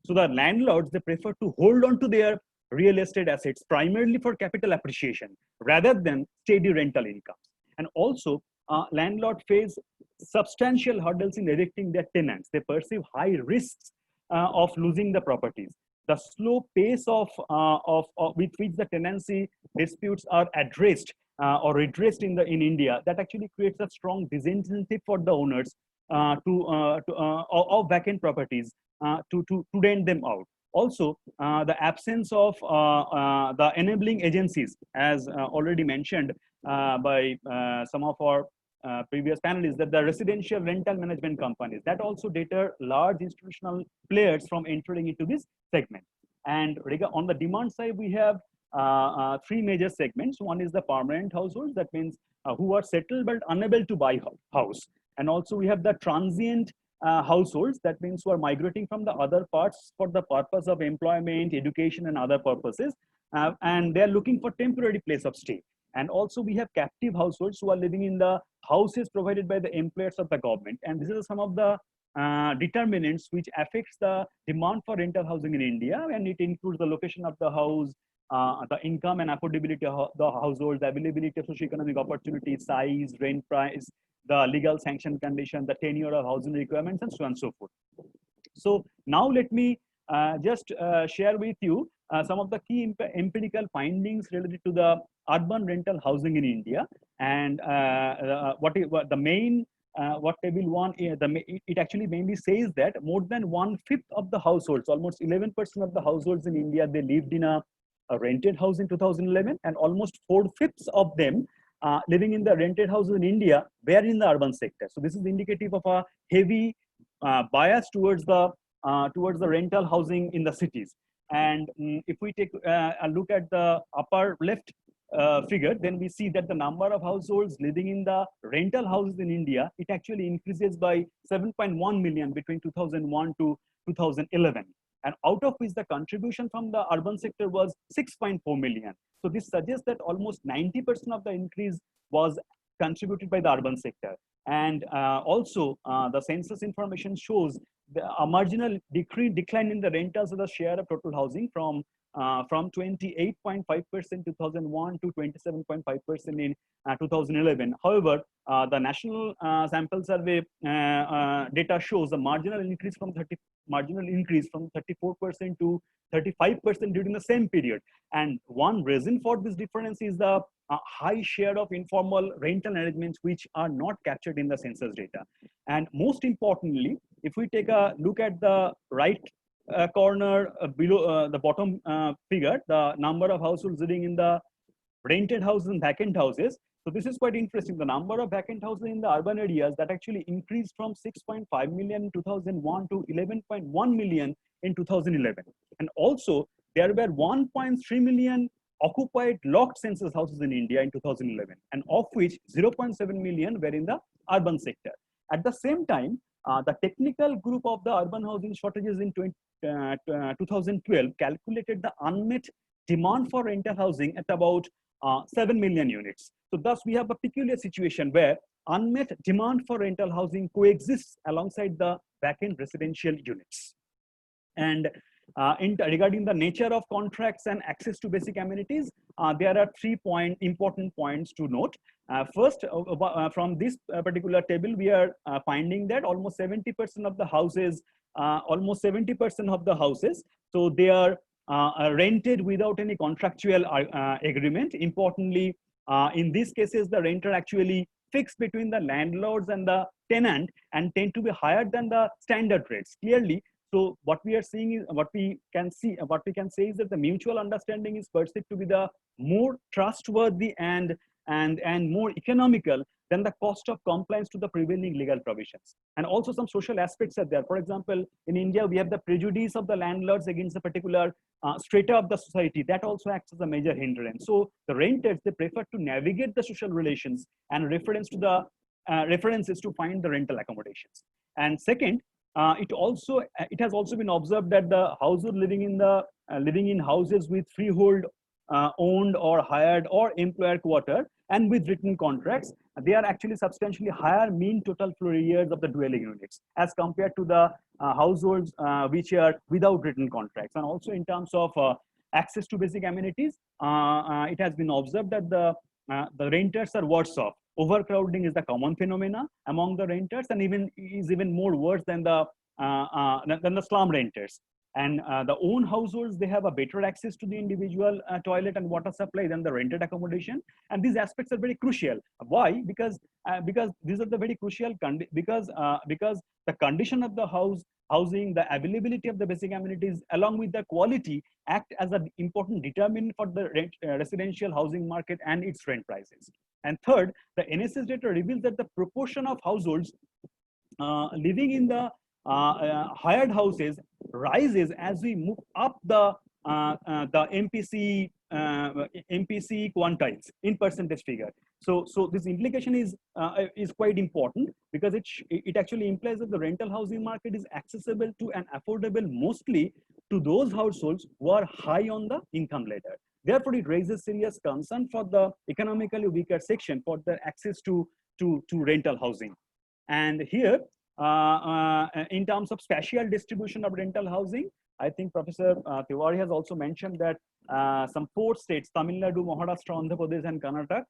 So the landlords, they prefer to hold on to their real estate assets primarily for capital appreciation rather than steady rental incomes. And also landlords face substantial hurdles in erecting their tenants. They perceive high risks of losing the properties. The slow pace with which the tenancy disputes are addressed or redressed in India, that actually creates a strong disincentive for the owners of vacant properties to rent them out. Also, the absence of the enabling agencies, as already mentioned by some of our previous panelists, that the residential rental management companies, that also deter large institutional players from entering into this segment. And on the demand side, we have three major segments. One is the permanent households, that means who are settled but unable to buy house. And also we have the transient households, that means who are migrating from the other parts for the purpose of employment, education, and other purposes, and they're looking for temporary place of stay. And also we have captive households who are living in the houses provided by the employers of the government. And this is some of the determinants which affects the demand for rental housing in India, and it includes the location of the house, the income and affordability of the household, the availability of socioeconomic opportunities, size, rent price, the legal sanction condition, the tenure of housing requirements, and so on and so forth. So now let me just share with you some of the key empirical findings related to the urban rental housing in India. And what the main, what table one, it actually mainly says that more than 1/5 of the households, almost 11% of the households in India, they lived in a rented house in 2011, and almost 4/5 of them living in the rented houses in India were in the urban sector. So this is indicative of a heavy bias towards the rental housing in the cities. And if we take a look at the upper left figure, then we see that the number of households living in the rental houses in India, it actually increases by 7.1 million between 2001 to 2011. And out of which the contribution from the urban sector was 6.4 million. So this suggests that almost 90% of the increase was contributed by the urban sector. And also the census information shows a marginal decline in the rentals of the share of total housing from 28.5% 2001 to 27.5% in 2011. However, the national sample survey data shows a marginal increase from 34% to 35% during the same period. And one reason for this difference is the high share of informal rental arrangements which are not captured in the census data. And most importantly, if we take a look at the right corner below the bottom figure, the number of households living in the rented houses and vacant houses. So this is quite interesting. The number of vacant houses in the urban areas that actually increased from 6.5 million in 2001 to 11.1 million in 2011. And also there were 1.3 million occupied locked census houses in India in 2011, and of which 0.7 million were in the urban sector. At the same time, the technical group of the urban housing shortages in 2012 calculated the unmet demand for rental housing at about 7 million units. So thus we have a peculiar situation where unmet demand for rental housing coexists alongside the vacant residential units. And regarding the nature of contracts and access to basic amenities, there are 3 important points to note. First, from this particular table, we are finding that almost 70% of the houses, so they are rented without any contractual agreement. Importantly, in these cases, the renter actually fixed between the landlords and the tenant and tend to be higher than the standard rates. Clearly, so what we are seeing is what we can say is that the mutual understanding is perceived to be the more trustworthy and more economical than the cost of compliance to the prevailing legal provisions. And also some social aspects are there. For example, in India, we have the prejudice of the landlords against a particular strata of the society. That also acts as a major hindrance. So the renters, they prefer to navigate the social relations and references to find the rental accommodations. And second, it has also been observed that the household living in houses with freehold owned or hired or employer quarter and with written contracts, they are actually substantially higher mean total floor areas of the dwelling units as compared to the households which are without written contracts. And also in terms of access to basic amenities, it has been observed that the renters are worse off. Overcrowding is the common phenomena among the renters, and is even more worse than the slum renters. And the own households, they have a better access to the individual toilet and water supply than the rented accommodation. And these aspects are very crucial. Why? Because these are the very crucial because the condition of the housing, the availability of the basic amenities, along with the quality, act as an important determinant for the residential housing market and its rent prices. And third, the NSS data reveals that the proportion of households living in the hired houses rises as we move up the MPC quantiles in percentage figure. So this implication is quite important because it actually implies that the rental housing market is accessible to and affordable mostly to those households who are high on the income ladder. Therefore, it raises serious concern for the economically weaker section for the access to rental housing. And here, in terms of spatial distribution of rental housing, I think Professor Tiwari has also mentioned that some 4 states, Tamil Nadu, Maharashtra, Andhra Pradesh, and Karnataka,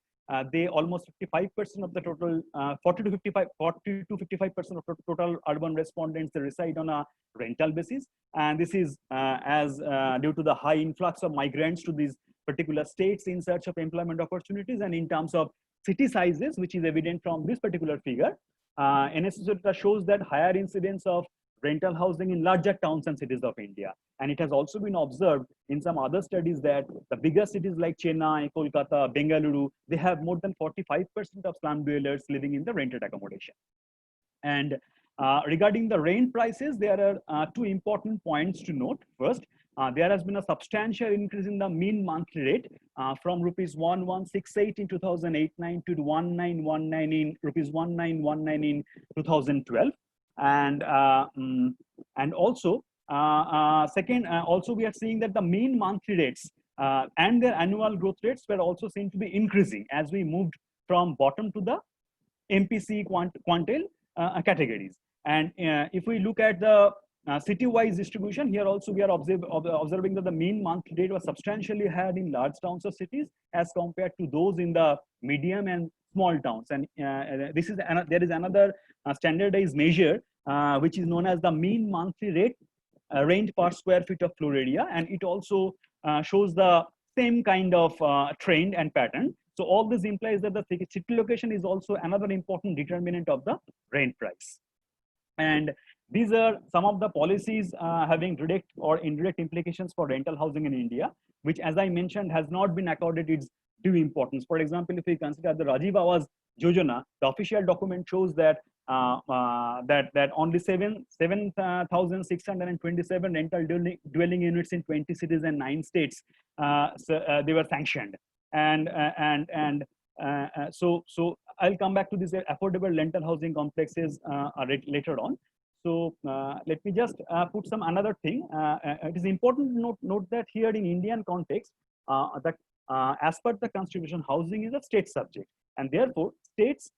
they almost 55% of the total, 40 to 55% of total urban respondents, they reside on a rental basis. And this is due to the high influx of migrants to these particular states in search of employment opportunities. And in terms of city sizes, which is evident from this particular figure, NSS data shows that higher incidence of rental housing in larger towns and cities of India. And it has also been observed in some other studies that the bigger cities like Chennai, Kolkata, Bengaluru, they have more than 45% of slum dwellers living in the rented accommodation. And regarding the rent prices, there are 2 important points to note. First, there has been a substantial increase in the mean monthly rate from rupees 1168 in 2008-9 to 1919 in rupees 1919 in 2012. And also second, also we are seeing that the mean monthly rates and their annual growth rates were also seen to be increasing as we moved from bottom to the MPC quantile categories. And if we look at the city-wise distribution, here also we are observing that the mean monthly rate was substantially higher in large towns or cities as compared to those in the medium and small towns. And there is another standardized measure which is known as the mean monthly rent per square feet of floor area, and it also shows the same kind of trend and pattern. So all this implies that the city location is also another important determinant of the rent price. And These are some of the policies having direct or indirect implications for rental housing in India, which, as I mentioned, has not been accorded its due importance. For example, if we consider the Rajiv Awas Yojana, the official document shows that that only 7,627 rental dwelling units in 20 cities and 9 states they were sanctioned, so I'll come back to this affordable rental housing complexes later on. So let me just put some another thing. It is important to note that here in Indian context, that as per the constitution, housing is a state subject, and therefore states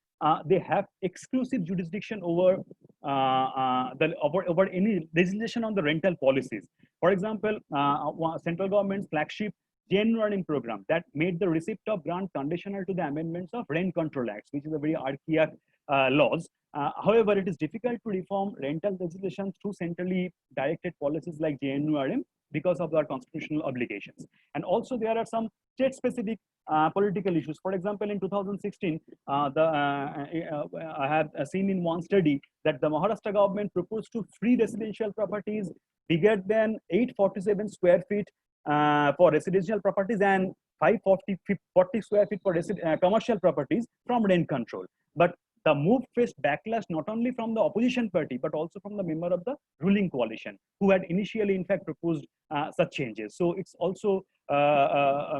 they have exclusive jurisdiction over over any legislation on the rental policies. For example, central government's flagship NURHP program that made the receipt of grant conditional to the amendments of Rent Control Acts, which is a very archaic laws. However, it is difficult to reform rental legislation through centrally directed policies like JNURM because of our constitutional obligations. And also there are some state-specific political issues. For example, in 2016, I have seen in one study that the Maharashtra government proposed to free residential properties bigger than 847 square feet for residential properties and 540 square feet for commercial properties from rent control. But the move faced backlash not only from the opposition party, but also from the member of the ruling coalition, who had initially, in fact, proposed such changes. So it's also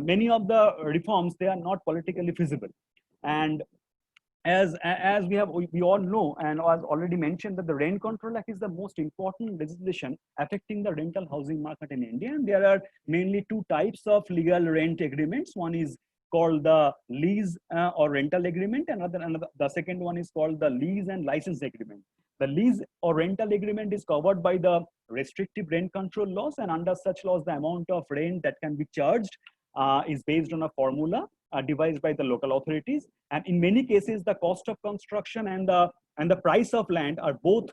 many of the reforms, they are not politically feasible. And as we all know, and as already mentioned, that the Rent Control Act is the most important legislation affecting the rental housing market in India. And there are mainly two types of legal rent agreements. One is called the lease or rental agreement, and the second one is called the lease and license agreement. The lease or rental agreement is covered by the restrictive rent control laws, and under such laws, the amount of rent that can be charged is based on a formula devised by the local authorities. And in many cases, the cost of construction and the price of land are both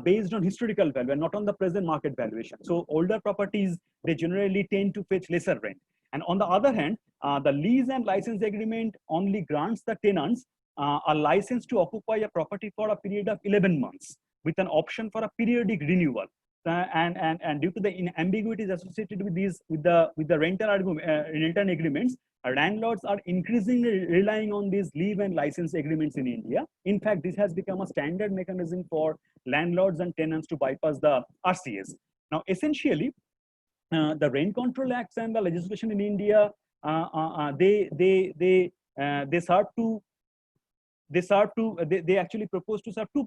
based on historical value and not on the present market valuation. So older properties, they generally tend to fetch lesser rent. And on the other hand, the lease and license agreement only grants the tenants a license to occupy a property for a period of 11 months with an option for a periodic renewal. And due to the ambiguities associated with these, with the rental agreements, landlords are increasingly relying on these lease and license agreements in India. In fact, this has become a standard mechanism for landlords and tenants to bypass the RCS. Now, essentially, the Rent Control Acts and the legislation in India, they actually propose to serve two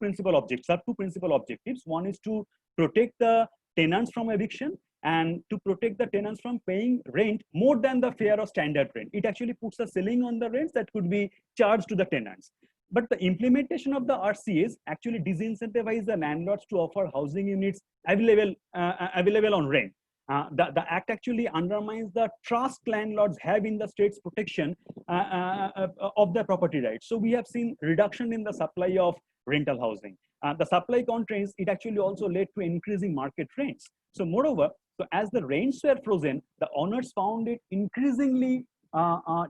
principal objectives. One is to protect the tenants from eviction and to protect the tenants from paying rent more than the fair or standard rent. It actually puts a ceiling on the rents that could be charged to the tenants. But the implementation of the RCS actually disincentivizes the landlords to offer housing units available on rent. The act actually undermines the trust landlords have in the state's protection of their property rights. So we have seen reduction in the supply of rental housing. The supply constraints, it actually also led to increasing market rents. So moreover, so as the rents were frozen, the owners found it increasingly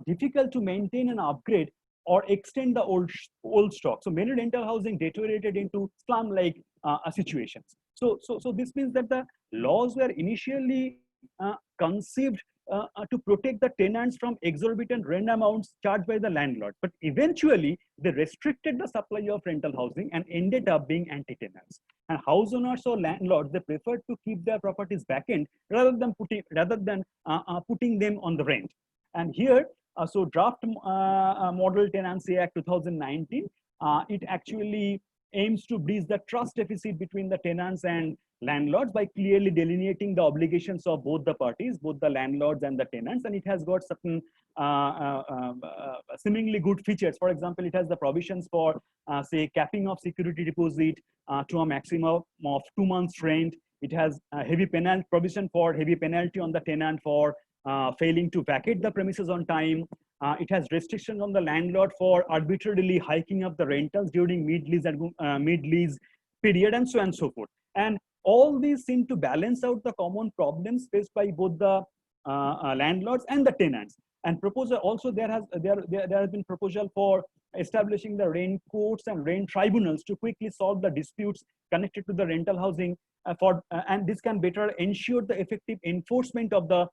difficult to maintain and upgrade or extend the old stock. So many rental housing deteriorated into slum-like situations. So this means that the laws were initially conceived to protect the tenants from exorbitant rent amounts charged by the landlord. But eventually, they restricted the supply of rental housing and ended up being anti-tenants. And house owners or landlords, they preferred to keep their properties vacant rather than putting them on the rent. And here, so Draft Model Tenancy Act 2019, it actually aims to bridge the trust deficit between the tenants and landlords by clearly delineating the obligations of both the parties, both the landlords and the tenants. And it has got certain seemingly good features. For example, it has the provisions for, say, capping of security deposit to a maximum of 2 months rent. It has a heavy penalty provision for heavy penalty on the tenant for failing to vacate the premises on time. It has restrictions on the landlord for arbitrarily hiking up the rentals during mid-lease period, and so on and so forth. And all these seem to balance out the common problems faced by both the landlords and the tenants. And proposal also there has been proposal for establishing the rent courts and rent tribunals to quickly solve the disputes connected to the rental housing and this can better ensure the effective enforcement of the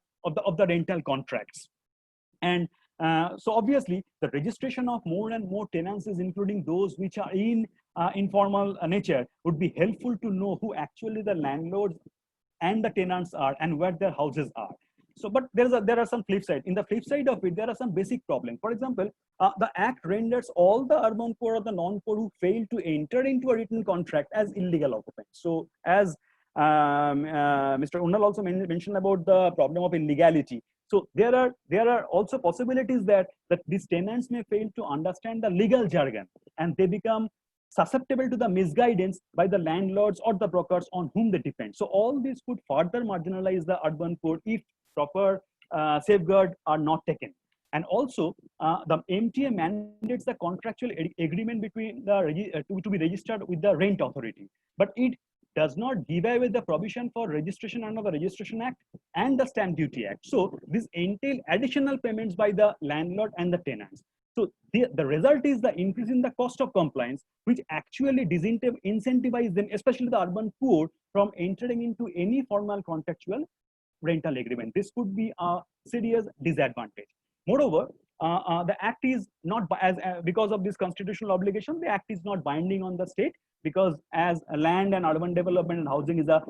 rental contracts. And so obviously the registration of more and more tenancies, including those which are in informal nature, would be helpful to know who actually the landlords and the tenants are and where their houses are. So, but there are some flip side. In the flip side of it, there are some basic problems. For example, the Act renders all the urban poor or the non-poor who fail to enter into a written contract as illegal occupants. So, as Mr. Unnal also mentioned about the problem of illegality. So there are also possibilities that these tenants may fail to understand the legal jargon and they become susceptible to the misguidance by the landlords or the brokers on whom they depend. So all this could further marginalize the urban poor if proper safeguards are not taken. And also the MTA mandates the contractual agreement between the to be registered with the rent authority, but it does not give away the provision for registration under the Registration Act and the Stamp Duty Act. So this entail additional payments by the landlord and the tenants. So the result is the increase in the cost of compliance, which actually incentivize them, especially the urban poor, from entering into any formal contractual rental agreement. This could be a serious disadvantage. Moreover, the Act is not, because of this constitutional obligation, the Act is not binding on the state, because as land and urban development and housing is a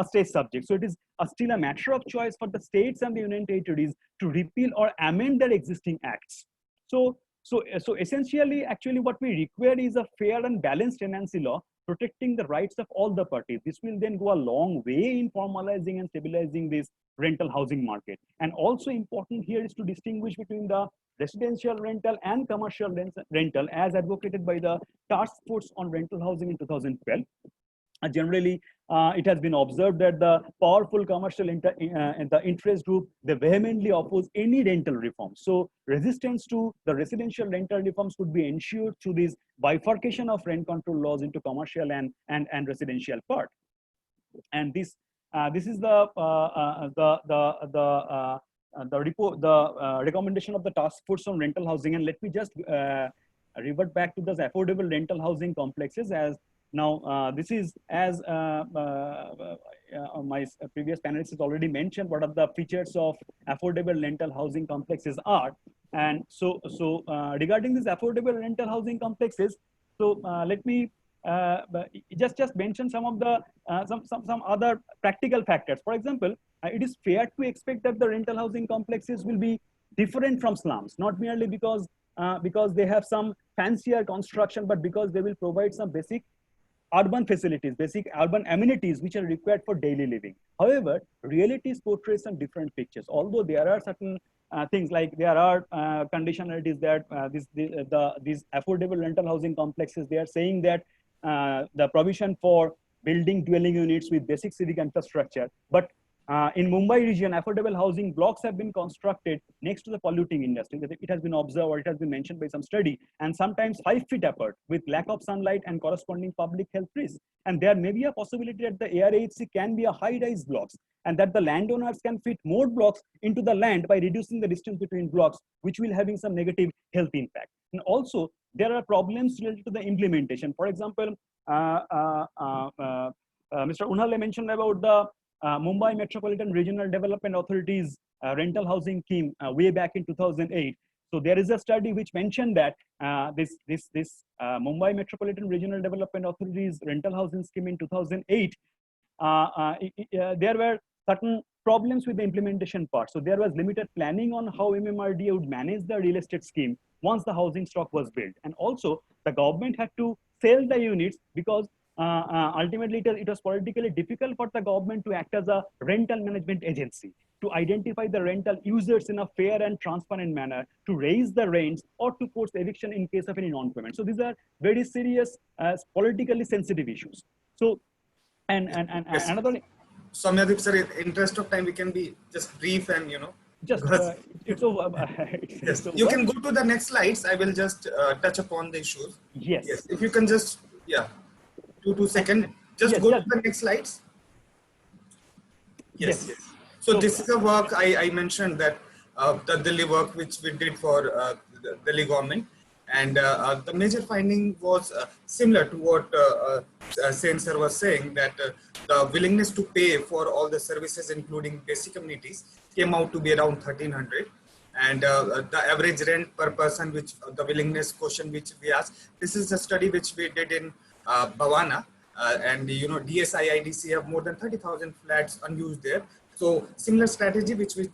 state subject. So it is still a matter of choice for the states and the union territories to repeal or amend their existing acts. So essentially, actually what we require is a fair and balanced tenancy law protecting the rights of all the parties. This will then go a long way in formalizing and stabilizing this rental housing market. And also important here is to distinguish between the residential rental and commercial rental as advocated by the Task Force on Rental Housing in 2012. Generally, it has been observed that the powerful commercial the interest group, they vehemently oppose any rental reform. So resistance to the residential rental reforms could be ensured through this bifurcation of rent control laws into commercial and residential part. And this is the recommendation of the Task Force on Rental Housing. And let me just revert back to those affordable rental housing complexes. As now, this is as my previous panelists has already mentioned what are the features of affordable rental housing complexes are. And so regarding these affordable rental housing complexes, so let me just mention some of the some other practical factors. For example, it is fair to expect that the rental housing complexes will be different from slums, not merely because they have some fancier construction, but because they will provide some basic urban facilities, basic urban amenities which are required for daily living. However, realities portray some different pictures. Although there are certain things like there are conditionalities that these affordable rental housing complexes, they are saying that the provision for building dwelling units with basic civic infrastructure, but in Mumbai region, affordable housing blocks have been constructed next to the polluting industry. It has been observed, or it has been mentioned by some study, and sometimes 5 feet apart with lack of sunlight and corresponding public health risks. And there may be a possibility that the ARHC can be a high-rise blocks, and that the landowners can fit more blocks into the land by reducing the distance between blocks, which will having some negative health impact. And also, there are problems related to the implementation. For example, Mr. Unhale mentioned about the Mumbai Metropolitan Regional Development Authority's rental housing scheme way back in 2008. So there is a study which mentioned that this Mumbai Metropolitan Regional Development Authority's rental housing scheme in 2008, there were certain problems with the implementation part. So there was limited planning on how MMRDA would manage the real estate scheme once the housing stock was built. And also the government had to sell the units because ultimately it was politically difficult for the government to act as a rental management agency to identify the rental users in a fair and transparent manner, to raise the rents or to force eviction in case of any non-payment. So these are very serious politically sensitive issues. So Yes. another. So Mahadevia sir, in interest of time, we can be just brief and just it's over. Yes, you can go to the next slides. I will just touch upon the issues. Yes. Yes. If you can just 2 seconds, just go to the next slides. Yes. So this is a work I mentioned that the Delhi work which we did for the Delhi government. And the major finding was similar to what Sen sir was saying, that the willingness to pay for all the services, including basic amenities, came out to be around 1,300. And the average rent per person, which the willingness question which we asked, this is a study which we did in Bhavana, and DSI, IDC have more than 30,000 flats unused there. So similar strategy which we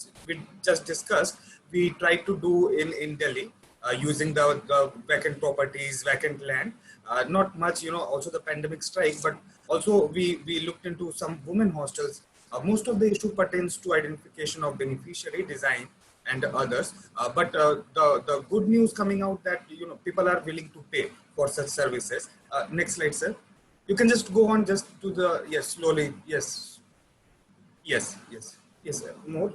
just discussed, we tried to do in Delhi. Using the vacant properties, vacant land, not much, also the pandemic strike, but also we looked into some women hostels. Most of the issue pertains to identification of beneficiary, design, and others. But the good news coming out that, people are willing to pay for such services. Next slide, sir. You can just go on just to the, yes, slowly, yes. Yes, sir. More.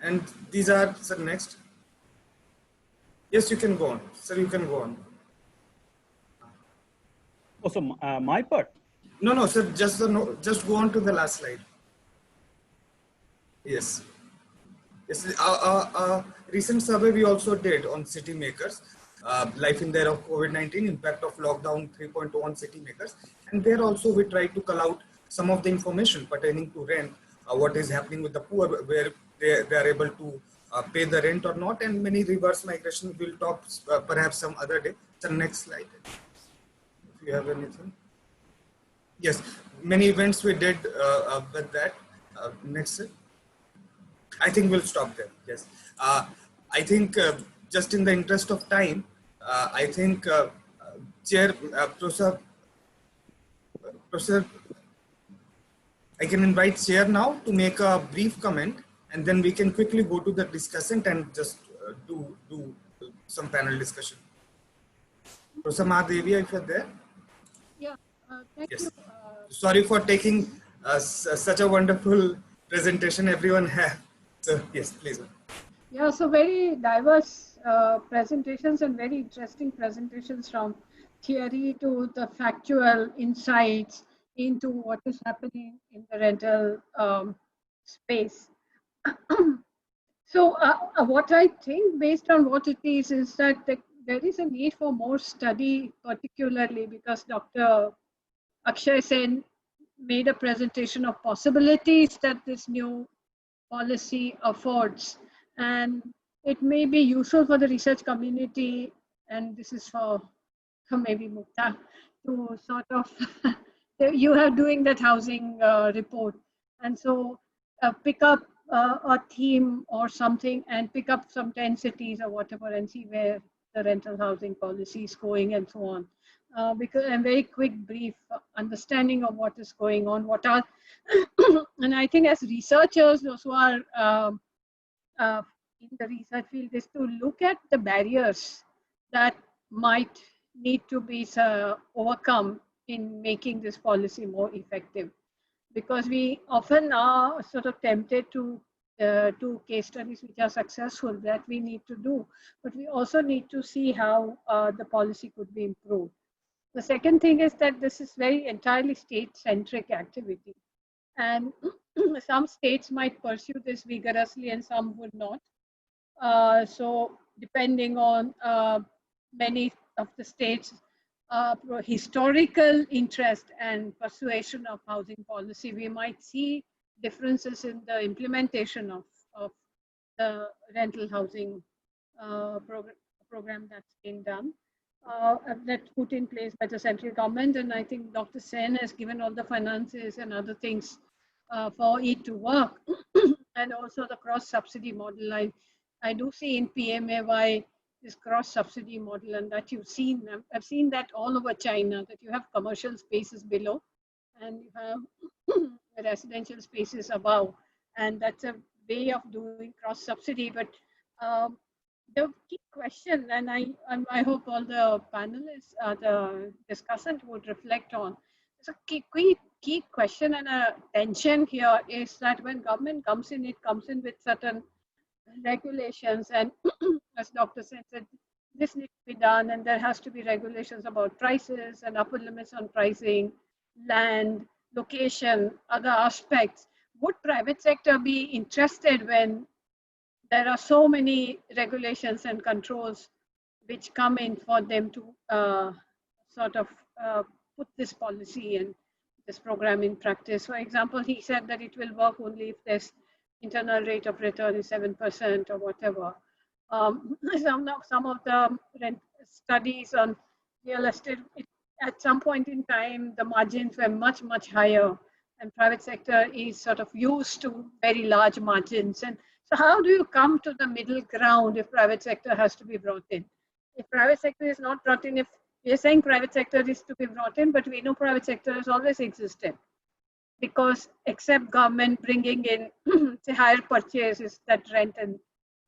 And these are, sir, next. Yes, you can go on. Sir, you can go on. Oh, so my part? No, sir, just go on to the last slide. Yes. Recent survey we also did on city makers, life in there of COVID-19, impact of lockdown 3.0 on city makers. And there also we tried to call out some of the information pertaining to rent, what is happening with the poor, where they are able to pay the rent or not, and many reverse migration. We'll talk perhaps some other day. So next slide, if you have anything. Yes, many events we did with that. Next slide. I think we'll stop there. Yes, I think just in the interest of time, I think Chair Professor, I can invite Chair now to make a brief comment, and then we can quickly go to the discussant and just do some panel discussion. Professor Mahadevia, if you're there. Yeah, thank Yes. you. Sorry for taking such a wonderful presentation everyone had. So yes, please. Yeah, so very diverse presentations and very interesting presentations, from theory to the factual insights into what is happening in the rental space. So what I think, based on what it is that there is a need for more study, particularly because Dr. Akshaya Sen made a presentation of possibilities that this new policy affords, and it may be useful for the research community, and this is for maybe Mukta, to sort of you are doing that housing report, and so pick up a theme or something and pick up some 10 cities or whatever and see where the rental housing policy is going and so on. Because a very quick brief understanding of what is going on, what are and I think as researchers, those who are in the research field, is to look at the barriers that might need to be overcome in making this policy more effective, because we often are sort of tempted to case studies which are successful that we need to do, but we also need to see how the policy could be improved. The second thing is that this is very entirely state-centric activity, and some states might pursue this vigorously and some would not. So depending on many of the states' historical interest and persuasion of housing policy, we might see differences in the implementation of the rental housing program that's being done. That's put in place by the central government, and I think Dr. Sen has given all the finances and other things for it to work, and also the cross-subsidy model. I do see in PMAY this cross-subsidy model, and that you've seen. I've seen that all over China, that you have commercial spaces below and you have residential spaces above, and that's a way of doing cross-subsidy. But the key question, and I hope all the panelists, the discussant would reflect on, so key question and a tension here is that when government comes in, it comes in with certain regulations, and as Dr. Sen said, this needs to be done, and there has to be regulations about prices and upper limits on pricing, land, location, other aspects. Would private sector be interested when there are so many regulations and controls which come in for them to sort of put this policy and this program in practice. For example, he said that it will work only if this internal rate of return is 7% or whatever. Some of the studies on real estate, at some point in time, the margins were much, much higher, and private sector is sort of used to very large margins. And so how do you come to the middle ground if private sector has to be brought in? If private sector is not brought in, if we're saying private sector is to be brought in, but we know private sector has always existed, because except government bringing in say higher purchases, that rent and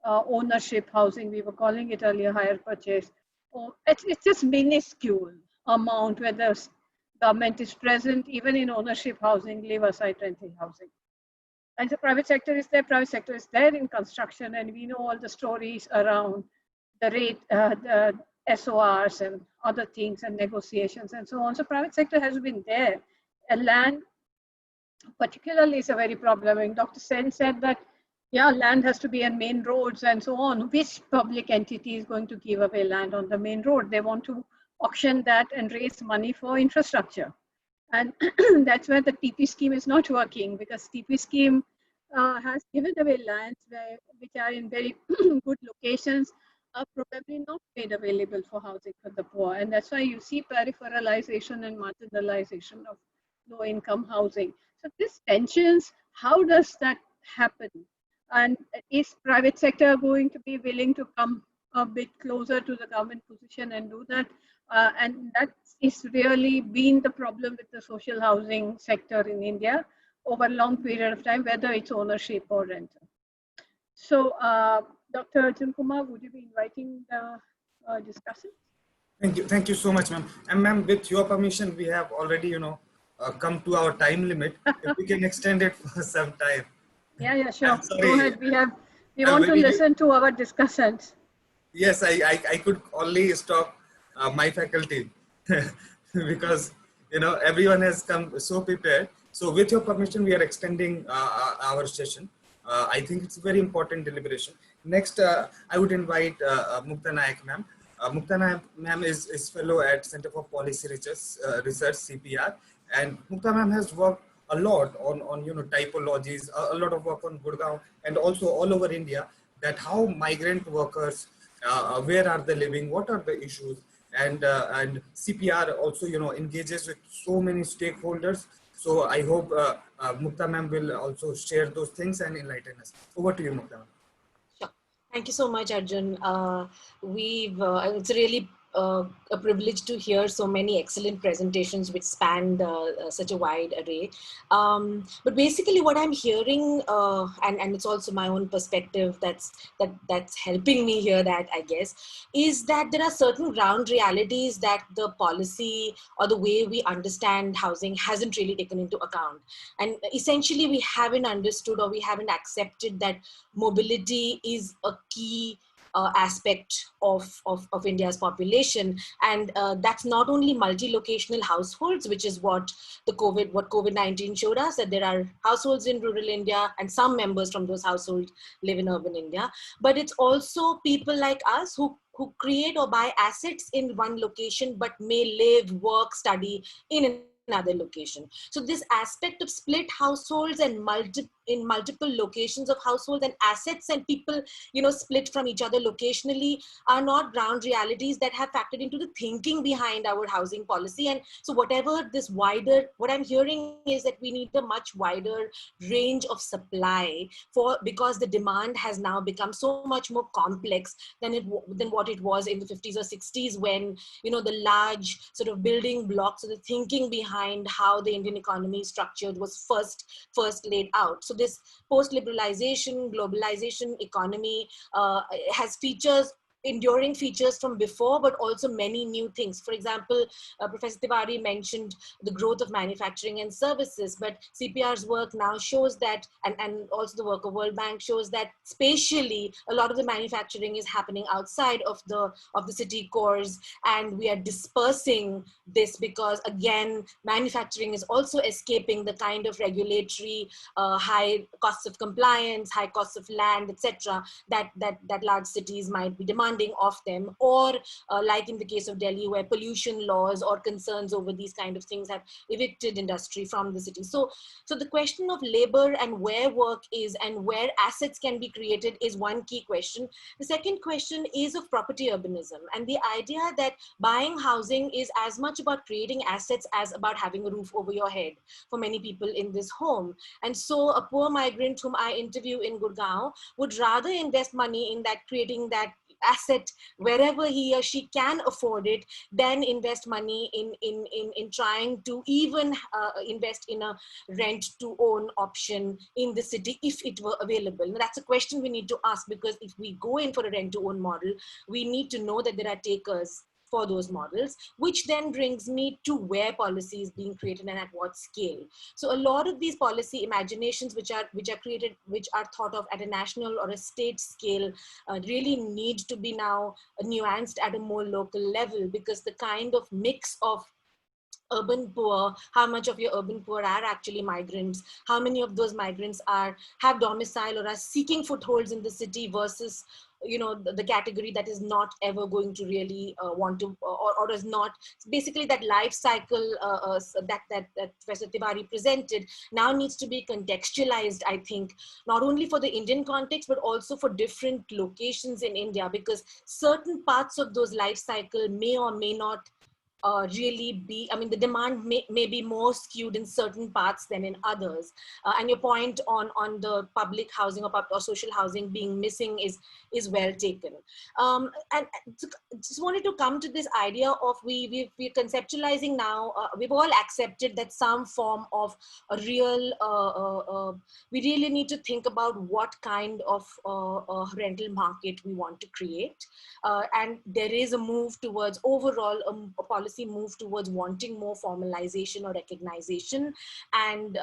ownership housing, we were calling it earlier higher purchase, it's just minuscule amount where the government is present, even in ownership housing, leave aside rental housing. And the private sector is there in construction, and we know all the stories around the rate, the SORs and other things and negotiations and so on. So private sector has been there. And land particularly is a very problem. And Dr. Sen said that, yeah, land has to be on main roads and so on. Which public entity is going to give away land on the main road? They want to auction that and raise money for infrastructure. And that's where the TP scheme is not working, because TP scheme has given away lands which are in very good locations, are probably not made available for housing for the poor. And that's why you see peripheralization and marginalization of low-income housing. So these tensions, how does that happen? And is private sector going to be willing to come a bit closer to the government position and do that? And that is really been the problem with the social housing sector in India over a long period of time, whether it's ownership or rental. So, Dr. Arjun Kumar, would you be inviting the discussant? Thank you so much, ma'am. And ma'am, with your permission, we have already, come to our time limit. If we can extend it for some time. Yeah, sure. Go ahead. We want to listen to our discussants. Yes, I could only stop my faculty because everyone has come so prepared. So with your permission, we are extending our session. I think it's a very important deliberation. Next, I would invite Mukta Nayak ma'am. Mukta Nayak ma'am is fellow at Center for Policy Research CPR, and Mukta ma'am has worked a lot on typologies, a lot of work on Gurgaon and also all over India, that how migrant workers, where are they living, what are the issues, and CPR also engages with so many stakeholders. So I hope Mukta ma'am will also share those things and enlighten us. Over to you, Mukta ma'am. Sure. Thank you so much, Arjun. It's really a privilege to hear so many excellent presentations which spanned such a wide array. But basically what I'm hearing, and it's also my own perspective that's helping me hear that, I guess, is that there are certain ground realities that the policy or the way we understand housing hasn't really taken into account. And essentially we haven't understood, or we haven't accepted that mobility is a key aspect of India's population, and that's not only multi-locational households, which is what COVID-19 showed us, that there are households in rural India and some members from those households live in urban India, but it's also people like us who create or buy assets in one location but may live, work, study in another location. So this aspect of split households and multiple locations of households and assets and people, split from each other locationally are not ground realities that have factored into the thinking behind our housing policy. And so what I'm hearing is that we need a much wider range of supply because the demand has now become so much more complex than what it was in the 50s or 60s, when, the large sort of building blocks of the thinking behind how the Indian economy is structured was first laid out. So this post-liberalization, globalization economy has features enduring features from before, but also many new things. For example, Professor Tiwari mentioned the growth of manufacturing and services, but CPR's work now shows that, and also the work of World Bank shows that spatially, a lot of the manufacturing is happening outside of the city cores, and we are dispersing this because, again, manufacturing is also escaping the kind of regulatory high costs of compliance, high costs of land, etc., that large cities might be demanding of them, or like in the case of Delhi, where pollution laws or concerns over these kind of things have evicted industry from the city. So the question of labor and where work is and where assets can be created is one key question. The second question is of property urbanism, and the idea that buying housing is as much about creating assets as about having a roof over your head for many people in this home. And so a poor migrant whom I interview in Gurgaon would rather invest money in that, creating that asset wherever he or she can afford it, than invest money in trying to even invest in a rent to own option in the city if it were available. Now, that's a question we need to ask, because if we go in for a rent to own model, we need to know that there are takers for those models, which then brings me to where policy is being created and at what scale. So a lot of these policy imaginations which are created, which are thought of at a national or a state scale, really need to be now nuanced at a more local level, because the kind of mix of urban poor, how much of your urban poor are actually migrants, how many of those migrants have domicile or are seeking footholds in the city, versus the category that is not ever going to really want to, or is not, basically that life cycle that Professor Tiwari presented now needs to be contextualized, I think, not only for the Indian context, but also for different locations in India, because certain parts of those life cycle may or may not really be, I mean, the demand may be more skewed in certain parts than in others. And your point on the public housing or social housing being missing is well taken. And just wanted to come to this idea of we're conceptualizing now, we've all accepted that some form of a real, we really need to think about what kind of rental market we want to create. And there is a move towards overall a policy move towards wanting more formalization or recognition. And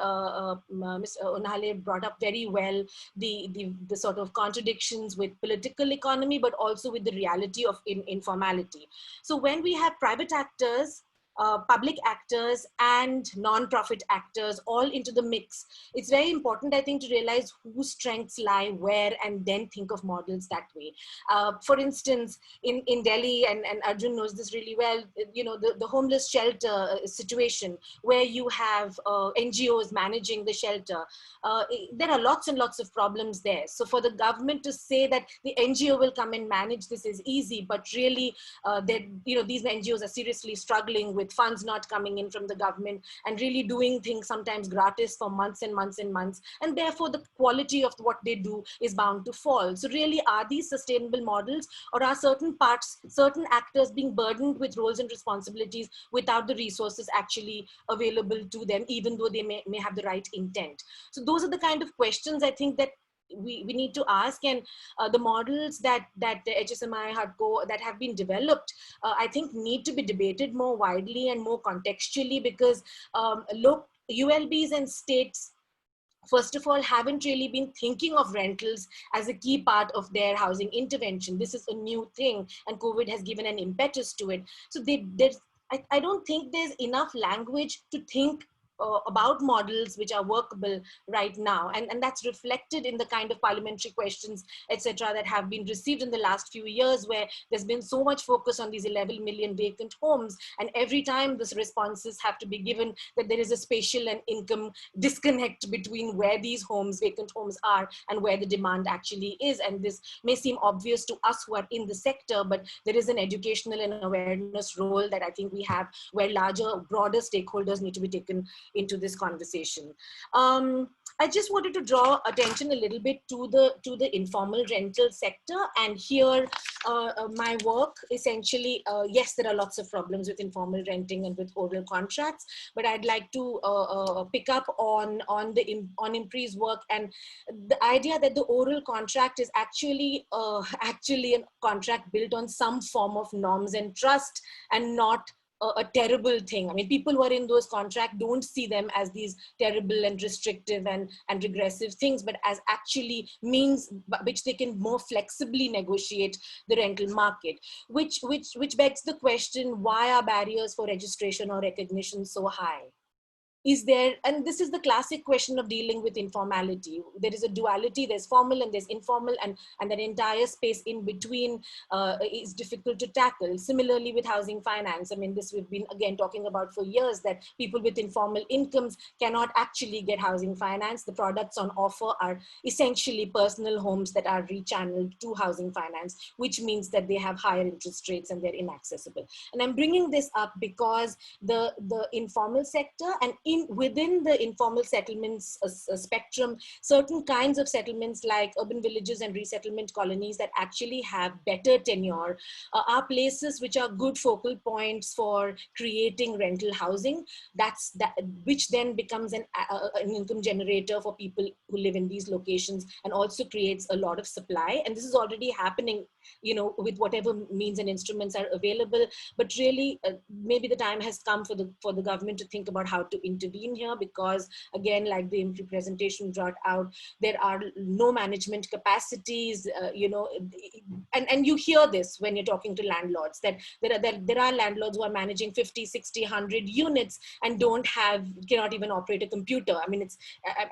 Ms. Unhale brought up very well the sort of contradictions with political economy, but also with the reality of informality. So when we have private actors, public actors and non-profit actors all into the mix, it's very important, I think, to realize whose strengths lie where, and then think of models that way. For instance, in Delhi, and Arjun knows this really well, the homeless shelter situation, where you have NGOs managing the shelter, there are lots and lots of problems there. So for the government to say that the NGO will come and manage this is easy, but really these NGOs are seriously struggling with funds not coming in from the government, and really doing things sometimes gratis for months and months and months, and therefore the quality of what they do is bound to fall. So really, are these sustainable models, or are certain actors being burdened with roles and responsibilities without the resources actually available to them, even though they may have the right intent? So those are the kind of questions I think that we need to ask, and the models that the HSMI, HUDCO that have been developed, I think need to be debated more widely and more contextually, because look, ULBs and states, first of all, haven't really been thinking of rentals as a key part of their housing intervention. This is a new thing, and COVID has given an impetus to it. So I don't think there's enough language to think about models which are workable right now, and that's reflected in the kind of parliamentary questions, etc., that have been received in the last few years, where there's been so much focus on these 11 million vacant homes, and every time this responses have to be given that there is a spatial and income disconnect between where these vacant homes are and where the demand actually is. And this may seem obvious to us who are in the sector, but there is an educational and awareness role that I think we have, where larger, broader stakeholders need to be taken into this conversation. I just wanted to draw attention a little bit to the informal rental sector, and here my work essentially, yes, there are lots of problems with informal renting and with oral contracts, but I'd like to pick up on IMPRI's work and the idea that the oral contract is actually actually a contract built on some form of norms and trust, and not a terrible thing. I mean, people who are in those contracts don't see them as these terrible and restrictive and regressive things, but as actually means which they can more flexibly negotiate the rental market, which begs the question, why are barriers for registration or recognition so high? Is there, and this is the classic question of dealing with informality. There is a duality, there's formal and there's informal, and that entire space in between is difficult to tackle. Similarly with housing finance, I mean, this we've been again talking about for years, that people with informal incomes cannot actually get housing finance. The products on offer are essentially personal homes that are rechanneled to housing finance, which means that they have higher interest rates and they're inaccessible. And I'm bringing this up because the informal sector, and within the informal settlements spectrum, certain kinds of settlements like urban villages and resettlement colonies that actually have better tenure are places which are good focal points for creating rental housing, which then becomes an income generator for people who live in these locations, and also creates a lot of supply. And this is already happening, you know, with whatever means and instruments are available. But really, maybe the time has come for the government to think about how to intervene here, because again, like the IMPRI presentation brought out, there are no management capacities, you know, and you hear this when you're talking to landlords, that there are landlords who are managing 50, 60, 100 units and cannot even operate a computer. I mean,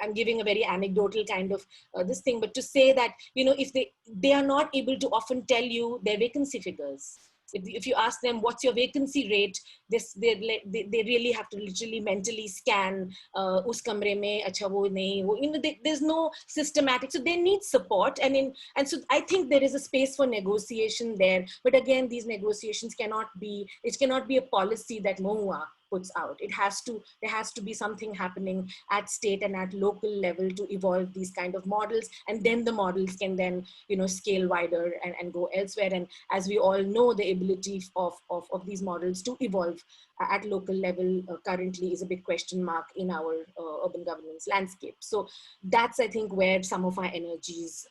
I'm giving a very anecdotal kind of this thing, but to say that, you know, if they are not able to often tell you their vacancy figures. If you ask them, what's your vacancy rate, they really have to literally mentally scan, us kamre mein, acha wo nahi, wo, you know, there's no systematic, so they need support. And so I think there is a space for negotiation there. But again, these negotiations cannot be a policy that MOHUA puts out. There has to be something happening at state and at local level to evolve these kind of models, and then the models can then, you know, scale wider and go elsewhere. And as we all know, the ability of these models to evolve at local level currently is a big question mark in our urban governance landscape. So that's, I think, where some of our energies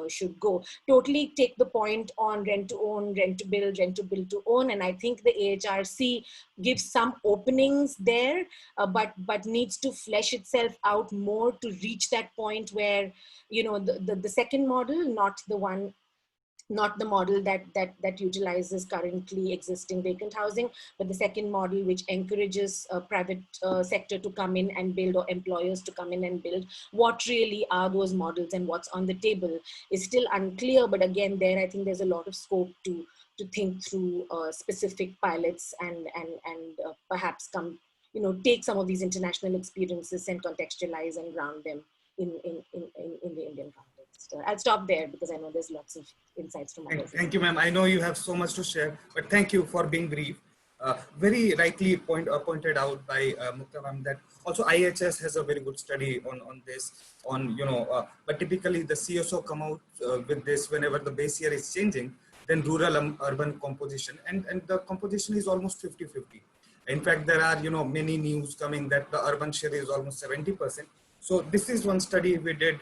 should go. Totally take the point on rent to own, rent to build to own, and I think the AHRC gives some openings there, but needs to flesh itself out more to reach that point where, you know, the second model, not the model that utilizes currently existing vacant housing, but the second model which encourages private sector to come in and build, or employers to come in and build. What really are those models and what's on the table is still unclear. But again, there I think there's a lot of scope to think through specific pilots and perhaps take some of these international experiences and contextualize and ground them in the Indian context. I'll stop there because I know there's lots of insights from others. Thank you, ma'am. I know you have so much to share, but thank you for being brief. Very rightly pointed out by Mukta ma'am that also IHS has a very good study on this, but typically the CSO come out with this whenever the base year is changing, then rural urban composition, and the composition is almost 50-50. In fact, there are many news coming that the urban share is almost 70%. So this is one study we did,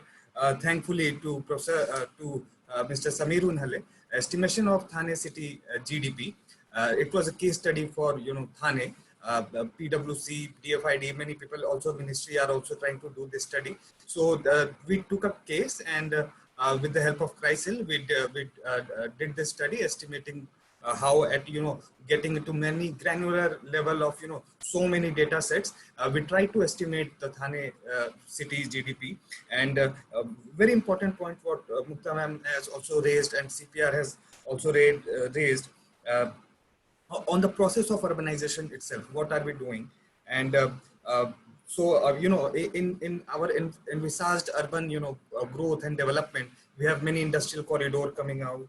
thankfully, to Mr. Sameer Unhale, estimation of Thane city GDP. It was a case study for Thane, PwC, DFID, many people, also ministry are also trying to do this study. So we took up case and with the help of CRISIL, we did this study estimating how at getting into many granular level of so many data sets, we try to estimate the Thane city's GDP. And very important point what Mukta ma'am has also raised and CPR has also raised on the process of urbanization itself. What are we doing? And in our envisaged urban growth and development, we have many industrial corridor coming out,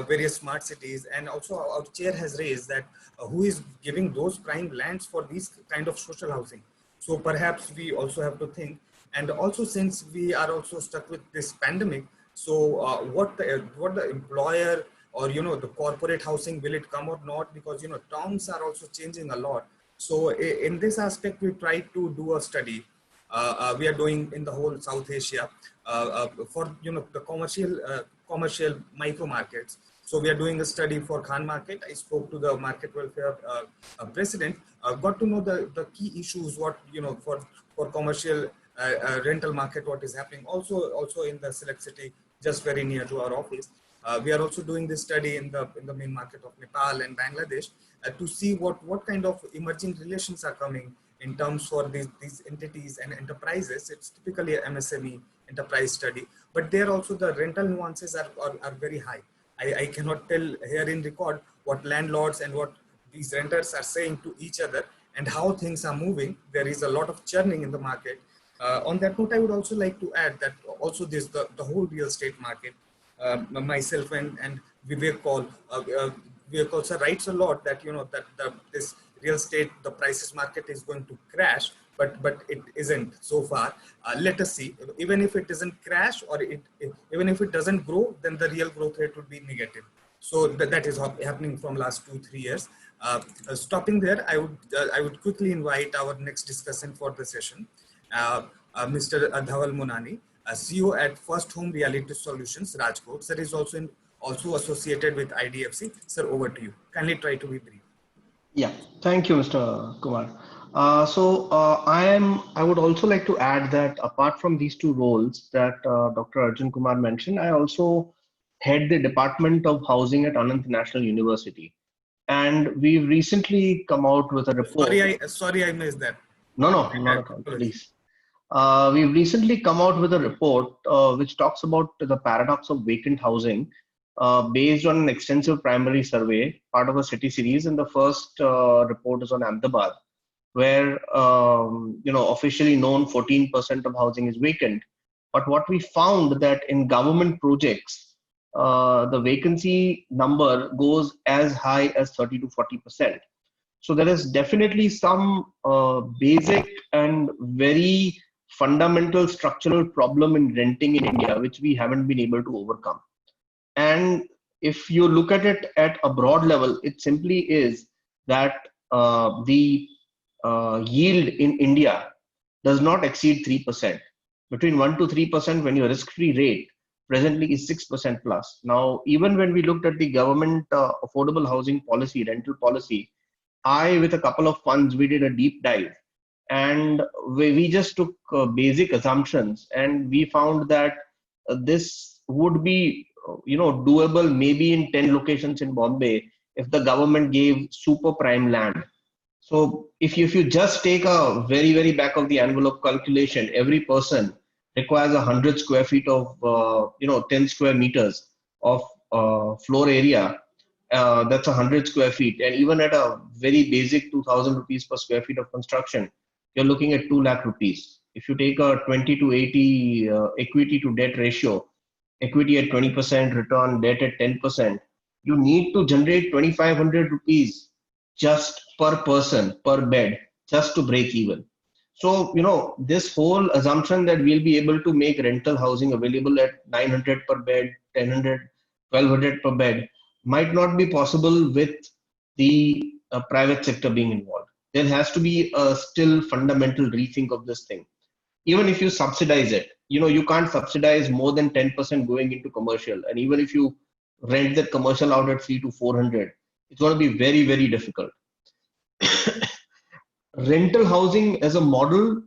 various smart cities, and also our chair has raised that who is giving those prime lands for these kind of social housing. So perhaps we also have to think And also, since we are also stuck with this pandemic, so what the employer or the corporate housing, will it come or not? Because towns are also changing a lot. So in this aspect, we try to do a study. We are doing in the whole South Asia for the commercial micro markets. So we are doing a study for Khan market. I spoke to the market welfare president. Got to know the key issues. What for commercial rental market, what is happening. Also in the select city, just very near to our office. We are also doing this study in the main market of Nepal and Bangladesh to see what kind of emerging relations are coming in terms for these entities and enterprises. It's typically a MSME enterprise study, but there also the rental nuances are very high. I cannot tell here in record what landlords and what these renters are saying to each other and how things are moving. There is a lot of churning in the market. On that note, I would also like to add that also the whole real estate market, myself and Vivek also writes a lot that this real estate, the prices market is going to crash, but it isn't so far. Let us see. Even if it doesn't crash or even if it doesn't grow, then the real growth rate would be negative. So that is happening from last 2-3 years. Stopping there, I would quickly invite our next discussant for the session, Mr. Dhawal Munani, CEO at First Home Reality Solutions, Rajkot. Sir is also associated with IDFC. Sir, over to you. Kindly try to be brief. Yeah, thank you, Mr. Kumar. I would also like to add that apart from these two roles that Dr. Arjun Kumar mentioned, I also head the Department of Housing at Anant National University. And we've recently come out with a report. Sorry, I missed that. No, not at all, please. We've recently come out with a report which talks about the paradox of vacant housing based on an extensive primary survey, part of a city series. And the first report is on Ahmedabad, where officially known 14% of housing is vacant. But what we found that in government projects, the vacancy number goes as high as 30 to 40%. So there is definitely some basic and very fundamental structural problem in renting in India, which we haven't been able to overcome. And if you look at it at a broad level, it simply is that the yield in India does not exceed 3%. Between 1 to 3% when your risk-free rate presently is 6% plus. Now, even when we looked at the government affordable housing policy, rental policy, with a couple of funds, we did a deep dive. And we just took basic assumptions, and we found that this would be doable maybe in 10 locations in Bombay if the government gave super prime land. So if you just take a very, very back of the envelope calculation, every person requires 100 square feet of 10 square meters of floor area. That's 100 square feet, and even at a very basic 2,000 rupees per square feet of construction, you're looking at 2 lakh rupees. If you take a 20 to 80 equity to debt ratio, equity at 20%, return, debt at 10%, you need to generate 2,500 rupees just per person, per bed, just to break even. So, this whole assumption that we'll be able to make rental housing available at 900 per bed, 1,000, 1,200 per bed might not be possible with the private sector being involved. There has to be a still fundamental rethink of this thing. Even if you subsidize it, you can't subsidize more than 10% going into commercial. And even if you rent that commercial out at 300 to 400, it's going to be very, very difficult. Rental housing as a model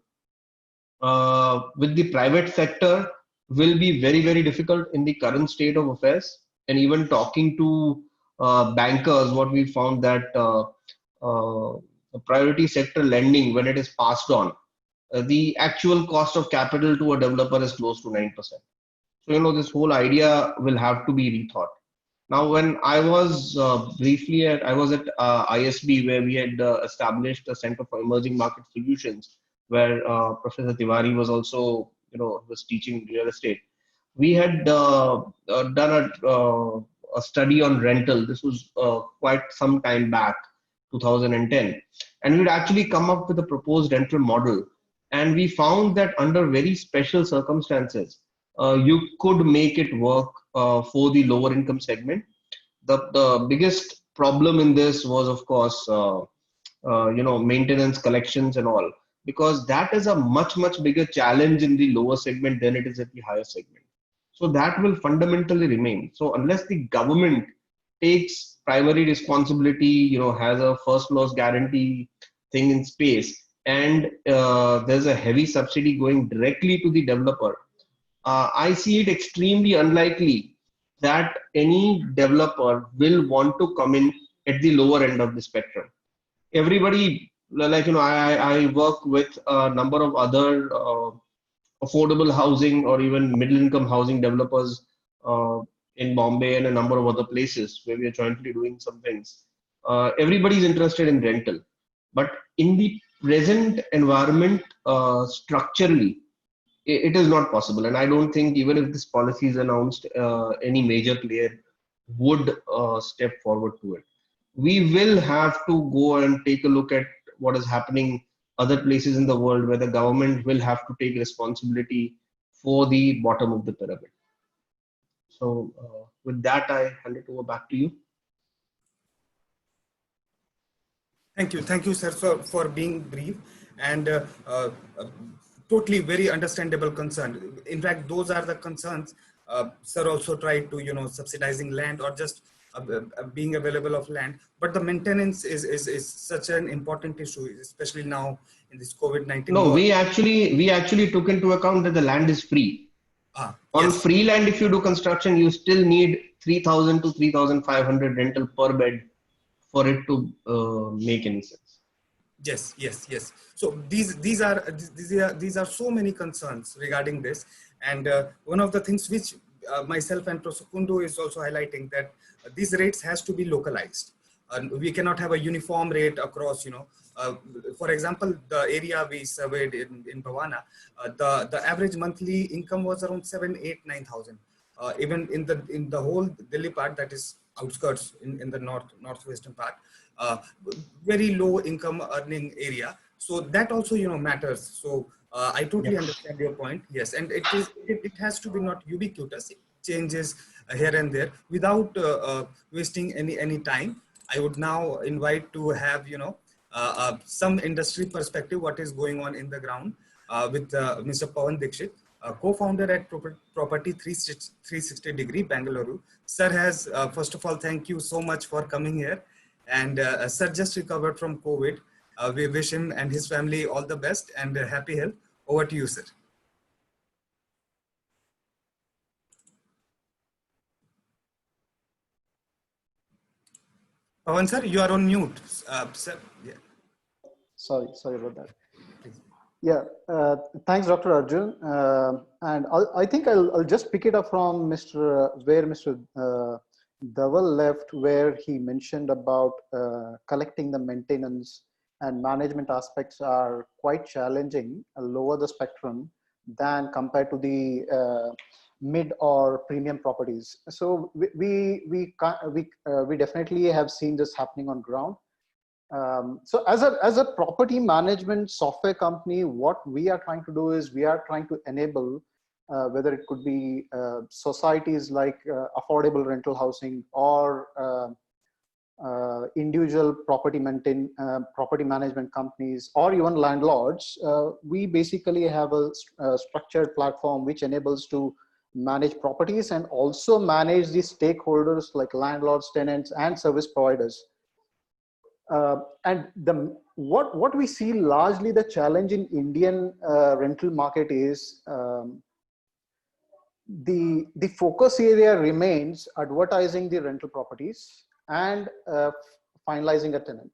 with the private sector will be very, very difficult in the current state of affairs. And even talking to bankers, what we found that the priority sector lending, when it is passed on, the actual cost of capital to a developer is close to 9%. So, this whole idea will have to be rethought. Now, when I was briefly at ISB, where we had established a Center for Emerging Market Solutions, where Professor Tiwari was also, was teaching real estate. We had done a study on rental. This was quite some time back, 2010. And we'd actually come up with a proposed rental model. And we found that under very special circumstances, you could make it work for the lower income segment. The biggest problem in this was, of course, maintenance, collections and all, because that is a much bigger challenge in the lower segment than it is at the higher segment. So that will fundamentally remain. So unless the government takes primary responsibility, has a first loss guarantee thing in space, and there's a heavy subsidy going directly to the developer, I see it extremely unlikely that any developer will want to come in at the lower end of the spectrum. Everybody, I work with a number of other affordable housing or even middle income housing developers in Bombay and a number of other places where we are jointly doing some things. Everybody is interested in rental, but in the present environment, structurally, it is not possible. And I don't think even if this policy is announced, any major player would step forward to it. We will have to go and take a look at what is happening other places in the world where the government will have to take responsibility for the bottom of the pyramid. So with that, I hand it over back to you. Thank you, sir, for being brief and totally very understandable concern. In fact, those are the concerns. Sir also tried to, subsidizing land or just being available of land, but the maintenance is such an important issue, especially now in this COVID-19. No, we actually took into account that the land is free. On yes. Free land, if you do construction, you still need 3,000 to 3,500 rental per bed for it to make any sense. Yes. So these are so many concerns regarding this, and one of the things which myself and Prof. Kundu is also highlighting, that these rates has to be localized. We cannot have a uniform rate across. For example, the area we surveyed in Bhavana, the average monthly income was around 7, 8, 9,000. Even in the whole Delhi part, that is outskirts in the northwestern part, very low income earning area. So that also matters. So I totally understand your point. Yes, and it has to be not ubiquitous. It changes here and there without wasting any time. I would now invite to have some industry perspective, what is going on in the ground with Mr. Pawan Dixit, co-founder at Property 360 Degree, Bangalore. Sir has, first of all, thank you so much for coming here. And sir just recovered from COVID. We wish him and his family all the best and happy health. Over to you, sir. Pawan sir, you are on mute. Sir. Yeah. Sorry about that. Yeah, thanks, Dr. Arjun. And I think I'll just pick it up from where Mr. Dhaval left, where he mentioned about collecting the maintenance and management aspects are quite challenging, lower the spectrum than compared to the mid or premium properties. So we definitely have seen this happening on ground. So as a property management software company, what we are trying to do is we are trying to enable whether it could be societies like affordable rental housing or individual property management companies or even landlords. We basically have a structured platform which enables to manage properties and also manage the stakeholders like landlords, tenants, and service providers. And what we see largely the challenge in Indian rental market is the focus area remains advertising the rental properties and finalizing a tenant.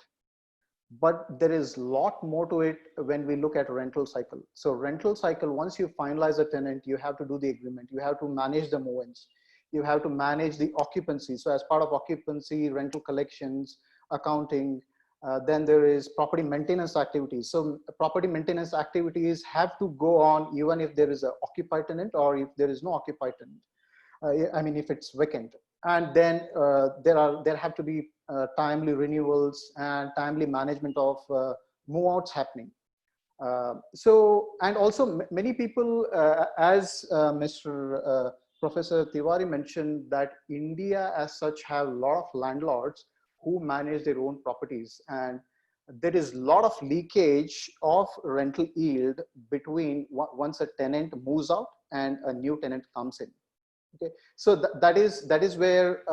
But there is a lot more to it when we look at rental cycle. So rental cycle, once you finalize a tenant, you have to do the agreement. You have to manage the movements. You have to manage the occupancy. So as part of occupancy, rental collections, accounting, then there is property maintenance activities. So property maintenance activities have to go on even if there is an occupied tenant or if there is no occupied tenant. I mean, if it's vacant. And then there have to be timely renewals and timely management of move outs happening. So, and also many people, as Mr. Professor Tiwari mentioned, that India as such have a lot of landlords who manage their own properties, and there is a lot of leakage of rental yield between once a tenant moves out and a new tenant comes in. Okay, so that is where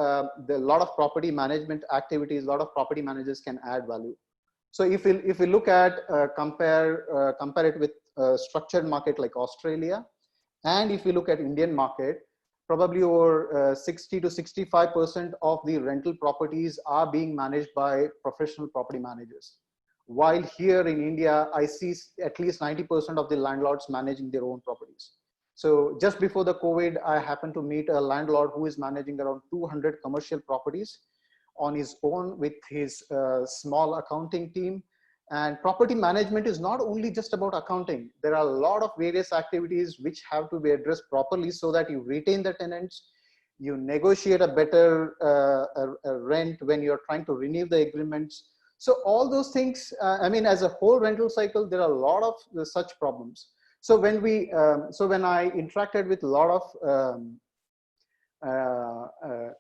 the lot of property management activities, a lot of property managers can add value. So if we look at compare it with structured market like Australia, and if we look at Indian market, probably over 60 to 65% of the rental properties are being managed by professional property managers. While here in India, I see at least 90% of the landlords managing their own properties. So just before the COVID, I happened to meet a landlord who is managing around 200 commercial properties on his own with his small accounting team. And property management is not only just about accounting. There are a lot of various activities which have to be addressed properly so that you retain the tenants, you negotiate a better rent when you're trying to renew the agreements. So all those things, I mean, as a whole rental cycle, there are a lot of such problems. So when when I interacted with a lot of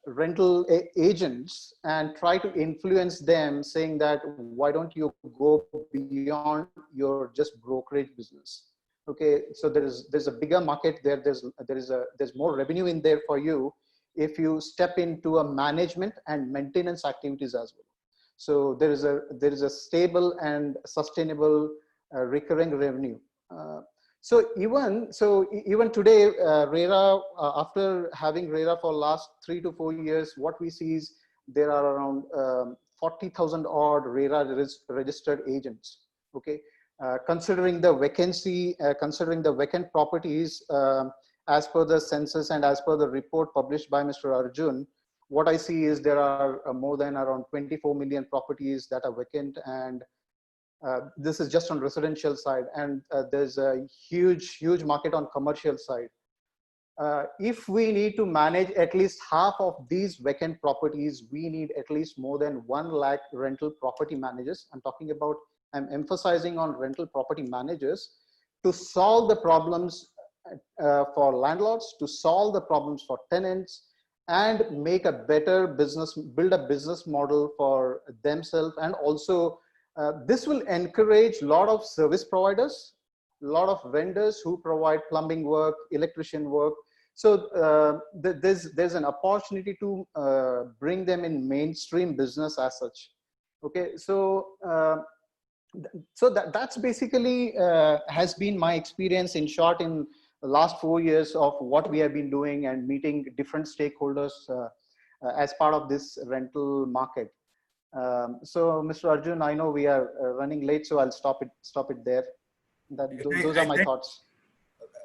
rental agents and try to influence them, saying that why don't you go beyond your just brokerage business? Okay, so there's a bigger market there. There's more revenue in there for you if you step into a management and maintenance activities as well. So there is a stable and sustainable recurring revenue. So even today, RERA, after having RERA for last 3 to 4 years, what we see is there are around 40,000 odd RERA registered agents. Okay, considering the vacancy, considering the vacant properties, as per the census and as per the report published by Mr. Arjun, what I see is there are more than around 24 million properties that are vacant, and this is just on residential side, and there's a huge market on commercial side. If we need to manage at least half of these vacant properties, we need at least more than 1 lakh rental property managers. I'm emphasizing on rental property managers to solve the problems for landlords, to solve the problems for tenants, and make a better business, build a business model for themselves. And also this will encourage a lot of service providers, a lot of vendors who provide plumbing work, electrician work. So there's an opportunity to bring them in mainstream business as such. Okay, so that's basically has been my experience in short in the last 4 years of what we have been doing and meeting different stakeholders as part of this rental market. So Mr. Arjun, I know we are running late, so I'll stop it there. Those are my thoughts.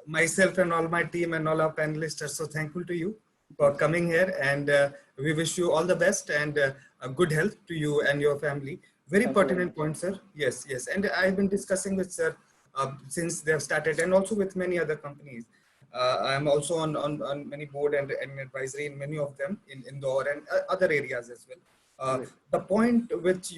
Myself and all my team and all our panelists are so thankful to you for coming here, and we wish you all the best and good health to you and your family. Very pertinent point, sir. Yes, yes. And I've been discussing with sir since they have started, and also with many other companies. I'm also on many board and advisory in many of them in Indore and other areas as well. The point which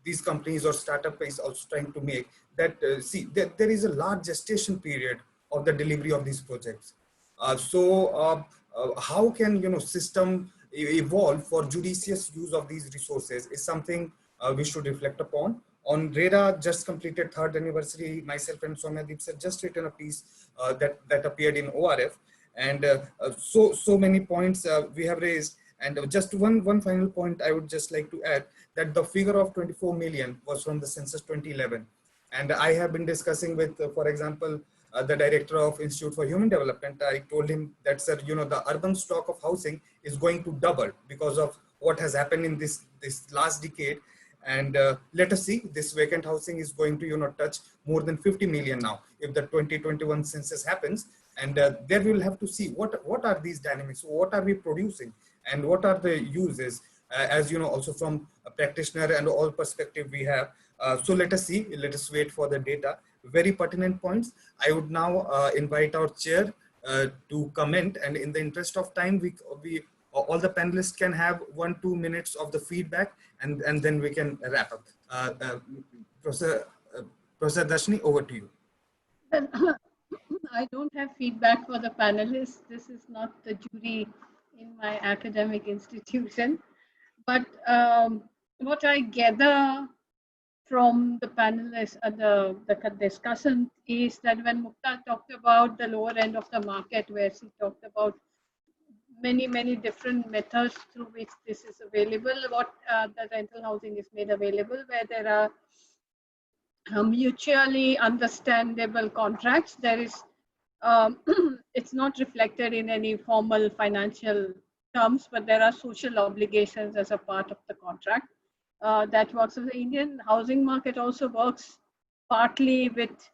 these companies or startup is also trying to make that see there is a large gestation period of the delivery of these projects. How can system evolve for judicious use of these resources is something we should reflect upon. On RERA just completed 3rd anniversary, myself and Soumyadeep sir just written a piece that appeared in ORF, and so many points we have raised. And just one final point I would just like to add, that the figure of 24 million was from the census 2011. And I have been discussing with, for example, the director of Institute for Human Development. I told him that, sir, the urban stock of housing is going to double because of what has happened in this last decade. And let us see, this vacant housing is going to touch more than 50 million now if the 2021 census happens. And there we'll have to see what are these dynamics, what are we producing, and what are the uses, as also from a practitioner and all perspective we have. So let us see, let us wait for the data. Very pertinent points. I would now invite our chair to comment, and in the interest of time, we all the panelists can have 1-2 minutes of the feedback, and then we can wrap up. Professor Professor Darshini, over to you. Well, I don't have feedback for the panelists. This is not the jury in my academic institution. But what I gather from the panelists and the discussion is that when Mukta talked about the lower end of the market, where she talked about many different methods through which this is available, what the rental housing is made available, where there are mutually understandable contracts. There is, it's not reflected in any formal financial terms, but there are social obligations as a part of the contract. That works. So the Indian housing market also works partly with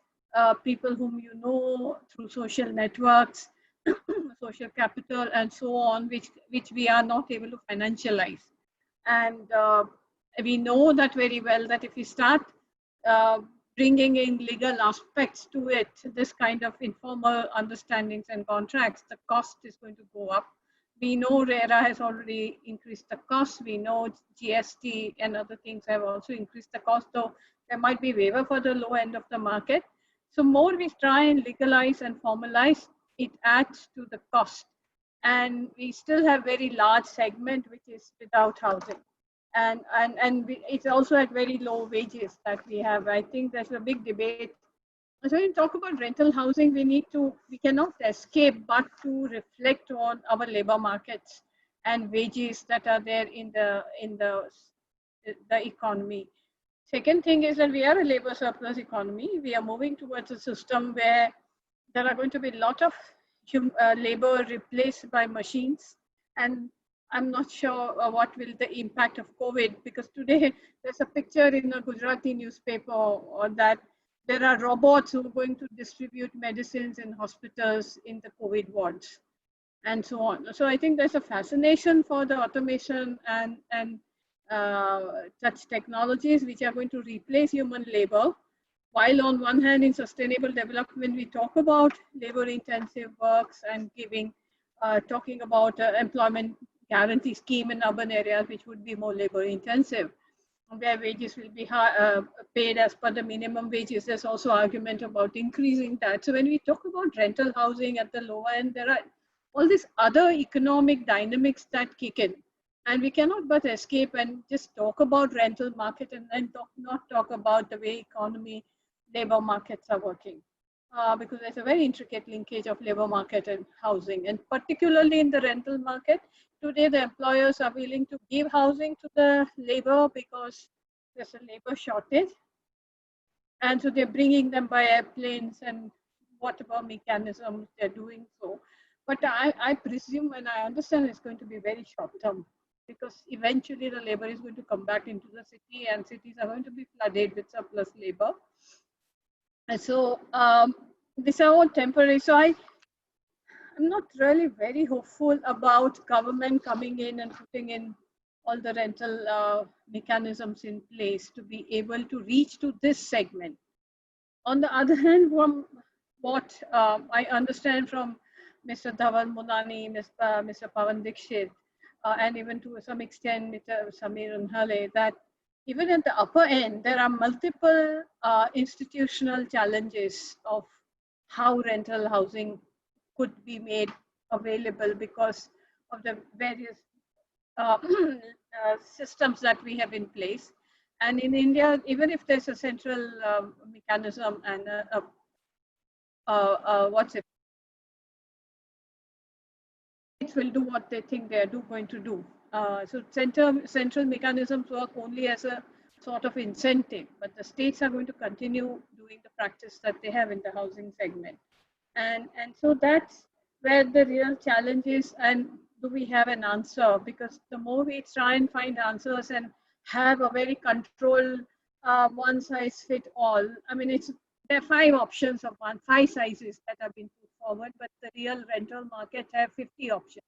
people whom you know through social networks, social capital, and so on, which we are not able to financialize. And we know that very well, that if we start bringing in legal aspects to it, this kind of informal understandings and contracts, the cost is going to go up. We know RERA has already increased the cost. We know GST and other things have also increased the cost, though there might be waiver for the low end of the market. So more we try and legalize and formalize, it adds to the cost. And we still have very large segment which is without housing. And it's also at very low wages that we have. I think there's a big debate. So when we talk about rental housing, we cannot escape but to reflect on our labor markets and wages that are there in the economy. Second thing is that we are a labor surplus economy. We are moving towards a system where there are going to be a lot of labor replaced by machines, and I'm not sure what will the impact of COVID, because today there's a picture in a Gujarati newspaper or that there are robots who are going to distribute medicines in hospitals in the COVID wards and so on. So I think there's a fascination for the automation and such technologies which are going to replace human labor. While on one hand, in sustainable development, we talk about labor-intensive works and talking about employment guarantee scheme in urban areas, which would be more labor-intensive, where wages will be paid as per the minimum wages. There's also argument about increasing that. So when we talk about rental housing at the lower end, there are all these other economic dynamics that kick in. And we cannot but escape and just talk about rental market and then not talk about the way labor markets are working, because there's a very intricate linkage of labor market and housing, and particularly in the rental market. Today, the employers are willing to give housing to the labor because there's a labor shortage, and so they're bringing them by airplanes and whatever mechanisms they're doing so. But I presume and I understand it's going to be very short term, because eventually the labor is going to come back into the city and cities are going to be flooded with surplus labor. And so these are all temporary. So I'm not really very hopeful about government coming in and putting in all the rental mechanisms in place to be able to reach to this segment. On the other hand, from what I understand from Mr. Dhaval Munani, Mr. Pawan Dixit, and even to some extent Mr. Samir Unhale, that even at the upper end, there are multiple institutional challenges of how rental housing could be made available because of the various systems that we have in place. And in India, even if there's a central mechanism and it will do what they think they are going to do. So central mechanisms work only as a sort of incentive, but the states are going to continue doing the practice that they have in the housing segment. And so that's where the real challenge is, and do we have an answer? Because the more we try and find answers and have a very controlled one size fit all, I mean, there are 5 options of 5 sizes that have been put forward, but the real rental market have 50 options.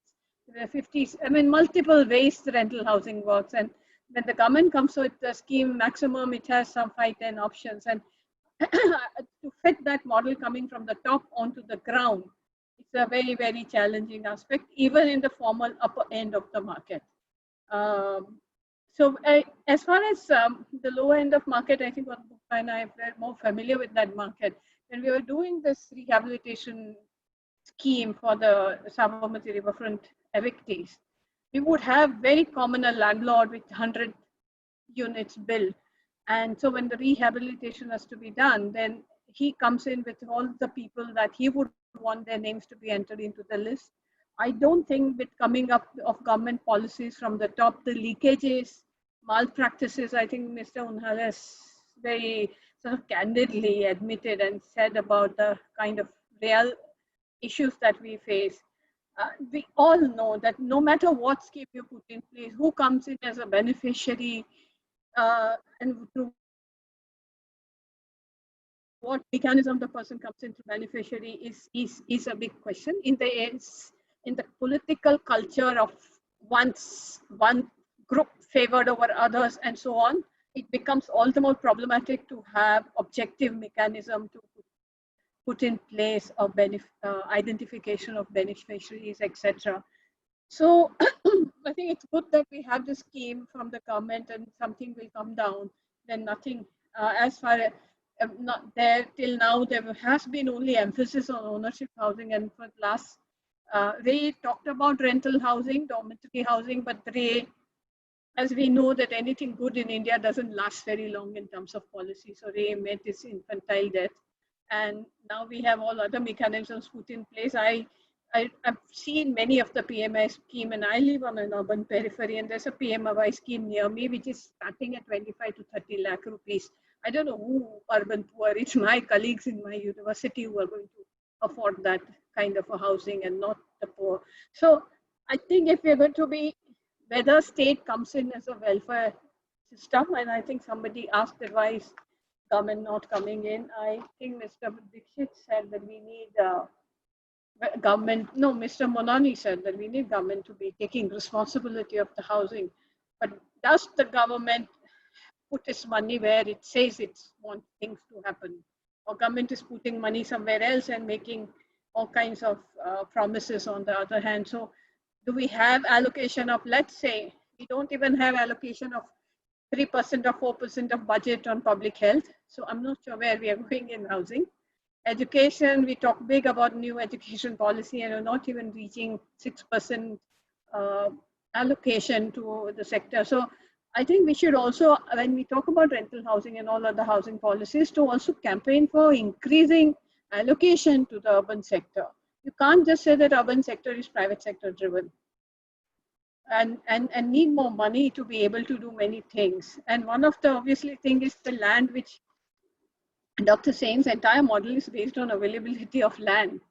There are 50, I mean, multiple ways the rental housing works. And when the government comes with the scheme maximum, it has some 5-10 options. And to fit that model coming from the top onto the ground, it's a very, very challenging aspect, even in the formal upper end of the market. So as far as the lower end of market, I think what Bukka and I are more familiar with that market. When we were doing this rehabilitation scheme for the Sabarmati riverfront evictees, we would have very common a landlord with 100 units built. And so when the rehabilitation has to be done, then he comes in with all the people that he would want their names to be entered into the list. I don't think with coming up of government policies from the top, the leakages, malpractices, I think Mr. Unhal has very sort of candidly admitted and said about the kind of real issues that we face. We all know that no matter what scheme you put in place, who comes in as a beneficiary and through what mechanism the person comes into beneficiary is a big question. In the political culture of one group favored over others and so on, it becomes all the more problematic to have objective mechanism to put in place of identification of beneficiaries, etc. So I think it's good that we have this scheme from the government and something will come down, then nothing as far as not there till now, there has been only emphasis on ownership housing, and for last Ray talked about rental housing, dormitory housing, but Ray, as we know that anything good in India doesn't last very long in terms of policy. So Ray met his infantile death, and now we have all other mechanisms put in place. I've seen many of the PMI scheme, and I live on an urban periphery, and there's a PMI scheme near me, which is starting at 25 to 30 lakh rupees. I don't know who urban poor, it's my colleagues in my university who are going to afford that kind of a housing and not the poor. So I think if we're going to be, whether state comes in as a welfare system, and I think somebody asked advice, government not coming in, I think Mr. Dixit said that we need government, no, Mr. Monani said that we need government to be taking responsibility of the housing. But does the government put its money where it says it wants things to happen? Or government is putting money somewhere else and making all kinds of promises on the other hand. So do we have allocation of, let's say, we don't even have allocation of 3% or 4% of budget on public health. So I'm not sure where we are going in housing. Education, we talk big about new education policy and we're not even reaching 6% allocation to the sector. So I think we should also, when we talk about rental housing and all other housing policies, to also campaign for increasing allocation to the urban sector. You can't just say that urban sector is private sector driven and need more money to be able to do many things. And one of the obviously thing is the land, which Dr. Sen's entire model is based on availability of land.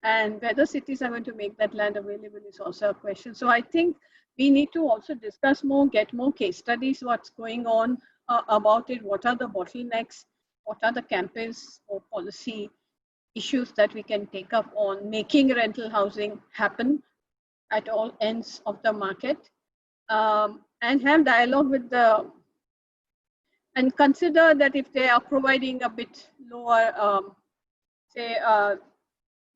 And whether cities are going to make that land available is also a question. So I think we need to also discuss more, get more case studies, what's going on about it, what are the bottlenecks, what are the campaigns or policy issues that we can take up on making rental housing happen at all ends of the market, and have dialogue with the, and consider that if they are providing a bit lower, say,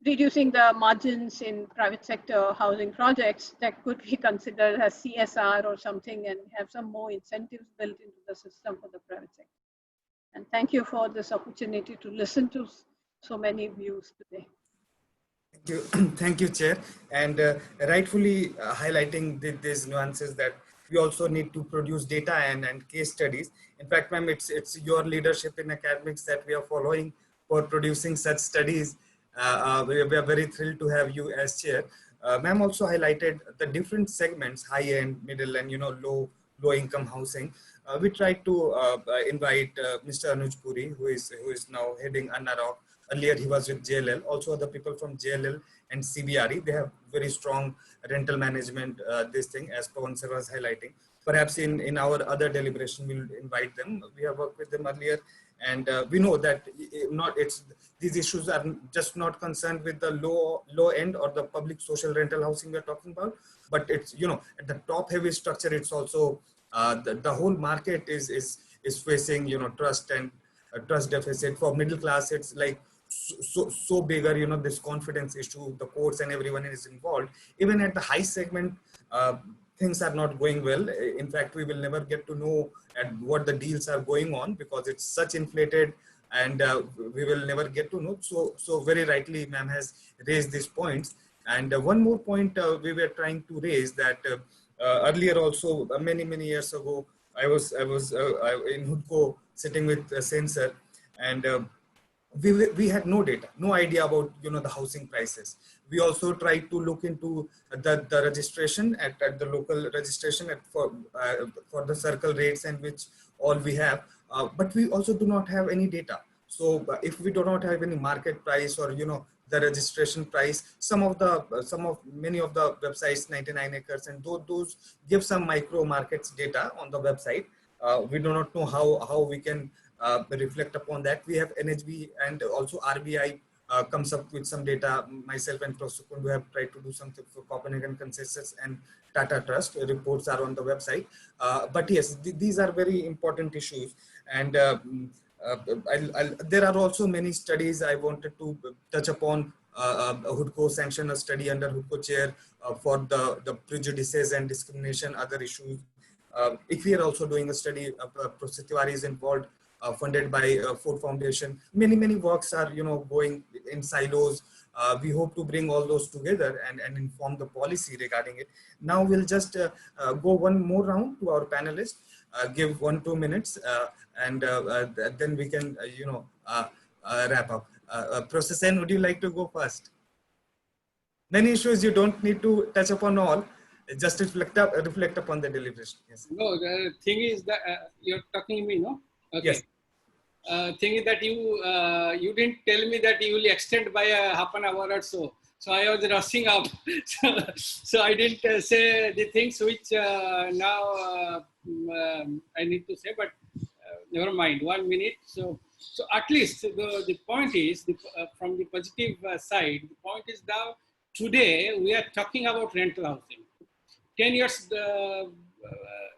reducing the margins in private sector housing projects, that could be considered as CSR or something and have some more incentives built into the system for the private sector. And thank you for this opportunity to listen to so many views today. Thank you, thank you, Chair, and rightfully highlighting these nuances that we also need to produce data and case studies. In fact, ma'am, it's your leadership in academics that we are following for producing such studies. We are very thrilled to have you as chair. Ma'am also highlighted the different segments, high end, middle, and low income housing. We tried to invite Mr. Anuj Puri, who is now heading NURHP. Earlier he was with JLL. Also other people from JLL and CBRE, they have very strong rental management, this thing, as Pawan sir was highlighting. Perhaps in our other deliberation, we'll invite them. We have worked with them earlier, and we know that these issues are just not concerned with the low end or the public social rental housing we're talking about, but it's, at the top heavy structure, it's also the whole market is facing, trust and trust deficit. For middle class, it's like so bigger, this confidence issue, the courts and everyone is involved. Even at the high segment, things are not going well. In fact, we will never get to know what the deals are going on because it's such inflated, and we will never get to know. So very rightly, ma'am has raised these points. And one more point we were trying to raise that earlier also, many years ago, I was in HUDCO sitting with Sensor, and we had no data, no idea about the housing prices. We also tried to look into the registration at the local registration for the circle rates and which all we have, but we also do not have any data. So if we do not have any market price or the registration price, many of the websites, 99 acres and those give some micro markets data on the website. We do not know how we can reflect upon that. We have NHB and also RBI comes up with some data. Myself and Prof Kundu have tried to do something for Copenhagen Consensus and Tata Trust. Reports are on the website. But yes, these are very important issues. And there are also many studies I wanted to touch upon. HUDCO sanctioned a study under HUDCO chair for the prejudices and discrimination, other issues. ICRI are also doing a study. Professor Tiwari is involved, funded by Ford Foundation. Many works are going in silos. We hope to bring all those together and inform the policy regarding it. Now we'll just go one more round to our panelists, give 1-2 minutes, and then we can wrap up. Professor Sen, would you like to go first? Many issues you don't need to touch upon all. Just reflect upon the deliberation. Yes. No, the thing is that you're talking to me, no? Okay. Yes. Thing is that you didn't tell me that you will extend by a half an hour or so. So I was rushing up. so I didn't say the things which now I need to say, but never mind, 1 minute. So at least the point is, from the positive side, the point is now today we are talking about rental housing. 10 years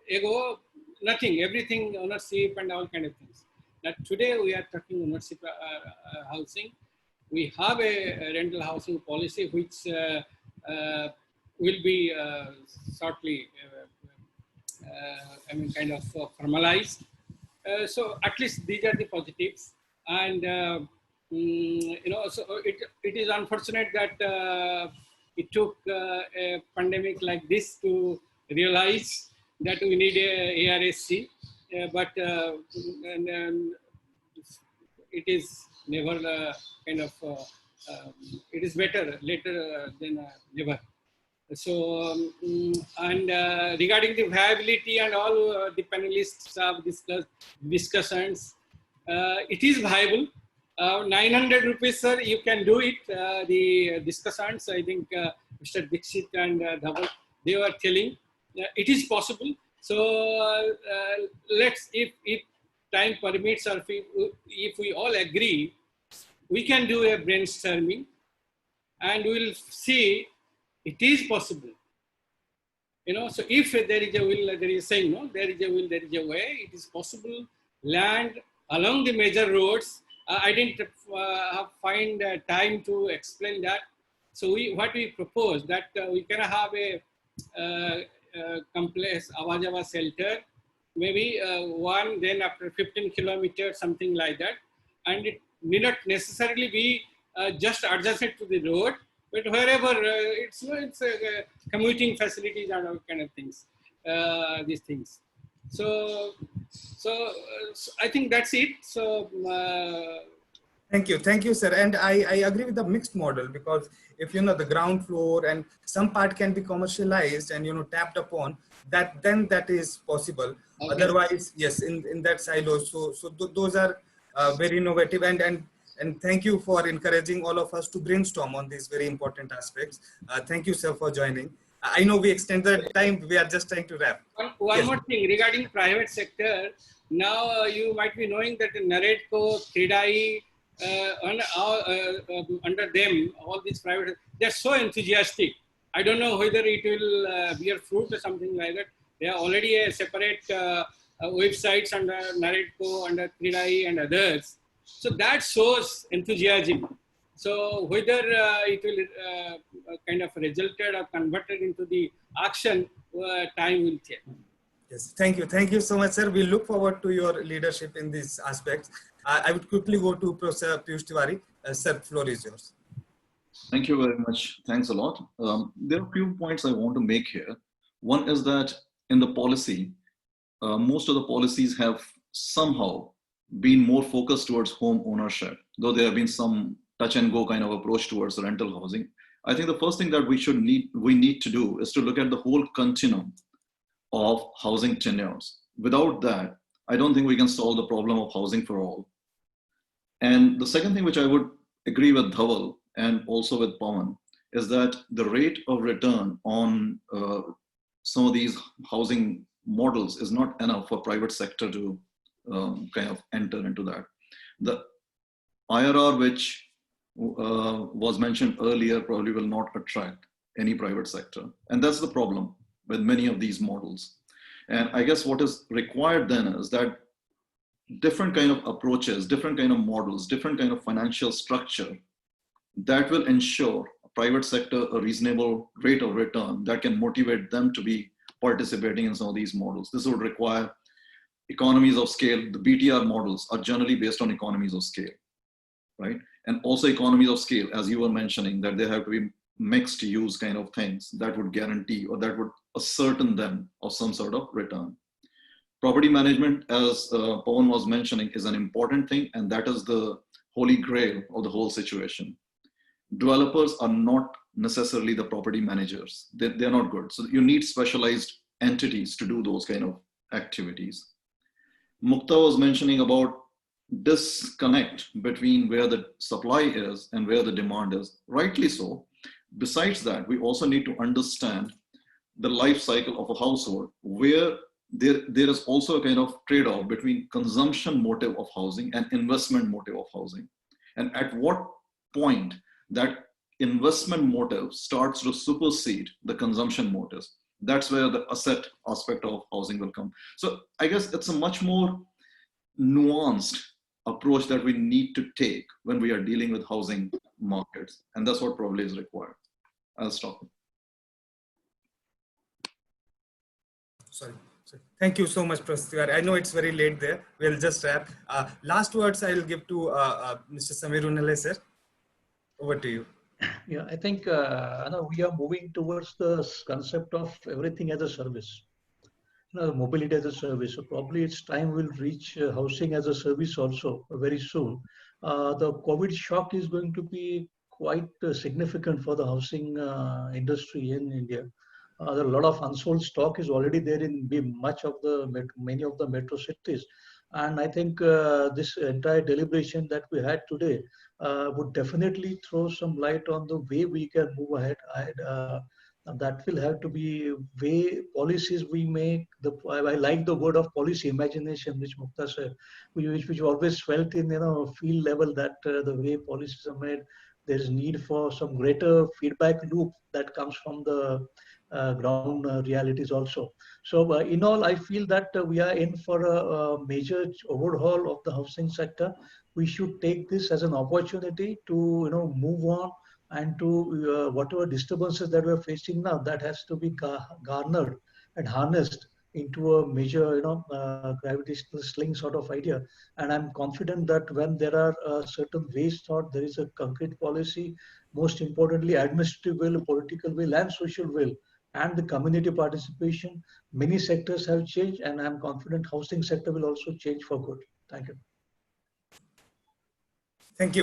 ago, nothing, everything ownership and all kind of things. Now today we are talking ownership housing. We have a rental housing policy which will be shortly, kind of formalized. So at least these are the positives. And so it is unfortunate that it took a pandemic like this to realize that we need a ARSC, but it is never it is better later than never. So, and regarding the viability and all, the panelists have discussed discussions. It is viable. 900 rupees, sir, you can do it. The discussants, I think Mr. Dixit and Dhaval, they were telling it is possible. So let's, if time permits or if we all agree, we can do a brainstorming and we'll see it is possible. So if there is a will, there is saying, no, there is a will, there is a way, it is possible. Land along the major roads. I didn't find time to explain that. So what we propose that we can have a complex Awa-Jawa shelter, maybe one, then after 15 kilometers, something like that. And it may not necessarily be just adjacent to the road, but wherever it's commuting facilities and all kind of things, these things. So I think that's it. So thank you, sir. And I agree with the mixed model, because if the ground floor and some part can be commercialized and tapped upon, then that is possible. Okay. Otherwise, yes, in that silo. So those are very innovative, and thank you for encouraging all of us to brainstorm on these very important aspects. Thank you, sir, for joining. I know we extended the time. We are just trying to wrap. One more thing regarding private sector. Now you might be knowing that NURHP, KDI, under them, all these private, they're so enthusiastic. I don't know whether it will bear fruit or something like that. They are already a separate websites under NURHP, under KDI and others. So that shows enthusiasm. So whether it will kind of resulted or converted into the action, time will tell. Yes, thank you so much, sir. We look forward to your leadership in these aspects. I would quickly go to Professor Piyush Tiwari. Sir, floor is yours. Thank you very much. Thanks a lot. There are a few points I want to make here. One is that in the policy, most of the policies have somehow been more focused towards home ownership, though there have been some touch and go kind of approach towards rental housing. I think the first thing that we need to do is to look at the whole continuum of housing tenures. Without that, I don't think we can solve the problem of housing for all. And the second thing which I would agree with Dhaval and also with Pawan is that the rate of return on some of these housing models is not enough for private sector to kind of enter into that. The IRR which was mentioned earlier probably will not attract any private sector. And that's the problem with many of these models. And I guess what is required then is that different kind of approaches, different kind of models, different kind of financial structure that will ensure private sector a reasonable rate of return that can motivate them to be participating in some of these models. This would require economies of scale. The BTR models are generally based on economies of scale, right? And also economies of scale, as you were mentioning, that they have to be mixed use kind of things that would guarantee or that would ascertain them of some sort of return. Property management, as Pawan was mentioning, is an important thing, and that is the holy grail of the whole situation. Developers are not necessarily the property managers. They're not good. So you need specialized entities to do those kind of activities. Mukta was mentioning about disconnect between where the supply is and where the demand is. Rightly so. Besides that, we also need to understand the life cycle of a household where there is also a kind of trade-off between consumption motive of housing and investment motive of housing. And at what point that investment motive starts to supersede the consumption motives, that's where the asset aspect of housing will come. So I guess it's a much more nuanced approach that we need to take when we are dealing with housing markets. And that's what probably is required. I'll stop. Sorry. Thank you so much, Professor. I know it's very late there. We'll just wrap. Last words I'll give to Mr. Samir Unale, sir. Over to you. Yeah, I think we are moving towards the concept of everything as a service. Mobility as a service. So probably it's time we'll reach housing as a service also very soon. The COVID shock is going to be quite significant for the housing industry in India. There are a lot of unsold stock is already there in many of the metro cities. And I think this entire deliberation that we had today would definitely throw some light on the way we can move ahead. That will have to be way policies we make. I like the word of policy imagination, which Mukta said, which always felt in field level that the way policies are made, there is need for some greater feedback loop that comes from the ground realities also. So in all, I feel that we are in for a major overhaul of the housing sector. We should take this as an opportunity to move on and to whatever disturbances that we're facing now, that has to be garnered and harnessed into a major gravitational sling sort of idea. And I'm confident that when there are certain ways thought, there is a concrete policy, most importantly administrative will, political will and social will, and the community participation, many sectors have changed, and I'm confident housing sector will also change for good. Thank you.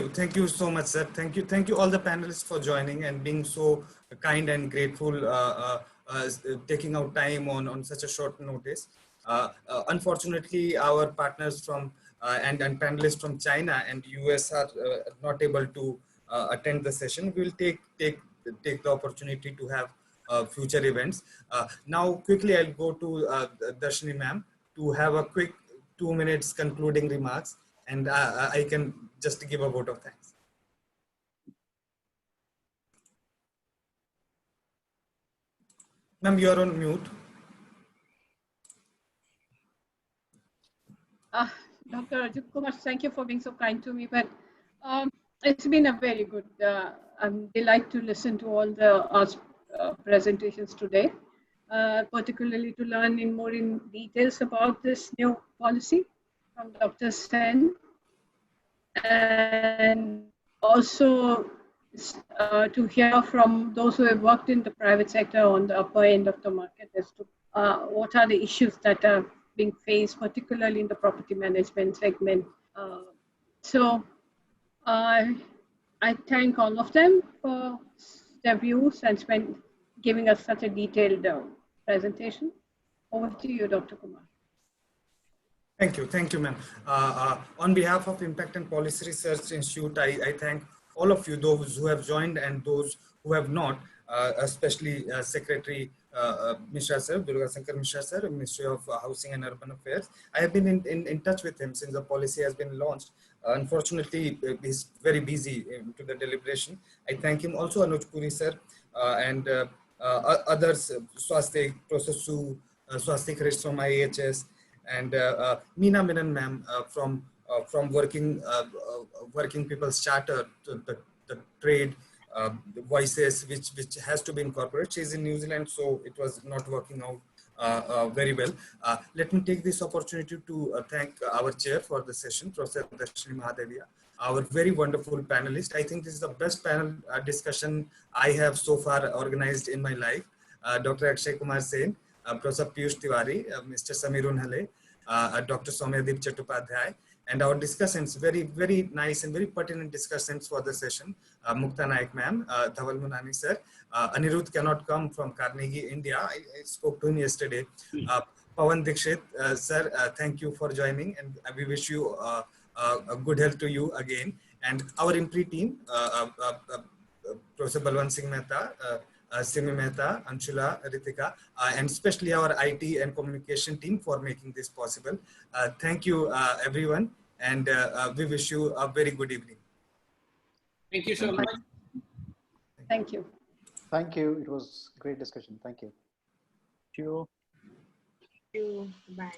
Thank you so much, sir. Thank you all the panelists for joining and being so kind and grateful, taking out time on such a short notice. Unfortunately, our partners from and panelists from China and US are not able to attend the session. We'll take the opportunity to have future events. Now, quickly, I'll go to Darshini ma'am to have a quick 2 minutes concluding remarks, and I can just give a vote of thanks. Ma'am, you're on mute. Dr. Arjun Kumar, thank you for being so kind to me. But It's been a very good, I'm delighted to listen to all the presentations today, particularly to learn more in details about this new policy from Dr. Sen, and also to hear from those who have worked in the private sector on the upper end of the market as to what are the issues that are being faced, particularly in the property management segment. So I thank all of them for their views and giving us such a detailed presentation. Over to you, Dr. Kumar. Thank you, ma'am. On behalf of Impact and Policy Research Institute, I thank all of you, those who have joined and those who have not, especially Secretary Mishra sir, Durga Shankar Mishra sir, Ministry of Housing and Urban Affairs. I have been in touch with him since the policy has been launched. Unfortunately, he's very busy to the deliberation. I thank him also, Anuj Puri sir, and others, Swastik, Professor Su, Swastik Krish from IHS, and Meena Menon ma'am from Working People's Charter, the trade voices which has to be incorporated. She's in New Zealand, so it was not working out very well. Let me take this opportunity to thank our chair for the session, Professor Darshini Mahadevia, our very wonderful panelist. I think this is the best panel discussion I have so far organized in my life. Dr. Akshaya Kumar Sen, Professor Piyush Tiwari, Mr. Samir Unhale, Dr. Soumyadeep Chattopadhyay, and our discussants, very nice and very pertinent discussants for the session. Mukta Naik ma'am, Dhaval Munani sir, Anirudh cannot come from Carnegie, India. I spoke to him yesterday. Pawan Dikshit sir, thank you for joining, and we wish you a good health to you again. And our IMPRI team, Professor Balwant Singh Mehta, Simi Mehta, Anshula, Ritika, and especially our IT and communication team for making this possible. Thank you, everyone, and we wish you a very good evening. Thank you so much. Thank you. Thank you. It was a great discussion. Thank you. Thank you. Thank you. Bye.